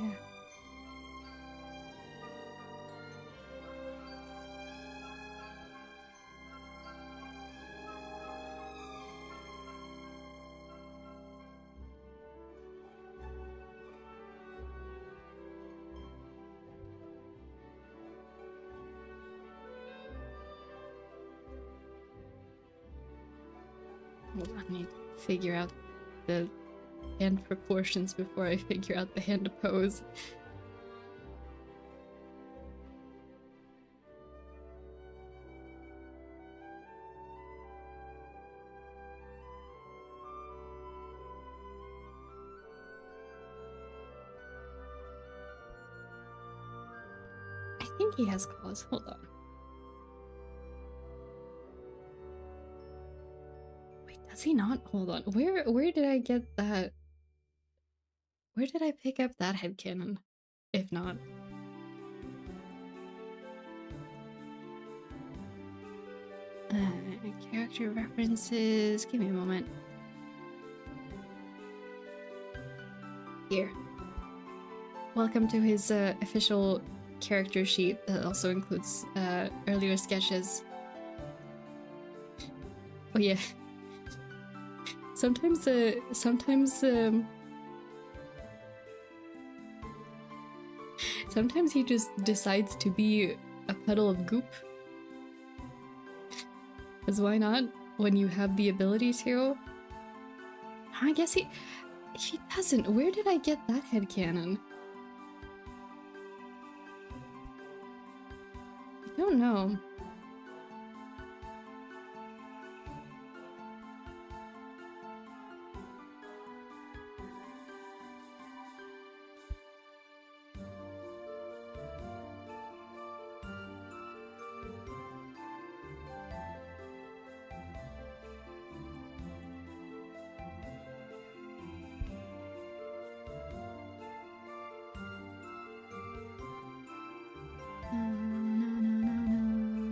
Hold on, I need to figure out the hand proportions before I figure out the hand pose. I think he has claws. Hold on. Wait, does he not? Hold on. Where did I get that? Where did I pick up that headcanon? If not. Character references. Give me a moment. Here. Welcome to his official character sheet that also includes earlier sketches. Oh yeah. Sometimes he just decides to be a puddle of goop. Because why not? When you have the ability to. I guess he doesn't. Where did I get that headcanon? I don't know. No.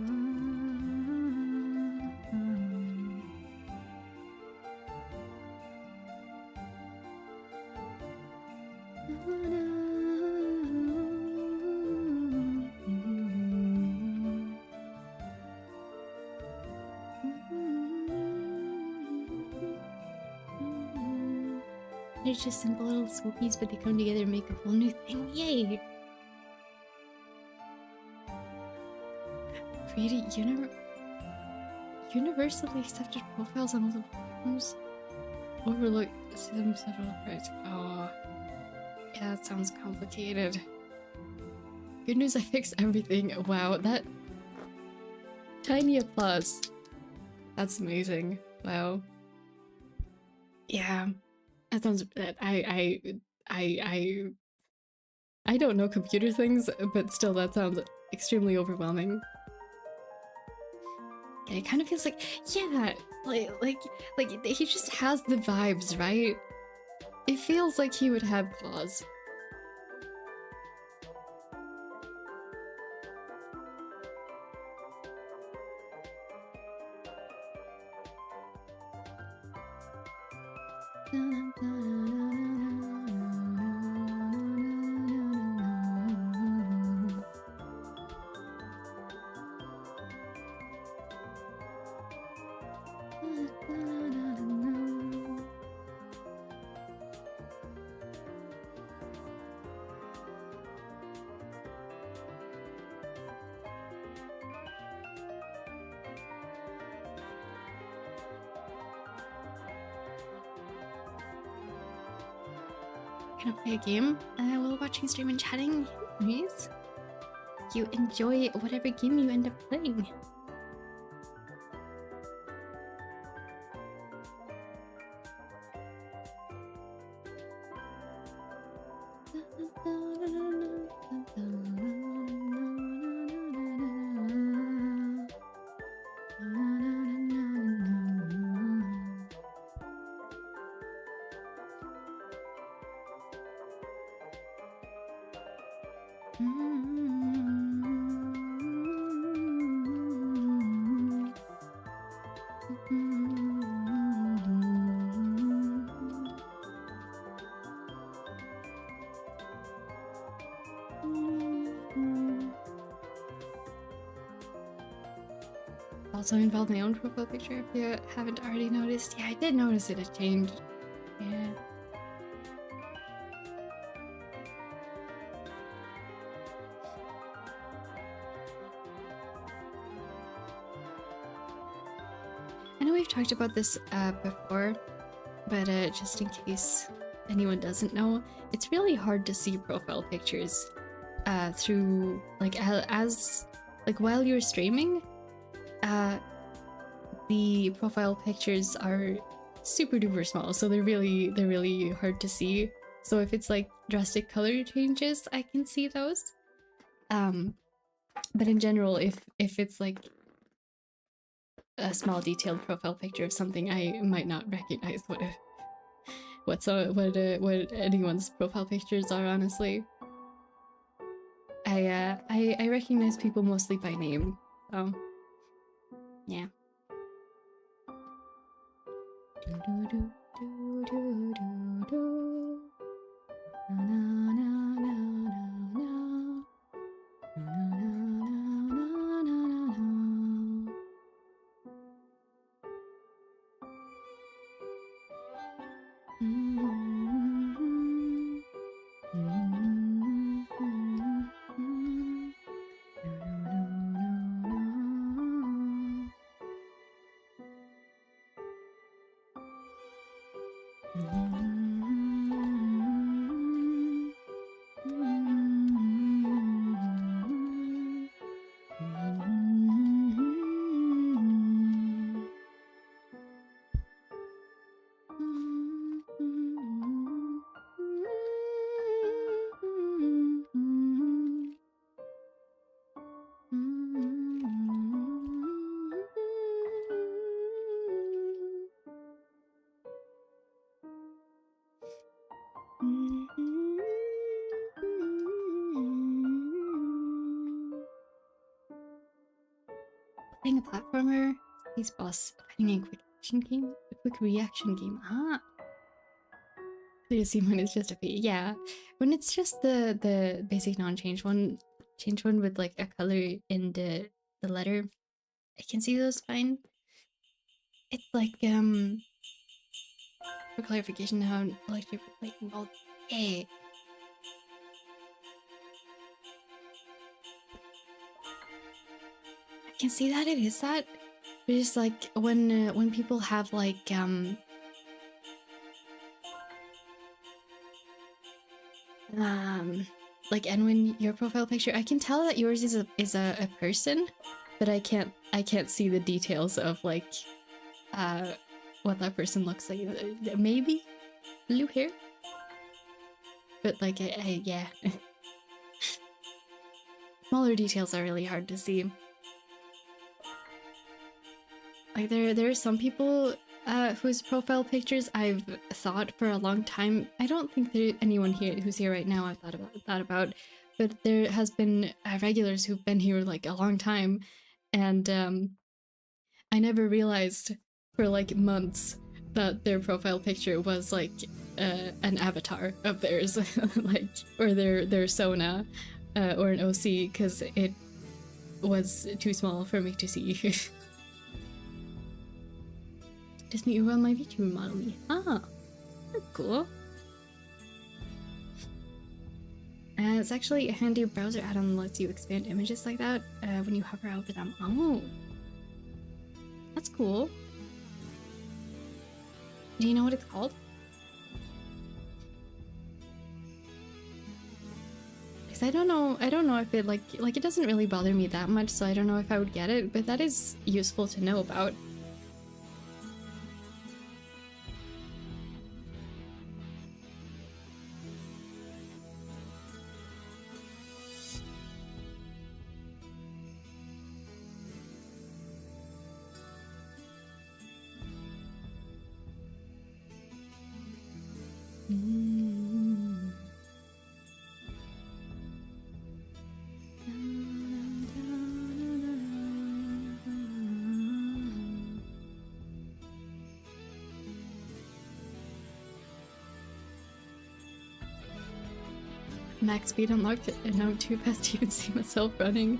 they're just simple little swoopies, but they come together and make a whole new thing. Yay! Creating universally accepted profiles on all the platforms. Overlook some several parts. Oh, yeah, that sounds complicated. Good news, I fixed everything. Wow, that tiny applause. That's amazing. Wow. Yeah, that sounds. I don't know computer things, but still, that sounds extremely overwhelming. And it kind of feels like, yeah, like he just has the vibes, right? It feels like he would have claws. Gonna play a game while watching stream and chatting. Please, you enjoy whatever game you end up playing. Also involved my own profile picture if you haven't already noticed. Yeah, I did notice it had changed. Yeah. I know we've talked about this before, but just in case anyone doesn't know, it's really hard to see profile pictures through like while you're streaming. The profile pictures are super duper small, so they're really hard to see. So if it's like drastic color changes, I can see those. But in general, if it's like a small detailed profile picture of something, I might not recognize what anyone's profile pictures are. Honestly, I recognize people mostly by name. So yeah. Playing a platformer, space boss, fighting a quick reaction game. Ah, you see when it's just a yeah, when it's just the basic non-change one, change one with like a color in the letter, I can see those fine. It's like For clarification, how electric lightning bolt. Hey. I can see that it is that. But it's like when people have like and when your profile picture, I can tell that yours is a person, but I can't see the details of like what that person looks like. Maybe blue hair, but like yeah. Smaller details are really hard to see. Like there are some people whose profile pictures I've thought for a long time. I don't think there's anyone here who's here right now I've thought about, but there has been regulars who've been here like a long time, and I never realized for like months that their profile picture was like an avatar of theirs, like or their Sona or an OC, because it was too small for me to see. Just need to run my VTuber model me. Ah, that's cool. It's actually a handy browser add-on that lets you expand images like that when you hover over them. Oh, that's cool. Do you know what it's called? Because I don't know if it like it doesn't really bother me that much, so I don't know if I would get it, but that is useful to know about. Max speed unlocked and now I'm too fast to even see myself running.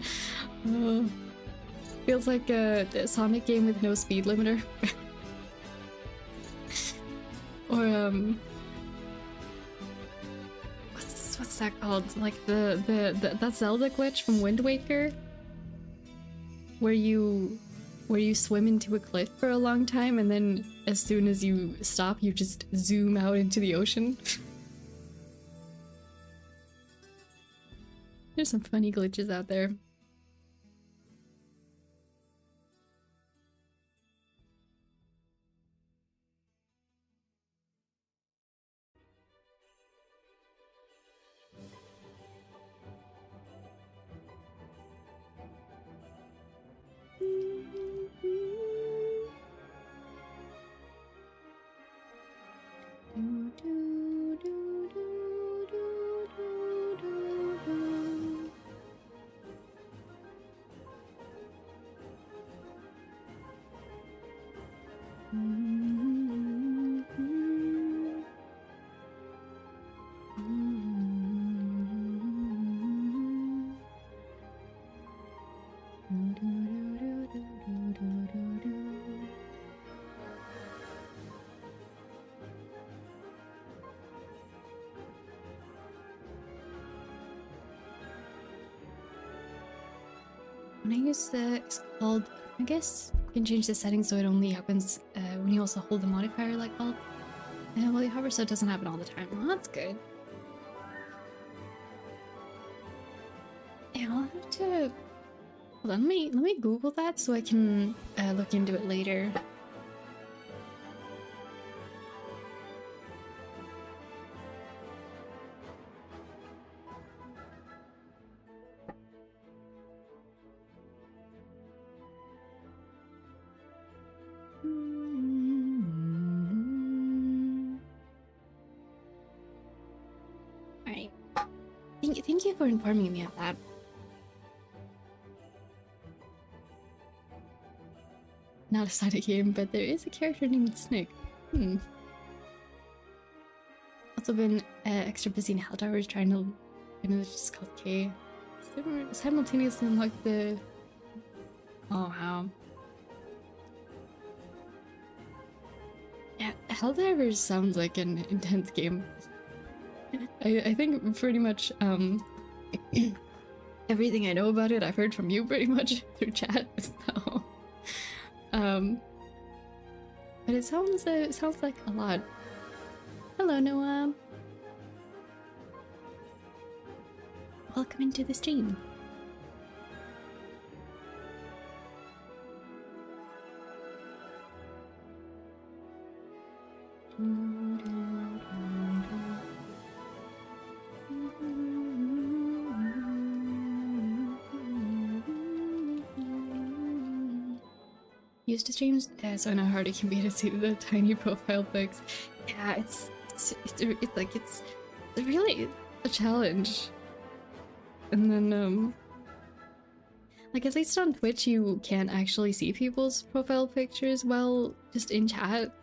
Feels like a Sonic game with no speed limiter. Or what's that called? Like that Zelda glitch from Wind Waker, where you swim into a cliff for a long time and then as soon as you stop you just zoom out into the ocean. There's some funny glitches out there. When I use it's called, I guess you can change the settings so it only happens when you also hold the modifier like called. Well, you hover so it doesn't happen all the time. Well, that's good. Yeah, I'll have to... Hold on, let me Google that so I can look into it later. Alright. Thank you for informing me of that. Not a Sonic game, but there is a character named Snick. Also been extra busy in Hell Towers trying to... I know it's just called K. Simultaneously unlock the... Oh, wow. Yeah, Helldivers sounds like an intense game. I think pretty much everything I know about it I've heard from you pretty much through chat. So but it sounds like a lot. Hello, Noah. Welcome into the stream. Used to streams, so I know how it can be to see the tiny profile pics. Yeah, it's really a challenge. And then like at least on Twitch you can't actually see people's profile pictures well just in chat,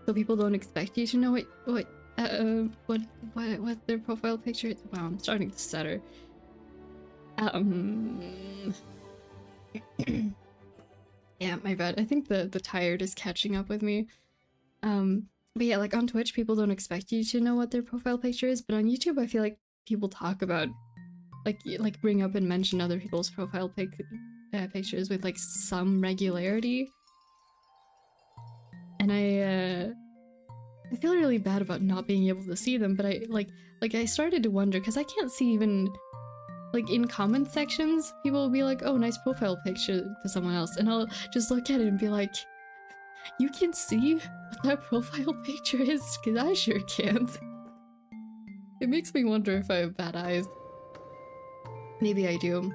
so people don't expect you to know what their profile picture is. Wow, I'm starting to stutter. Yeah, my bad. I think the tired is catching up with me. But yeah, like on Twitch, people don't expect you to know what their profile picture is, but on YouTube, I feel like people talk about, like bring up and mention other people's profile pictures with like some regularity. And I feel really bad about not being able to see them, but I started to wonder, because I can't see even, like in comment sections, people will be like, oh, nice profile picture to someone else, and I'll just look at it and be like, you can see what that profile picture is? Because I sure can't. It makes me wonder if I have bad eyes. Maybe I do.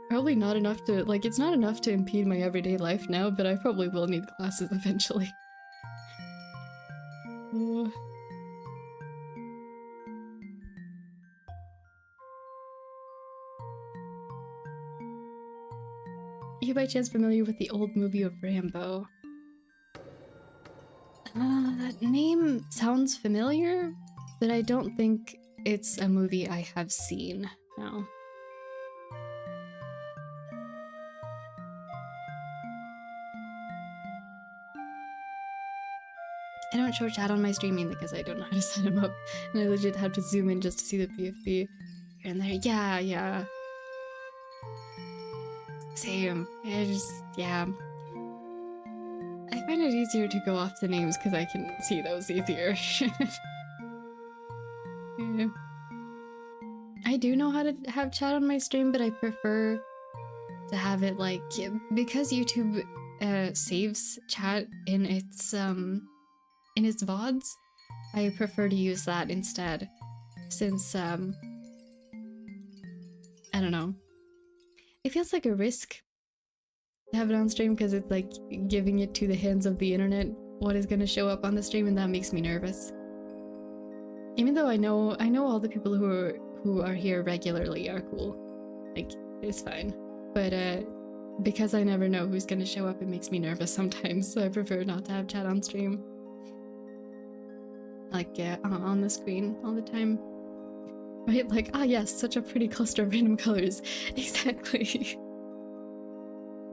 Probably not enough to, like, it's not enough to impede my everyday life now, but I probably will need glasses eventually. Are you by chance familiar with the old movie of Rambo? That name sounds familiar, but I don't think it's a movie I have seen. No. I don't show chat on my streaming because I don't know how to set him up, and I legit have to zoom in just to see the PFP here and there. Yeah. Same. Yeah. I find it easier to go off the names because I can see those easier. Yeah. I do know how to have chat on my stream, but I prefer to have it like, because YouTube saves chat in its VODs, I prefer to use that instead, since I don't know, it feels like a risk to have it on stream because it's like giving it to the hands of the internet what is going to show up on the stream, and that makes me nervous. Even though I know all the people who are here regularly are cool, like it's fine, but because I never know who's going to show up, it makes me nervous sometimes, so I prefer not to have chat on stream, like on the screen all the time. Right, like, ah yes, such a pretty cluster of random colors. Exactly.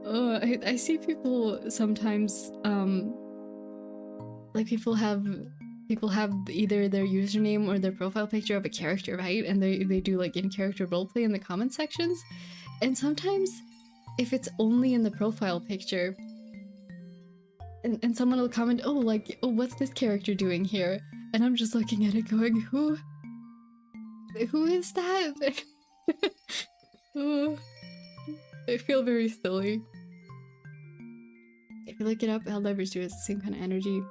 Oh, I see people sometimes, like people have either their username or their profile picture of a character, right? And they do like in-character roleplay in the comment sections. And sometimes, if it's only in the profile picture, and someone will comment, oh, like, oh, what's this character doing here? And I'm just looking at it going, who is that? Oh, I feel very silly. If you look it up, Helldivers 2 has the same kind of energy.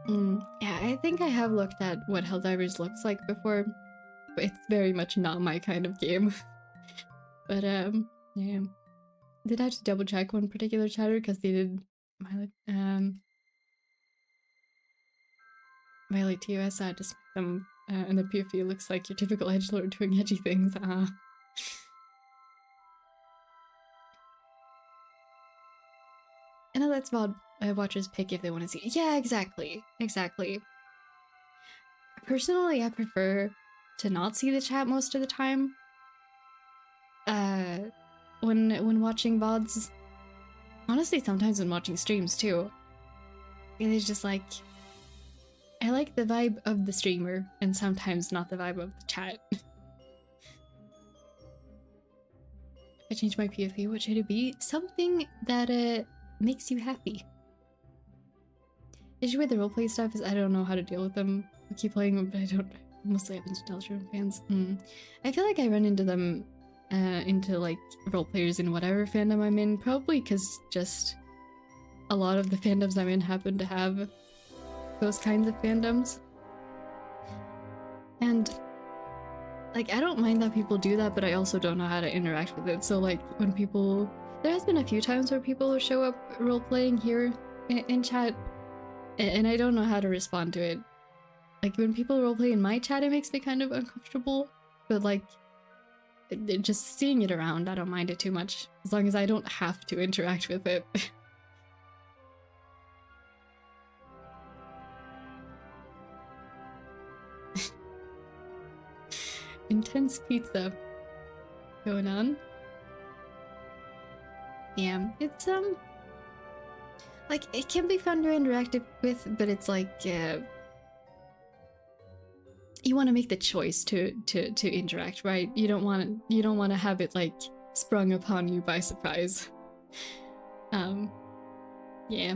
Yeah, I think I have looked at what Helldivers looks like before, but it's very much not my kind of game. But yeah. Did I have to double check one particular chatter because they did violate TOS. I just them and the PFP looks like your typical edgelord doing edgy things. And that's VOD watchers pick if they want to see. Yeah, exactly. Personally, I prefer to not see the chat most of the time. When watching VODs. Honestly, sometimes when watching streams too. It is just like, I like the vibe of the streamer, and sometimes not the vibe of the chat. If I change my PFP, what should it be? Something that makes you happy. The issue with the roleplay stuff is I don't know how to deal with them. I keep playing them, but I don't. Mostly happens to Deltron fans. I feel like I run into them, into like role players in whatever fandom I'm in, probably because just a lot of the fandoms I'm in happen to have those kinds of fandoms. And like, I don't mind that people do that, but I also don't know how to interact with it. So like, when people, there has been a few times where people show up role playing here in chat, and I don't know how to respond to it. Like, when people roleplay in my chat, it makes me kind of uncomfortable, but like, just seeing it around, I don't mind it too much, as long as I don't have to interact with it. Intense pizza going on. Yeah, it's like, it can be fun to interact with, but it's like, you want to make the choice to interact, right? You don't want to have it like sprung upon you by surprise. Yeah.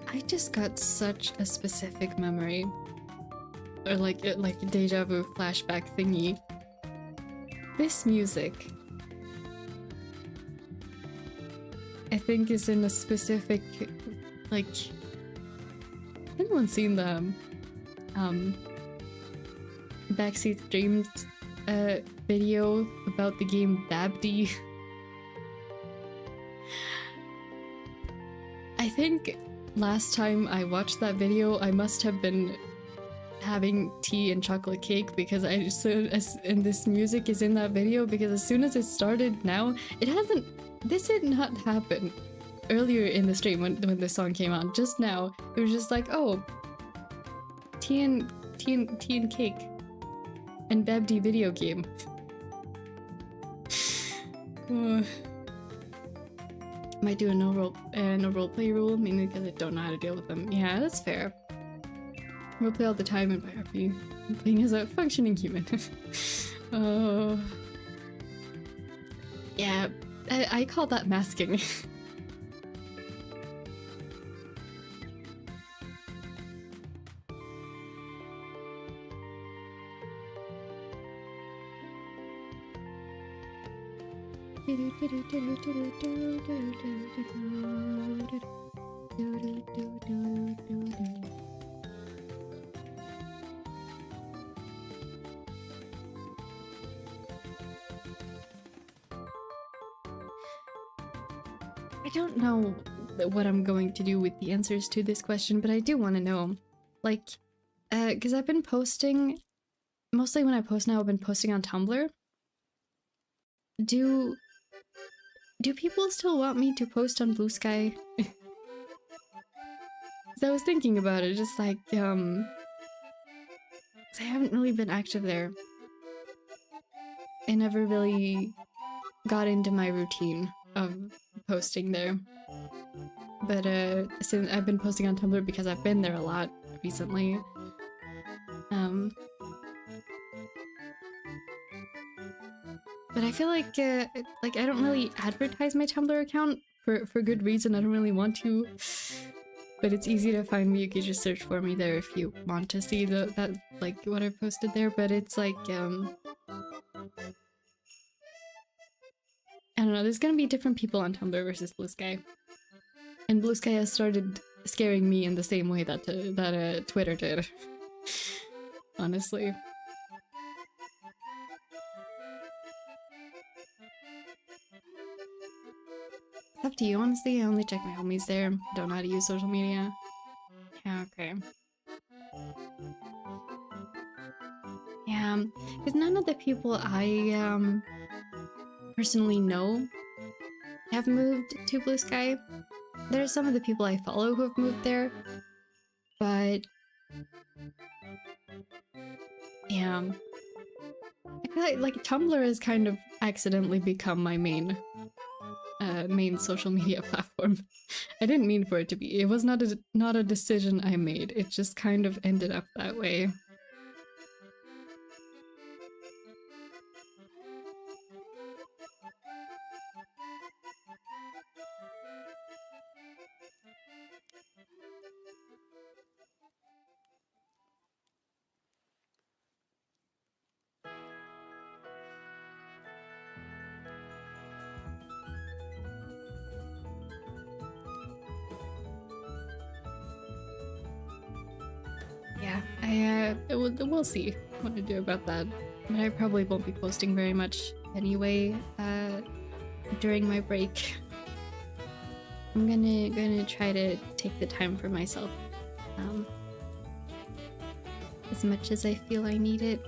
I just got such a specific memory, or like a deja vu flashback thingy. This music, I think, is in a specific, like, anyone seen the Backseat Streams video about the game Babdi? I think last time I watched that video, I must have been having tea and chocolate cake, because and this music is in that video, because as soon as it started now, this did not happen earlier in the stream when this song came on. Just now, it was just like, oh, tea and cake and Babdi video game. Might do a no roleplay rule, mainly because I don't know how to deal with them. Yeah, that's fair. Roleplay all the time and by RP. Playing as a functioning human. Oh. Yeah, I call that masking. I don't know what I'm going to do with the answers to this question, but I do want to know, like, because I've been posting, mostly when I post now, I've been posting on Tumblr. Do people still want me to post on Blue Sky? Because I was thinking about it, just like, 'cause I haven't really been active there. I never really got into my routine of posting there. But since I've been posting on Tumblr because I've been there a lot recently. But I feel like I don't really advertise my Tumblr account for good reason. I don't really want to. But it's easy to find me. You can just search for me there if you want to see that like what I posted there. But it's like I don't know. There's gonna be different people on Tumblr versus Blue Sky, and Blue Sky has started scaring me in the same way that Twitter did. Honestly. It's up to you, honestly. I only check my homies there. Don't know how to use social media. Yeah, okay. Yeah, Because none of the people I personally know have moved to Blue Sky. There are some of the people I follow who have moved there, but yeah, I feel like Tumblr has kind of accidentally become my main social media platform. I didn't mean for it to be. It was not a decision I made. It just kind of ended up that way. Yeah, we'll see what to do about that. But I probably won't be posting very much anyway during my break. I'm gonna try to take the time for myself as much as I feel I need it.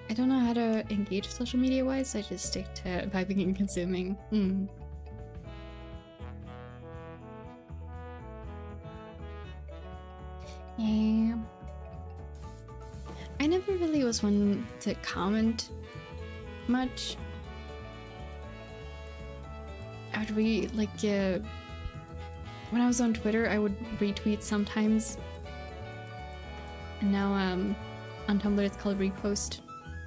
I don't know how to engage social media wise, so I just stick to vibing and consuming. Yeah. I never really was one to comment much. I would when I was on Twitter, I would retweet sometimes. And now on Tumblr it's called repost.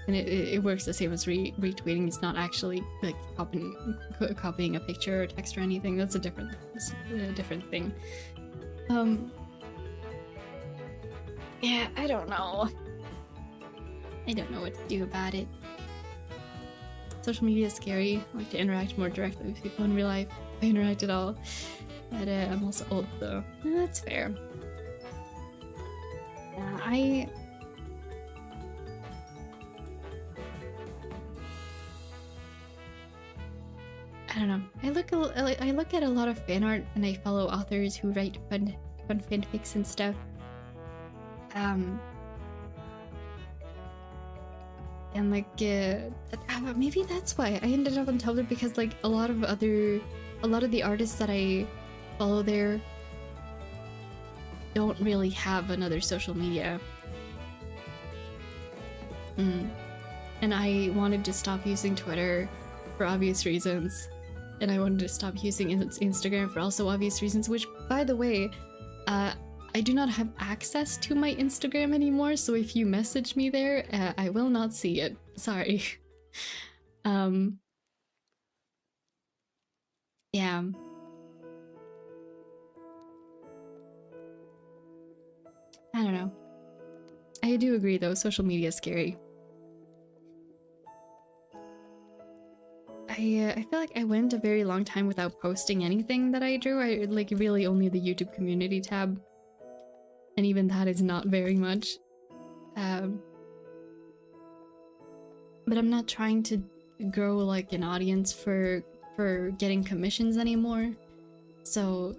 And it works the same as retweeting. It's not actually like copying a picture or text or anything. That's a different thing. Yeah, I don't know. I don't know what to do about it. Social media is scary. I like to interact more directly with people in real life. I interact at all. But I'm also old, so that's fair. Yeah, I don't know. I look at a lot of fan art, and I follow authors who write fun fanfics and stuff. And like maybe that's why I ended up on Tumblr, because like a lot of the artists that I follow there don't really have another social media. And I wanted to stop using Twitter for obvious reasons. And I wanted to stop using Instagram for also obvious reasons, which, by the way, I do not have access to my Instagram anymore, so if you message me there, I will not see it. Sorry. Yeah. I don't know. I do agree, though, social media is scary. I feel like I went a very long time without posting anything that I drew. I like really only the YouTube community tab. And even that is not very much. But I'm not trying to grow like an audience for getting commissions anymore. So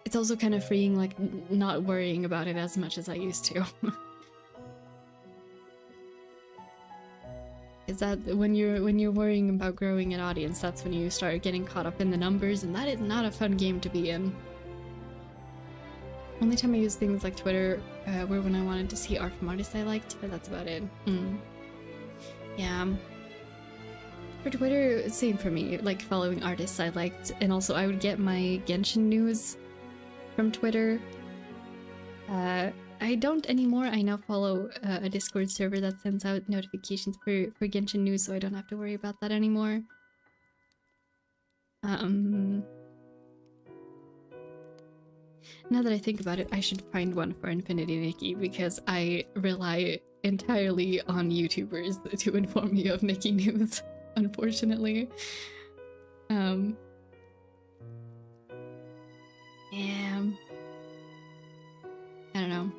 it's also kind of freeing, like not worrying about it as much as I used to. Is that when you're worrying about growing an audience, that's when you start getting caught up in the numbers, and that is not a fun game to be in. Only time I use things like Twitter were when I wanted to see art from artists I liked, but that's about it. Yeah. For Twitter, same for me, like following artists I liked, and also I would get my Genshin news from Twitter. I don't anymore. I now follow a Discord server that sends out notifications for Genshin news, so I don't have to worry about that anymore. Now that I think about it, I should find one for Infinity Nikki, because I rely entirely on YouTubers to inform me of Nikki news, unfortunately. Yeah. I don't know.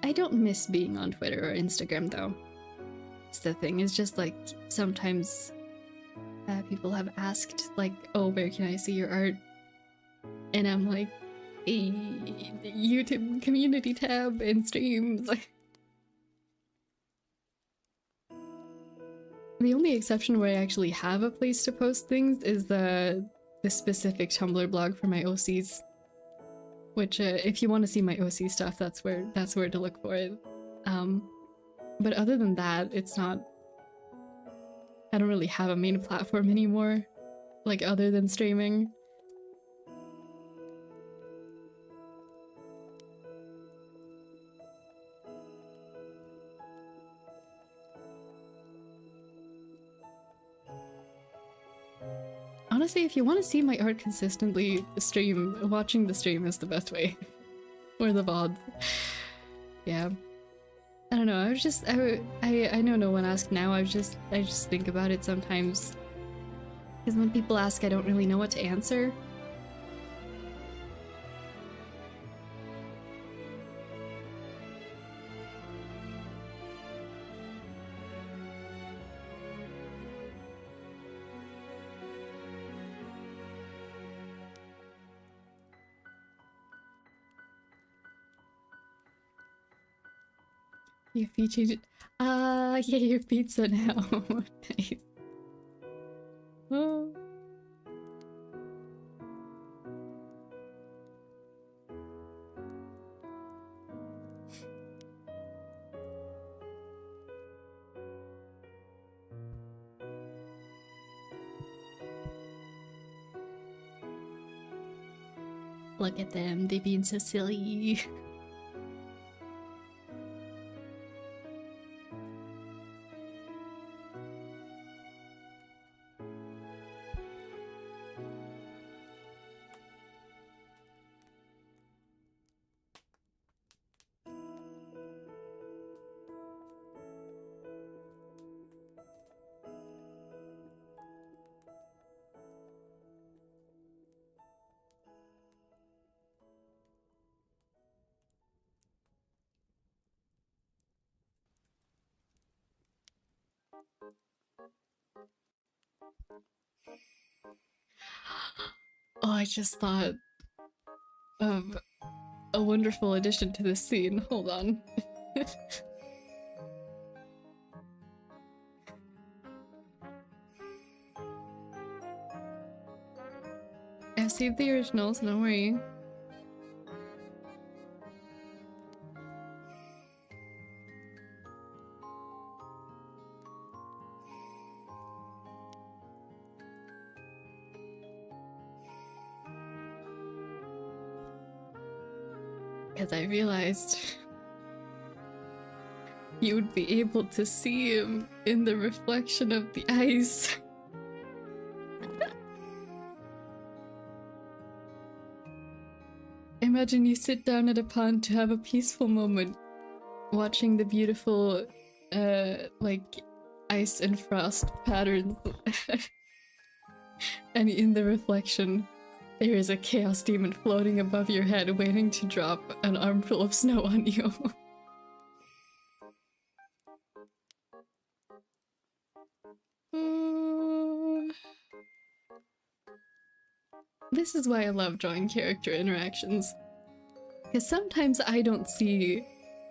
I don't miss being on Twitter or Instagram, though. It's the thing. It's just like sometimes people have asked, like, oh, where can I see your art? And I'm like, hey, the YouTube community tab and streams. The only exception where I actually have a place to post things is the specific Tumblr blog for my OCs. Which, if you want to see my OC stuff, that's where to look for it. But other than that, it's not... I don't really have a main platform anymore, like, other than streaming. Honestly, if you want to see my art consistently, watching the stream is the best way. Or the VOD. Yeah. I don't know, I know no one asked now, I just think about it sometimes. Because when people ask, I don't really know what to answer. Your featured. Yeah, your pizza now. Nice. Oh. Look at them, they being so silly. Oh, I just thought of a wonderful addition to this scene. Hold on. I've saved the originals, don't worry. Because I realized you would be able to see him in the reflection of the ice. Imagine you sit down at a pond to have a peaceful moment, watching the beautiful, like, ice and frost patterns. And in the reflection, there is a chaos demon floating above your head, waiting to drop an armful of snow on you. This is why I love drawing character interactions. Because sometimes I don't see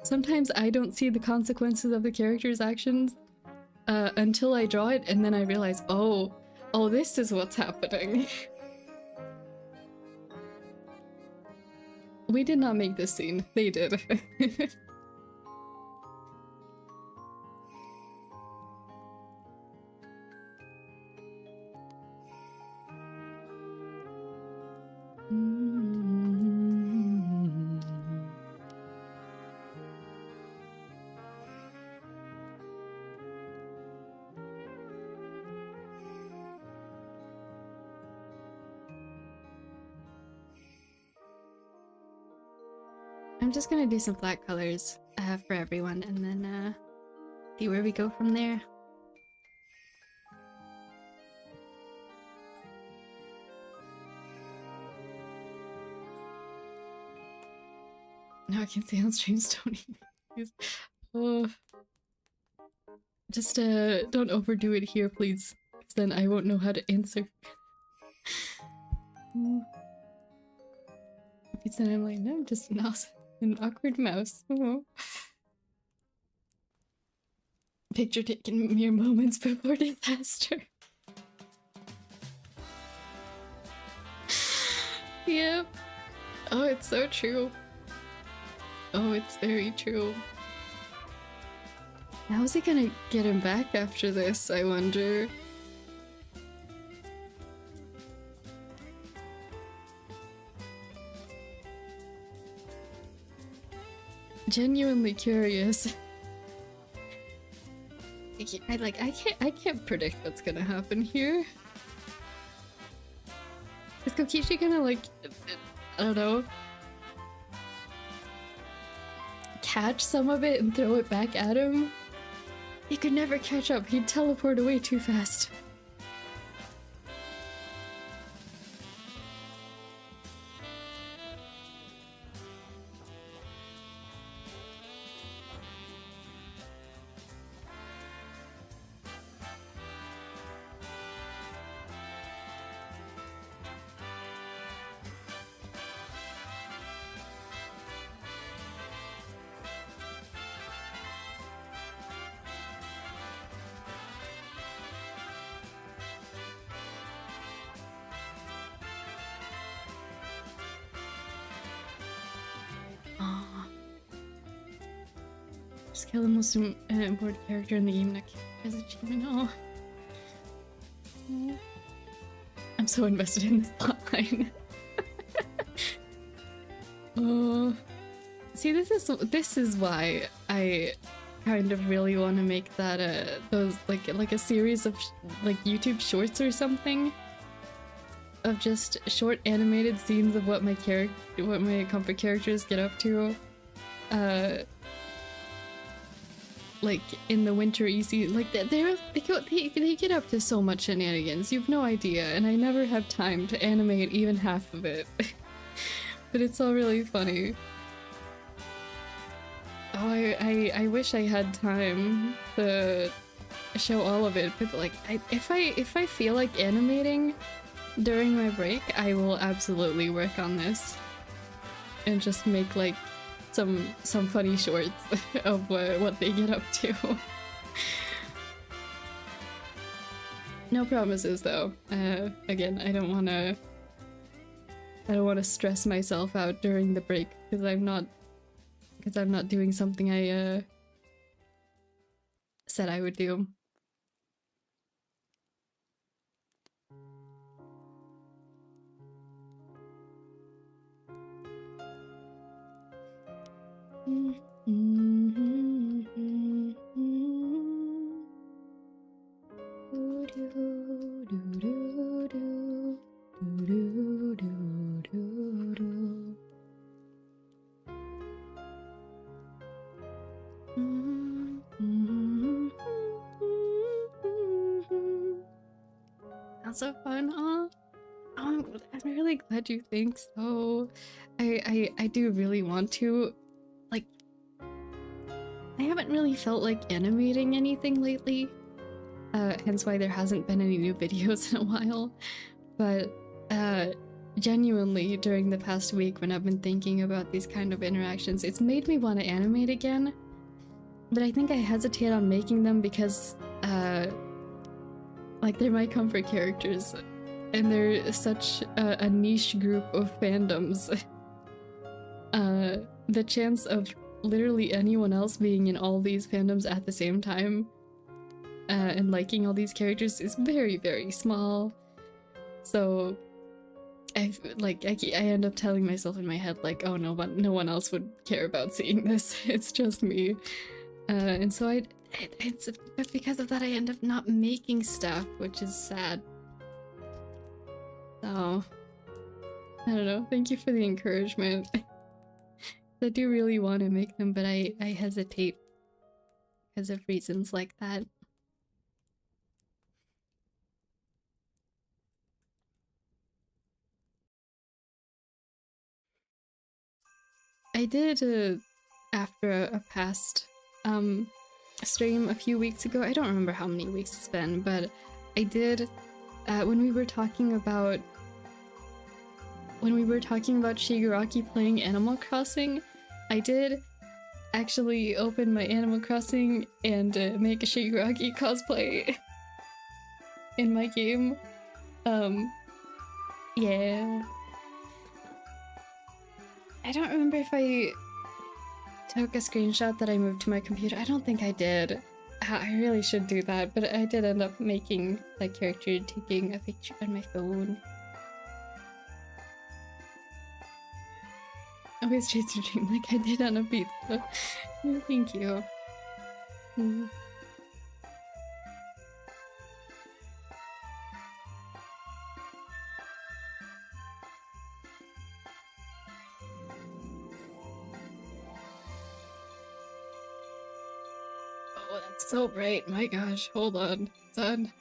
the consequences of the character's actions until I draw it, and then I realize, oh, this is what's happening. We did not make this scene, they did. I'm just gonna do some flat colors for everyone, and then see where we go from there. Now I can see on stream, Stony. Oh. Just don't overdo it here, please. then I won't know how to answer. Pizza, and I'm like, no, I'm just an awkward mouse. Oh. Picture taken mere moments before disaster. Yep. Oh, it's so true. Oh, it's very true. How is he gonna get him back after this, I wonder? Genuinely curious. I can't predict what's gonna happen here. Is Kokichi gonna like, I don't know, catch some of it and throw it back at him? He could never catch up, he'd teleport away too fast. Just kill the most important character in the game next as achievement. Oh. I'm so invested in this plotline. Oh. See, this is why I kind of really want to make that those like a series of like YouTube shorts or something, of just short animated scenes of what my comfort characters get up to. Like in the winter EC, like they get up to so much shenanigans, you've no idea, and I never have time to animate even half of it. But it's all really funny. Oh, I wish I had time to show all of it, but like if I feel like animating during my break, I will absolutely work on this and just make like some funny shorts of what they get up to. No promises though. Again, I don't want to stress myself out during the break because I'm not doing something I said I would do. Sounds so fun. Oh, I'm really glad you think so. I do really want to. Like, I haven't really felt like animating anything lately, hence why there hasn't been any new videos in a while, but genuinely during the past week when I've been thinking about these kind of interactions, it's made me want to animate again, but I think I hesitate on making them because like they're my comfort characters and they're such a niche group of fandoms. The chance of literally anyone else being in all these fandoms at the same time and liking all these characters is very, very small. So I end up telling myself in my head like, oh no, but no one else would care about seeing this. It's just me. And so but because of that I end up not making stuff, which is sad. So I don't know. Thank you for the encouragement. I do really want to make them, but I hesitate because of reasons like that. I did after a past stream a few weeks ago. I don't remember how many weeks it's been, but I did when we were talking about Shigaraki playing Animal Crossing, I did actually open my Animal Crossing and make a Shigaraki cosplay in my game. Yeah. I don't remember if I took a screenshot that I moved to my computer. I don't think I did. I really should do that, but I did end up making the character taking a picture on my phone. Always chase your dream like I did on a pizza. Thank you. Oh, that's so bright. My gosh, hold on, son.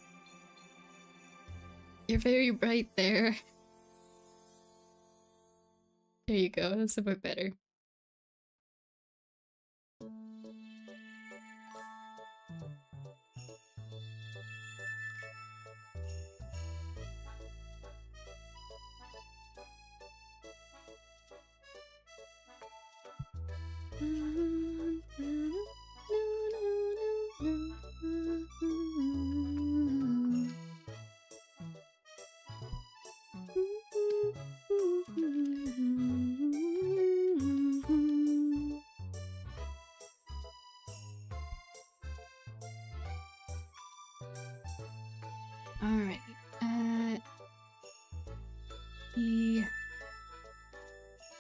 You're very bright there. There you go, that's a bit better. Alright,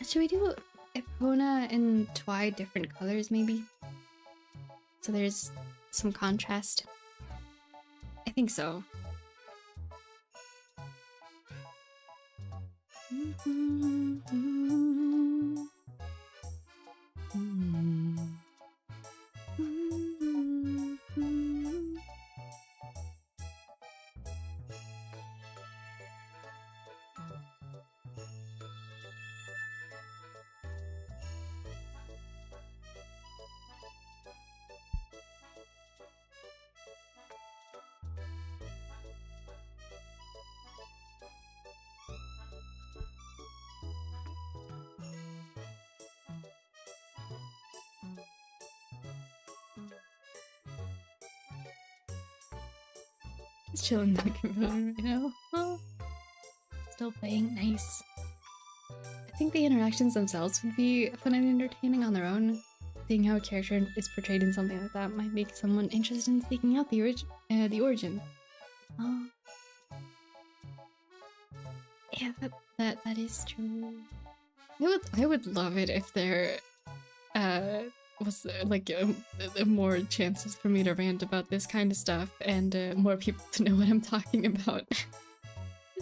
should we do Epona and Twi different colors, maybe? So there's some contrast. I think so. Just chilling in the computer right now. Oh. Still playing, nice. I think the interactions themselves would be fun and entertaining on their own. Seeing how a character is portrayed in something like that might make someone interested in seeking out the origin. Oh. Yeah, that is true. I would love it if there was like more chances for me to rant about this kind of stuff and more people to know what I'm talking about.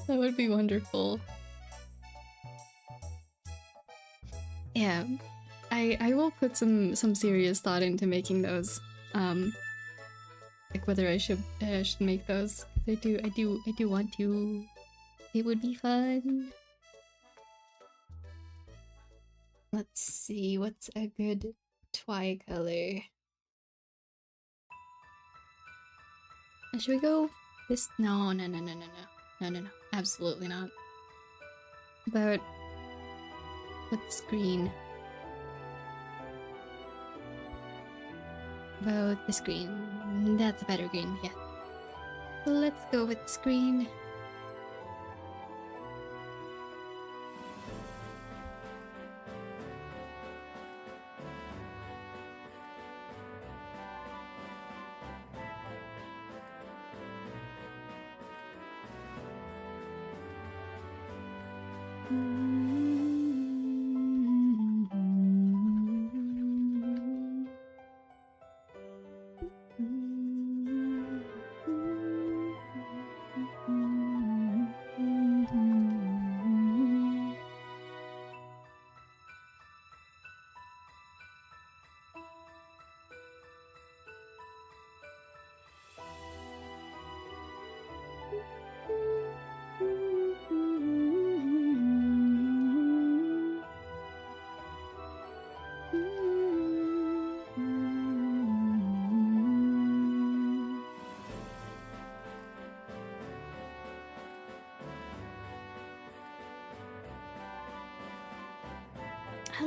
That would be wonderful. Yeah, I will put some serious thought into making those. Like whether I should make those. I do want to. It would be fun. Let's see, what's a good Twi color? Should we go this? No, absolutely not. But what's green? About this green. That's a better green, yeah. So let's go with this green.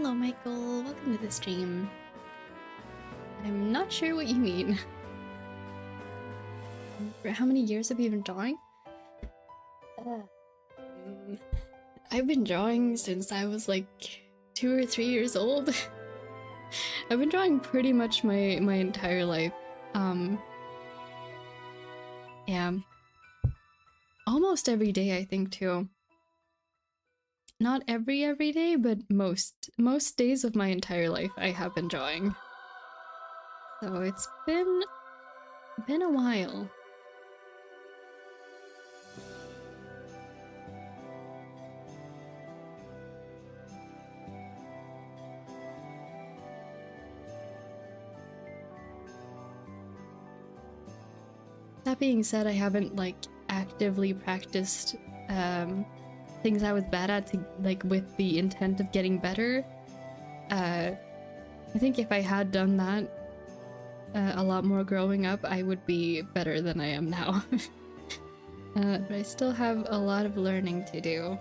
hello, Michael. Welcome to the stream. I'm not sure what you mean. For how many years have you been drawing? I've been drawing since I was like 2 or 3 years old. I've been drawing pretty much my entire life. Yeah. Almost every day, I think, too. Not every day, but most days of my entire life I have been drawing. So it's been a while. That being said, I haven't like actively practiced things I was bad at to, like, with the intent of getting better. I think if I had done that a lot more growing up, I would be better than I am now. But I still have a lot of learning to do.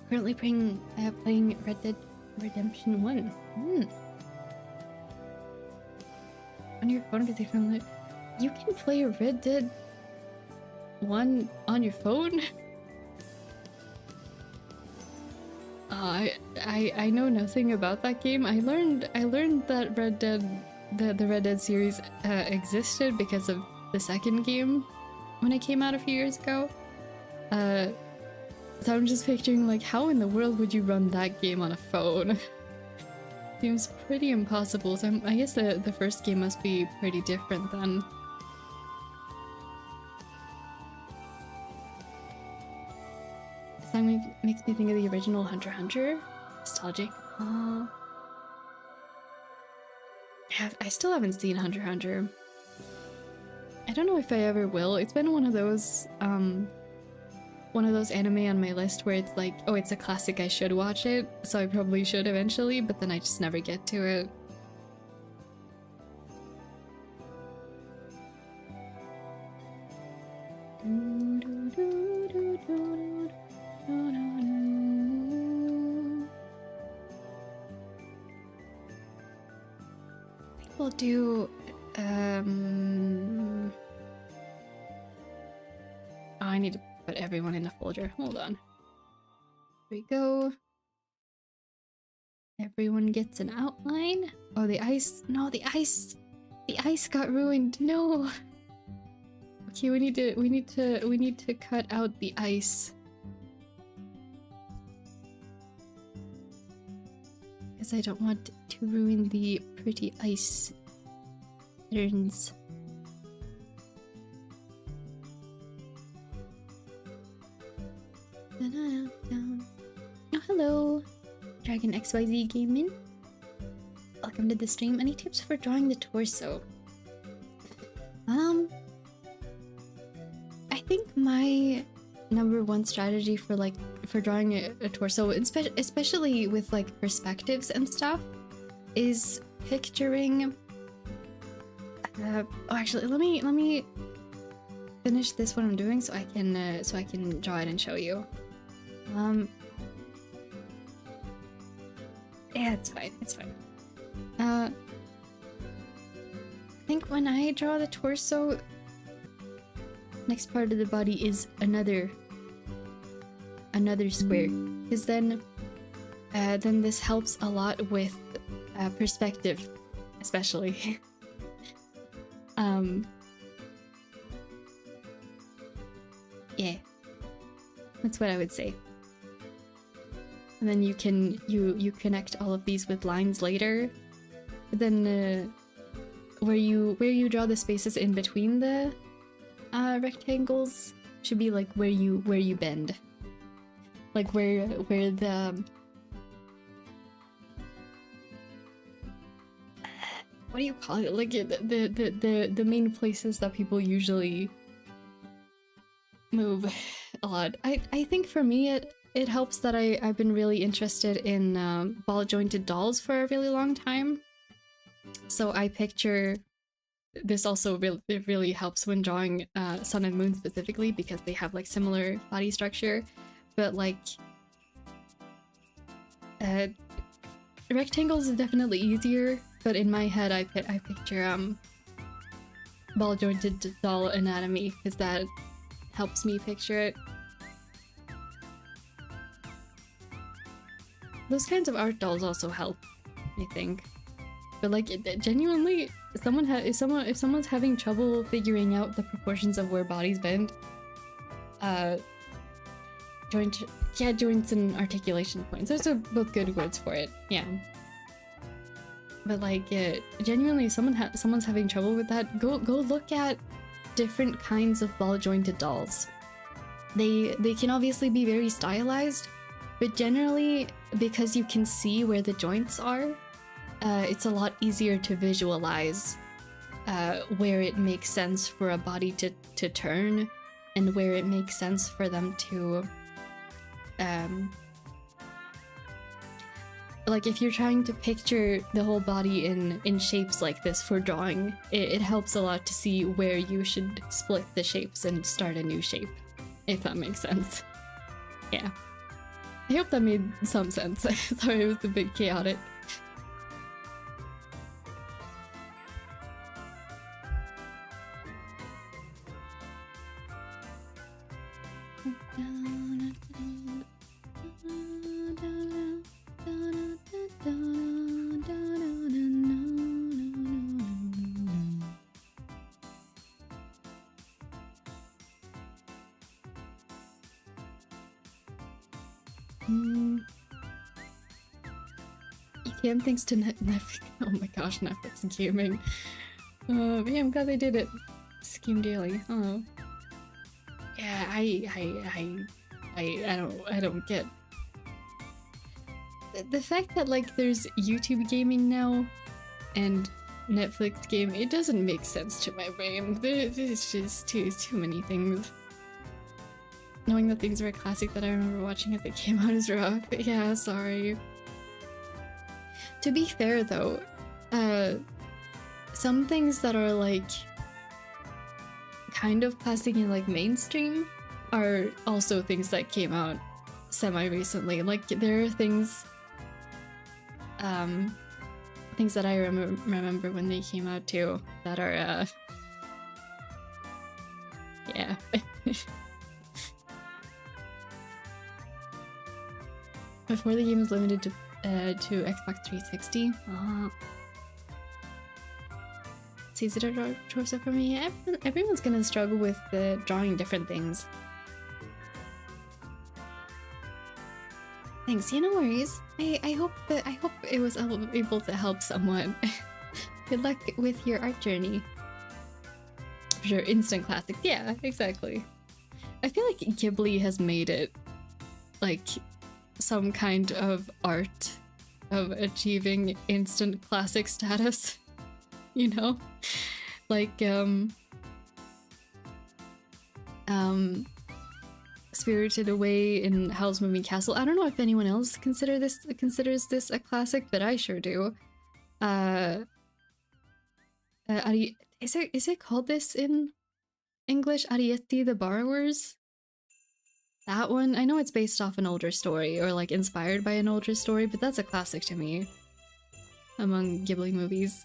Currently playing Red Dead Redemption 1. On your phone, because you can play Red Dead 1 on your phone? I know nothing about that game. I learned that Red Dead, the Red Dead series existed because of the second game when it came out a few years ago. So I'm just picturing, like, how in the world would you run that game on a phone? Seems pretty impossible, so I guess the first game must be pretty different then. This song makes me think of the original Hunter x Hunter. Nostalgic. I still haven't seen Hunter x Hunter. I don't know if I ever will. It's been one of those anime on my list where it's like, oh, it's a classic, I should watch it, so I probably should eventually, but then I just never get to it. I think we'll do, oh, I need to put everyone in a folder. Hold on. Here we go. Everyone gets an outline. Oh, the ice. No, the ice got ruined. No. Okay, we need to cut out the ice. Because I don't want to ruin the pretty ice patterns. Oh, hello, Dragon XYZ Gaming. Welcome to the stream. Any tips for drawing the torso? I think my #1 strategy for drawing a torso, especially with like perspectives and stuff, is picturing. Oh, actually, let me finish this what I'm doing so I can draw it and show you. Yeah, it's fine. I think when I draw the torso, next part of the body is another square, because then this helps a lot with perspective, especially. Yeah, that's what I would say. And then you connect all of these with lines later. But then where you draw the spaces in between the rectangles should be like where you bend, like where the what do you call it? Like the main places that people usually move a lot. I think for me it helps that I've been really interested in ball jointed dolls for a really long time. So I picture this also it really helps when drawing Sun and Moon specifically because they have like similar body structure, but like rectangles is definitely easier. But in my head, I picture ball jointed doll anatomy because that helps me picture it. Those kinds of art dolls also help, I think. But like genuinely, if someone's having trouble figuring out the proportions of where bodies bend, joints and articulation points. Those are both good words for it. Yeah. But like, genuinely, if someone's having trouble with that, go look at different kinds of ball jointed dolls. They can obviously be very stylized, but generally, because you can see where the joints are, it's a lot easier to visualize where it makes sense for a body to turn, and where it makes sense for them to like if you're trying to picture the whole body in shapes like this for drawing, it helps a lot to see where you should split the shapes and start a new shape, if that makes sense. Yeah. I hope that made some sense. Sorry, it was a bit chaotic. ETM thanks to Netflix. Oh my gosh, Netflix gaming. Yeah, I'm glad they did it. Scheme daily. Oh. Yeah, I don't get the fact that like there's YouTube gaming now and Netflix game. It doesn't make sense to my brain. There's just too many things. Knowing that things are a classic that I remember watching as they came out is rough. But yeah, sorry. To be fair though, some things that are like kind of classic and like mainstream are also things that came out semi-recently. Like there are things things that I remember when they came out too that are yeah. Before the game was limited to Xbox 360. It's easy to draw torso for me. Everyone's gonna struggle with drawing different things. Thanks, yeah, no worries. I hope it was able to help someone. Good luck with your art journey. For sure, instant classic. Yeah, exactly. I feel like Ghibli has made it like some kind of art of achieving instant classic status, you know? Like Spirited Away in Howl's Moving Castle. I don't know if anyone else considers this a classic, but I sure do. Is it called this in English? Arietti the Borrowers? That one? I know it's based off an older story, or like inspired by an older story, but that's a classic to me among Ghibli movies.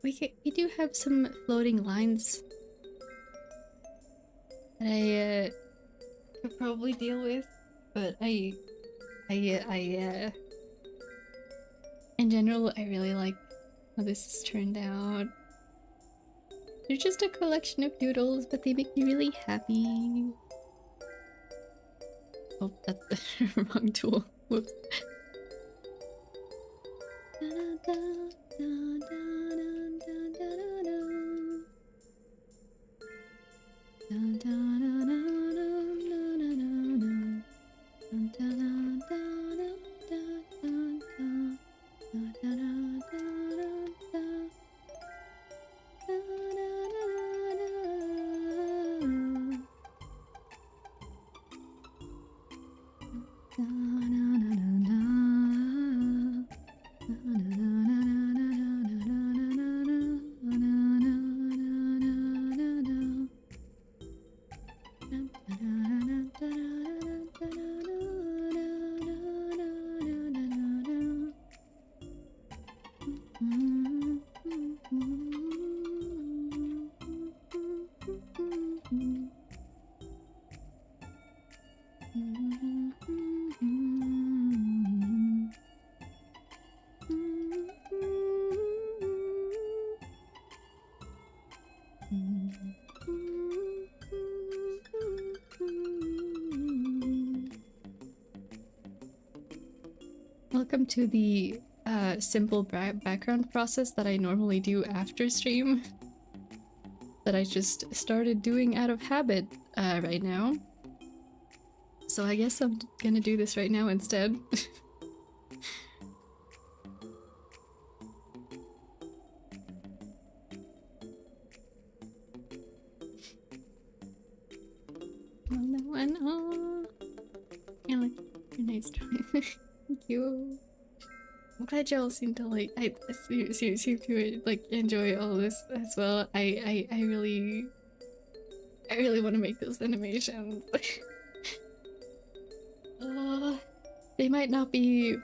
we do have some floating lines that I could probably deal with, but I in general I really like how this has turned out. They're just a collection of doodles, but they make me really happy. Oh, that's the wrong tool. Whoops. Welcome to the simple background process that I normally do after stream, that I just started doing out of habit right now. So I guess I'm gonna do this right now instead. Oh, yeah, like, you're nice. Thank you. I'm glad y'all seem to like. I seem to like enjoy all this as well. I really want to make those animations. They might not be.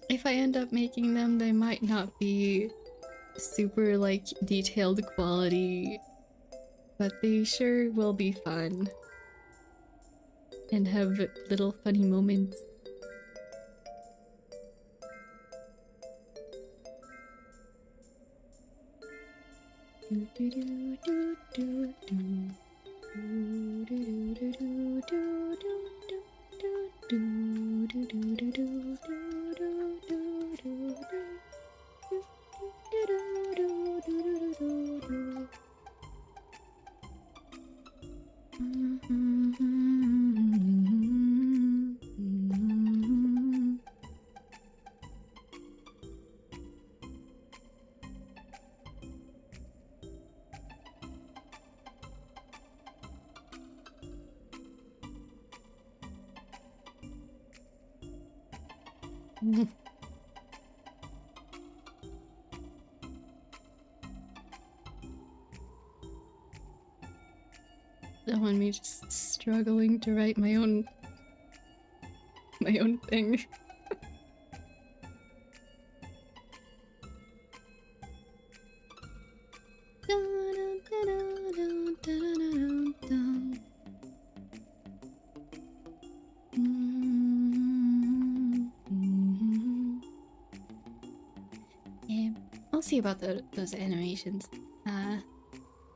If I end up making them, they might not be super like detailed quality, but they sure will be fun and have little funny moments. Don't want me just struggling to write my own thing. Yeah, I'll see about those animations.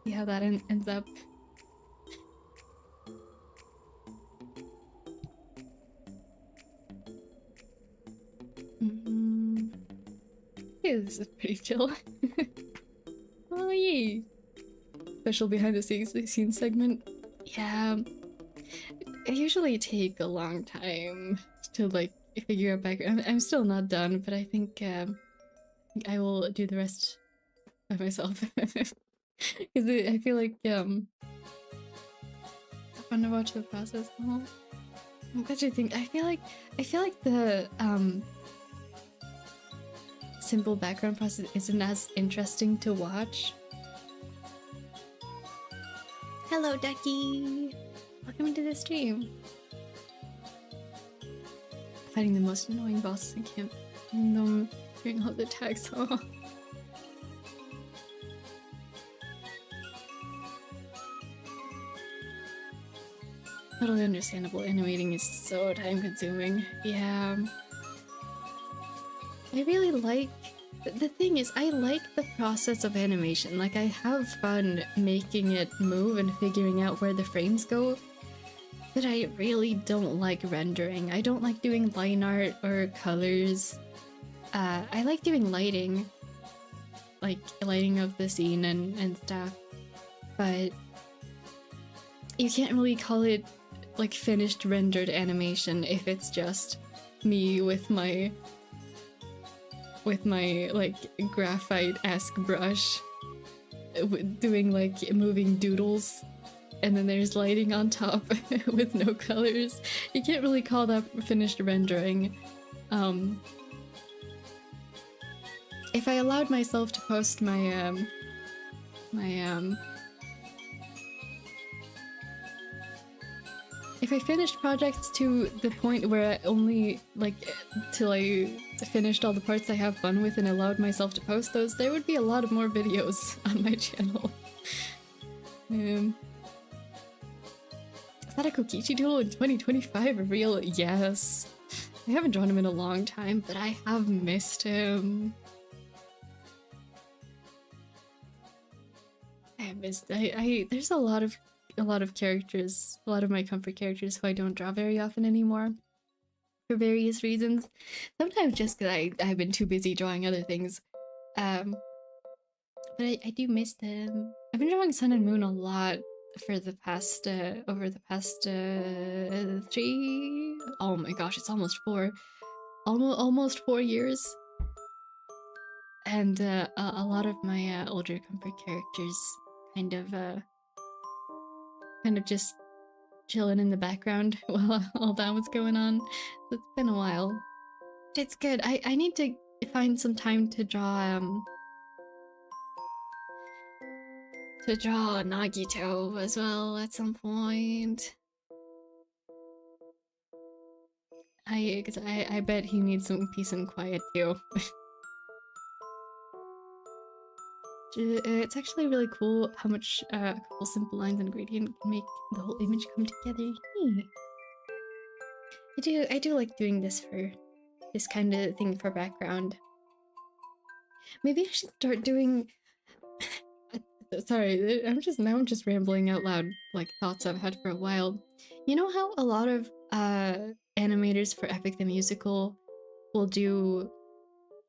See how that ends up. Yeah, this is pretty chill. Oh yay! Special behind the scenes segment. Yeah, I usually take a long time to like figure out background. I'm still not done, but I think I will do the rest by myself because I feel like fun to watch the process. Oh, I'm glad you think. I feel like the simple background process isn't as interesting to watch. Hello, Ducky. Welcome to the stream. Fighting the most annoying bosses in camp. And them doing all the attacks. Oh. Totally understandable. Animating is so time consuming. Yeah. I really like... The thing is, I like the process of animation. Like, I have fun making it move and figuring out where the frames go, but I really don't like rendering. I don't like doing line art or colors. I like doing lighting. Like, lighting of the scene and stuff. But you can't really call it, like, finished rendered animation if it's just me with my like graphite-esque brush doing like moving doodles, and then there's lighting on top with no colors. You can't really call that finished rendering. If I allowed myself to post my if I finished projects to the point where I only, like, till I finished all the parts I have fun with and allowed myself to post those, there would be a lot of more videos on my channel. Is that a Kokichi doodle in 2025 real? Yes. I haven't drawn him in a long time, but I have missed him. There's a lot of characters, a lot of my comfort characters who I don't draw very often anymore for various reasons. Sometimes just because I've been too busy drawing other things. But I do miss them. I've been drawing Sun and Moon a lot for the past, over the past 3... Oh my gosh, it's almost 4. Almost 4 years. And a lot of my older comfort characters kind of just chilling in the background while all that was going on. So it's been a while. But it's good. I need to find some time to draw Nagito as well at some point. Because I bet he needs some peace and quiet too. It's actually really cool how much a couple simple lines and gradient can make the whole image come together. I do like doing this for this kind of thing for background. Maybe I should start doing... Sorry, I'm just rambling out loud, like thoughts I've had for a while. You know how a lot of animators for Epic the Musical will do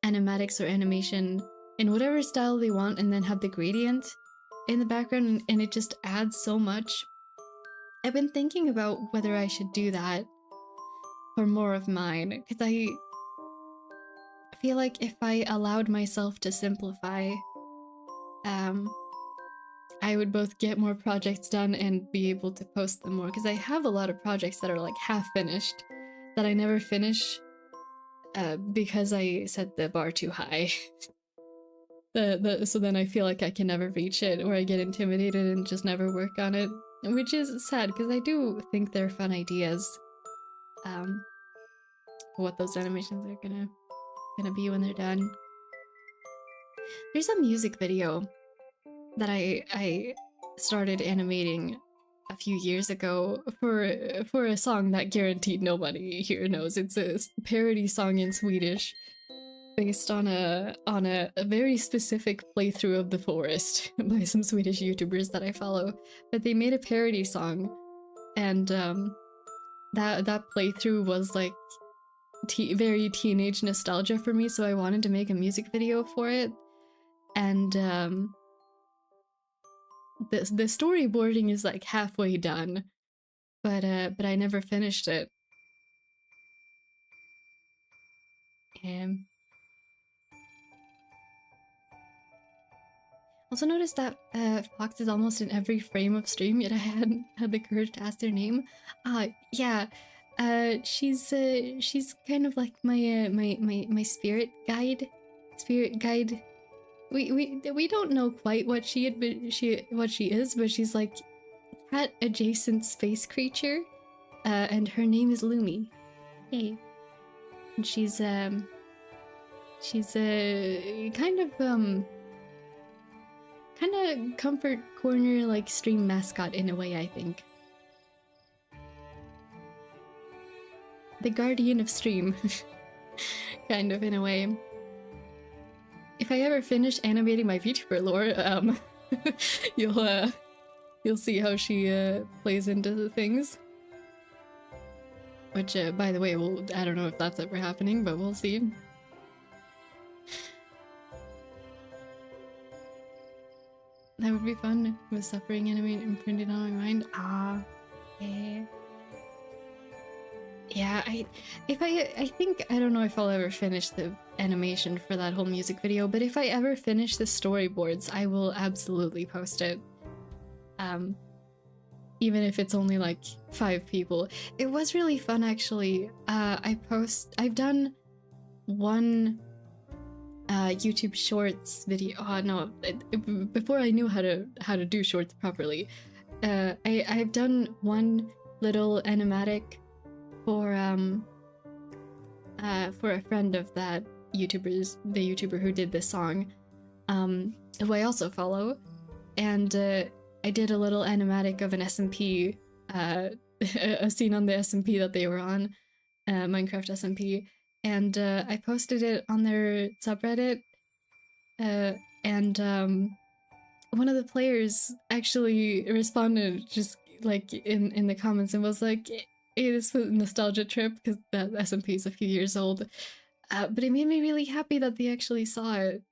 animatics or animation in whatever style they want and then have the gradient in the background, and it just adds so much? I've been thinking about whether I should do that for more of mine, because I feel like if I allowed myself to simplify, I would both get more projects done and be able to post them more, because I have a lot of projects that are like half finished that I never finish because I set the bar too high. So then I feel like I can never reach it, or I get intimidated and just never work on it, which is sad because I do think they're fun ideas. What those animations are gonna be when they're done. There's a music video that I started animating a few years ago for a song that guaranteed nobody here knows. It's a parody song in Swedish based on a very specific playthrough of The Forest by some Swedish YouTubers that I follow. But they made a parody song, and that playthrough was like very teenage nostalgia for me, so I wanted to make a music video for it. And the storyboarding is like halfway done, but I never finished it. Also noticed that Fox is almost in every frame of stream, yet I hadn't had the courage to ask their name. Yeah. She's kind of like my spirit guide. Spirit guide. We don't know quite what she is, but she's like cat adjacent space creature. And her name is Lumi. Hey. And she's kind of comfort corner, like stream mascot in a way, I think. the guardian of stream, kind of in a way. If I ever finish animating my VTuber lore, you'll see how she plays into the things. Which, by the way, I don't know if that's ever happening, but we'll see. That would be fun. With suffering animated imprinted on my mind. Ah, yeah. Yeah, I think, I don't know if I'll ever finish the animation for that whole music video, but if I ever finish the storyboards, I will absolutely post it. Even if it's only like 5 people. It was really fun, actually. I've done one YouTube Shorts video. Oh no, before I knew how to do shorts properly. I've done one little animatic for a friend of that the YouTuber who did this song, who I also follow, and I did a little animatic of an SMP, a scene on the SMP that they were on, Minecraft SMP, and I posted it on their subreddit, and one of the players actually responded just like in the comments and was like, hey, this was a nostalgia trip because that SMP is a few years old, but it made me really happy that they actually saw it.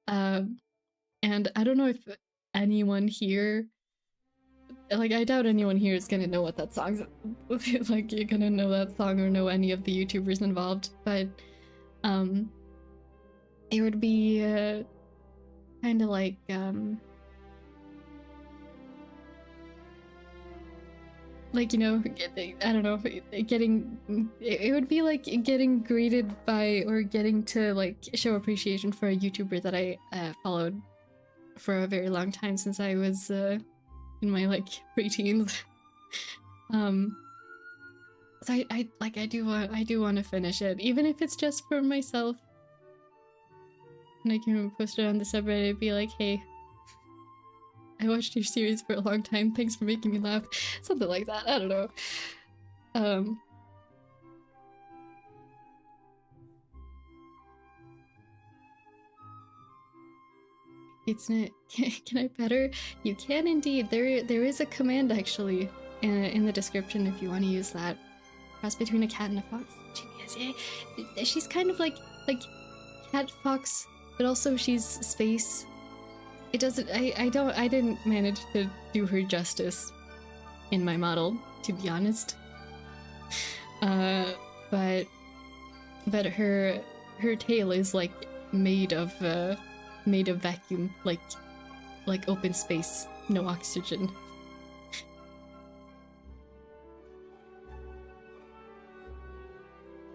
And I don't know if anyone here, like, I doubt anyone here is gonna know what that song's like. You're gonna know that song or know any of the YouTubers involved, but it would be kind of like you know, I don't know, it would be like getting greeted by, or getting to like show appreciation for a YouTuber that I followed for a very long time, since I was in my like preteens. So I do want to finish it, even if it's just for myself, and I can post it on the subreddit and be like, hey, I watched your series for a long time, thanks for making me laugh. Something like that, I don't know. It's not, can I better? You can indeed. There is a command actually in the description if you want to use that. Cross between a cat and a fox. Genius, yeah. She's kind of like cat fox, but also she's space. It doesn't. I didn't manage to do her justice in my model, to be honest. But her tail is like made of vacuum, like open space, no oxygen.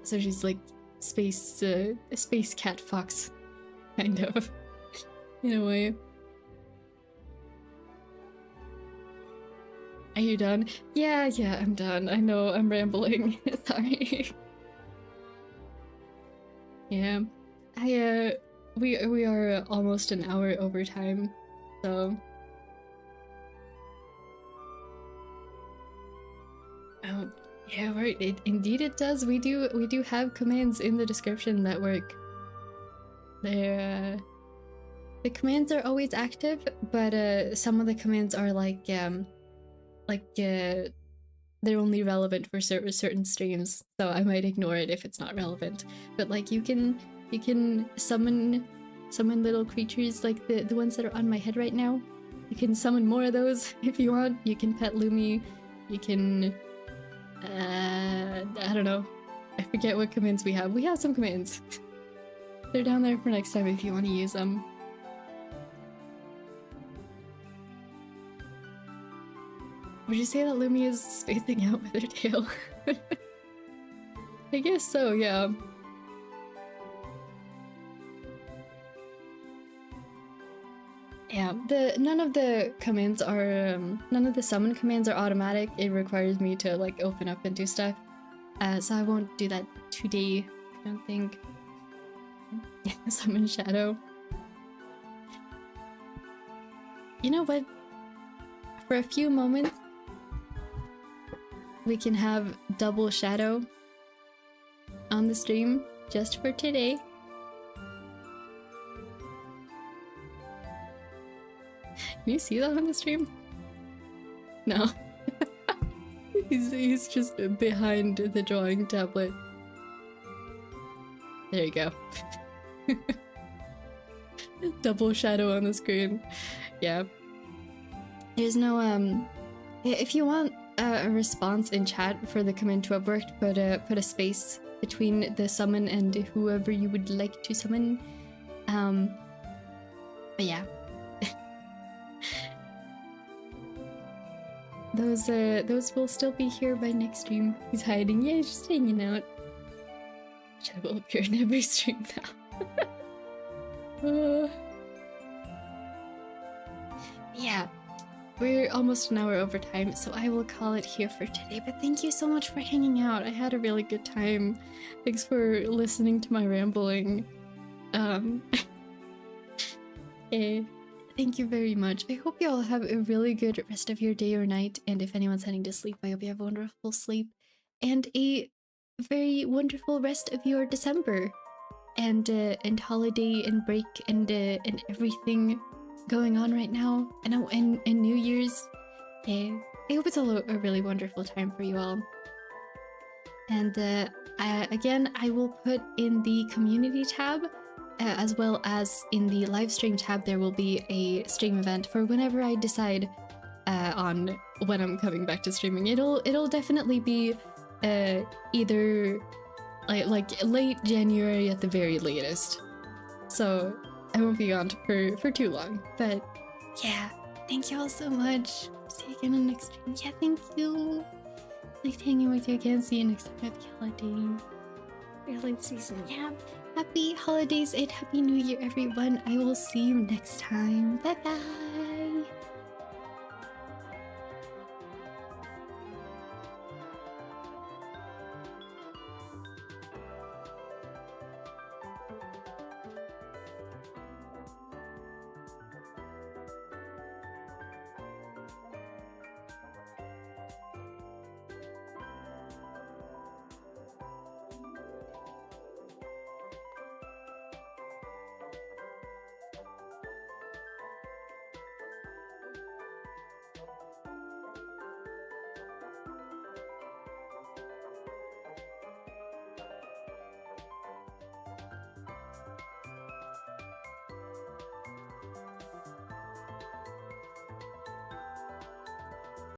So she's like space cat fox, kind of, in a way. Are you done? Yeah, I'm done. I know I'm rambling. Sorry. Yeah, we are almost an hour over time, so. Oh, yeah, right. Indeed, it does. We do have commands in the description that work. The commands are always active, but some of the commands are like they're only relevant for certain streams, so I might ignore it if it's not relevant. But like you can summon little creatures like the ones that are on my head right now. You can summon more of those if you want. You can pet Lumi. You can I don't know. I forget what commands we have. We have some commands. They're down there for next time if you want to use them. Would you say that Lumi is spacing out with her tail? I guess so, yeah. Yeah, none of the commands are, none of the summon commands are automatic. It requires me to like open up and do stuff. So I won't do that today, I don't think. Summon Shadow. You know what? For a few moments, we can have double Shadow on the stream just for today. Can you see that on the stream? No. he's just behind the drawing tablet. There you go. Double shadow on the screen. Yeah. There's no if you want a response in chat for the command to have worked, put a space between the summon and whoever you would like to summon. But yeah. Those will still be here by next stream. He's hiding. Yeah, he's just hanging out. Which I will appear in every stream now. Yeah, we're almost an hour over time, so I will call it here for today. But thank you so much for hanging out. I had a really good time. Thanks for listening to my rambling. Thank you very much. I hope you all have a really good rest of your day or night, and if anyone's heading to sleep, I hope you have a wonderful sleep and a very wonderful rest of your December and holiday and break and everything going on right now, and New Year's. I hope it's a really wonderful time for you all. And again, I will put in the community tab as well as in the live stream tab, there will be a stream event for whenever I decide on when I'm coming back to streaming. It'll definitely be either like late January at the very latest. So I won't be on for too long. But yeah, thank you all so much. See you again in the next stream. Yeah, thank you. Nice hanging with you again. See you next time. Happy holiday. Early season. Yeah. Happy holidays and Happy New Year, everyone. I will see you next time. Bye bye.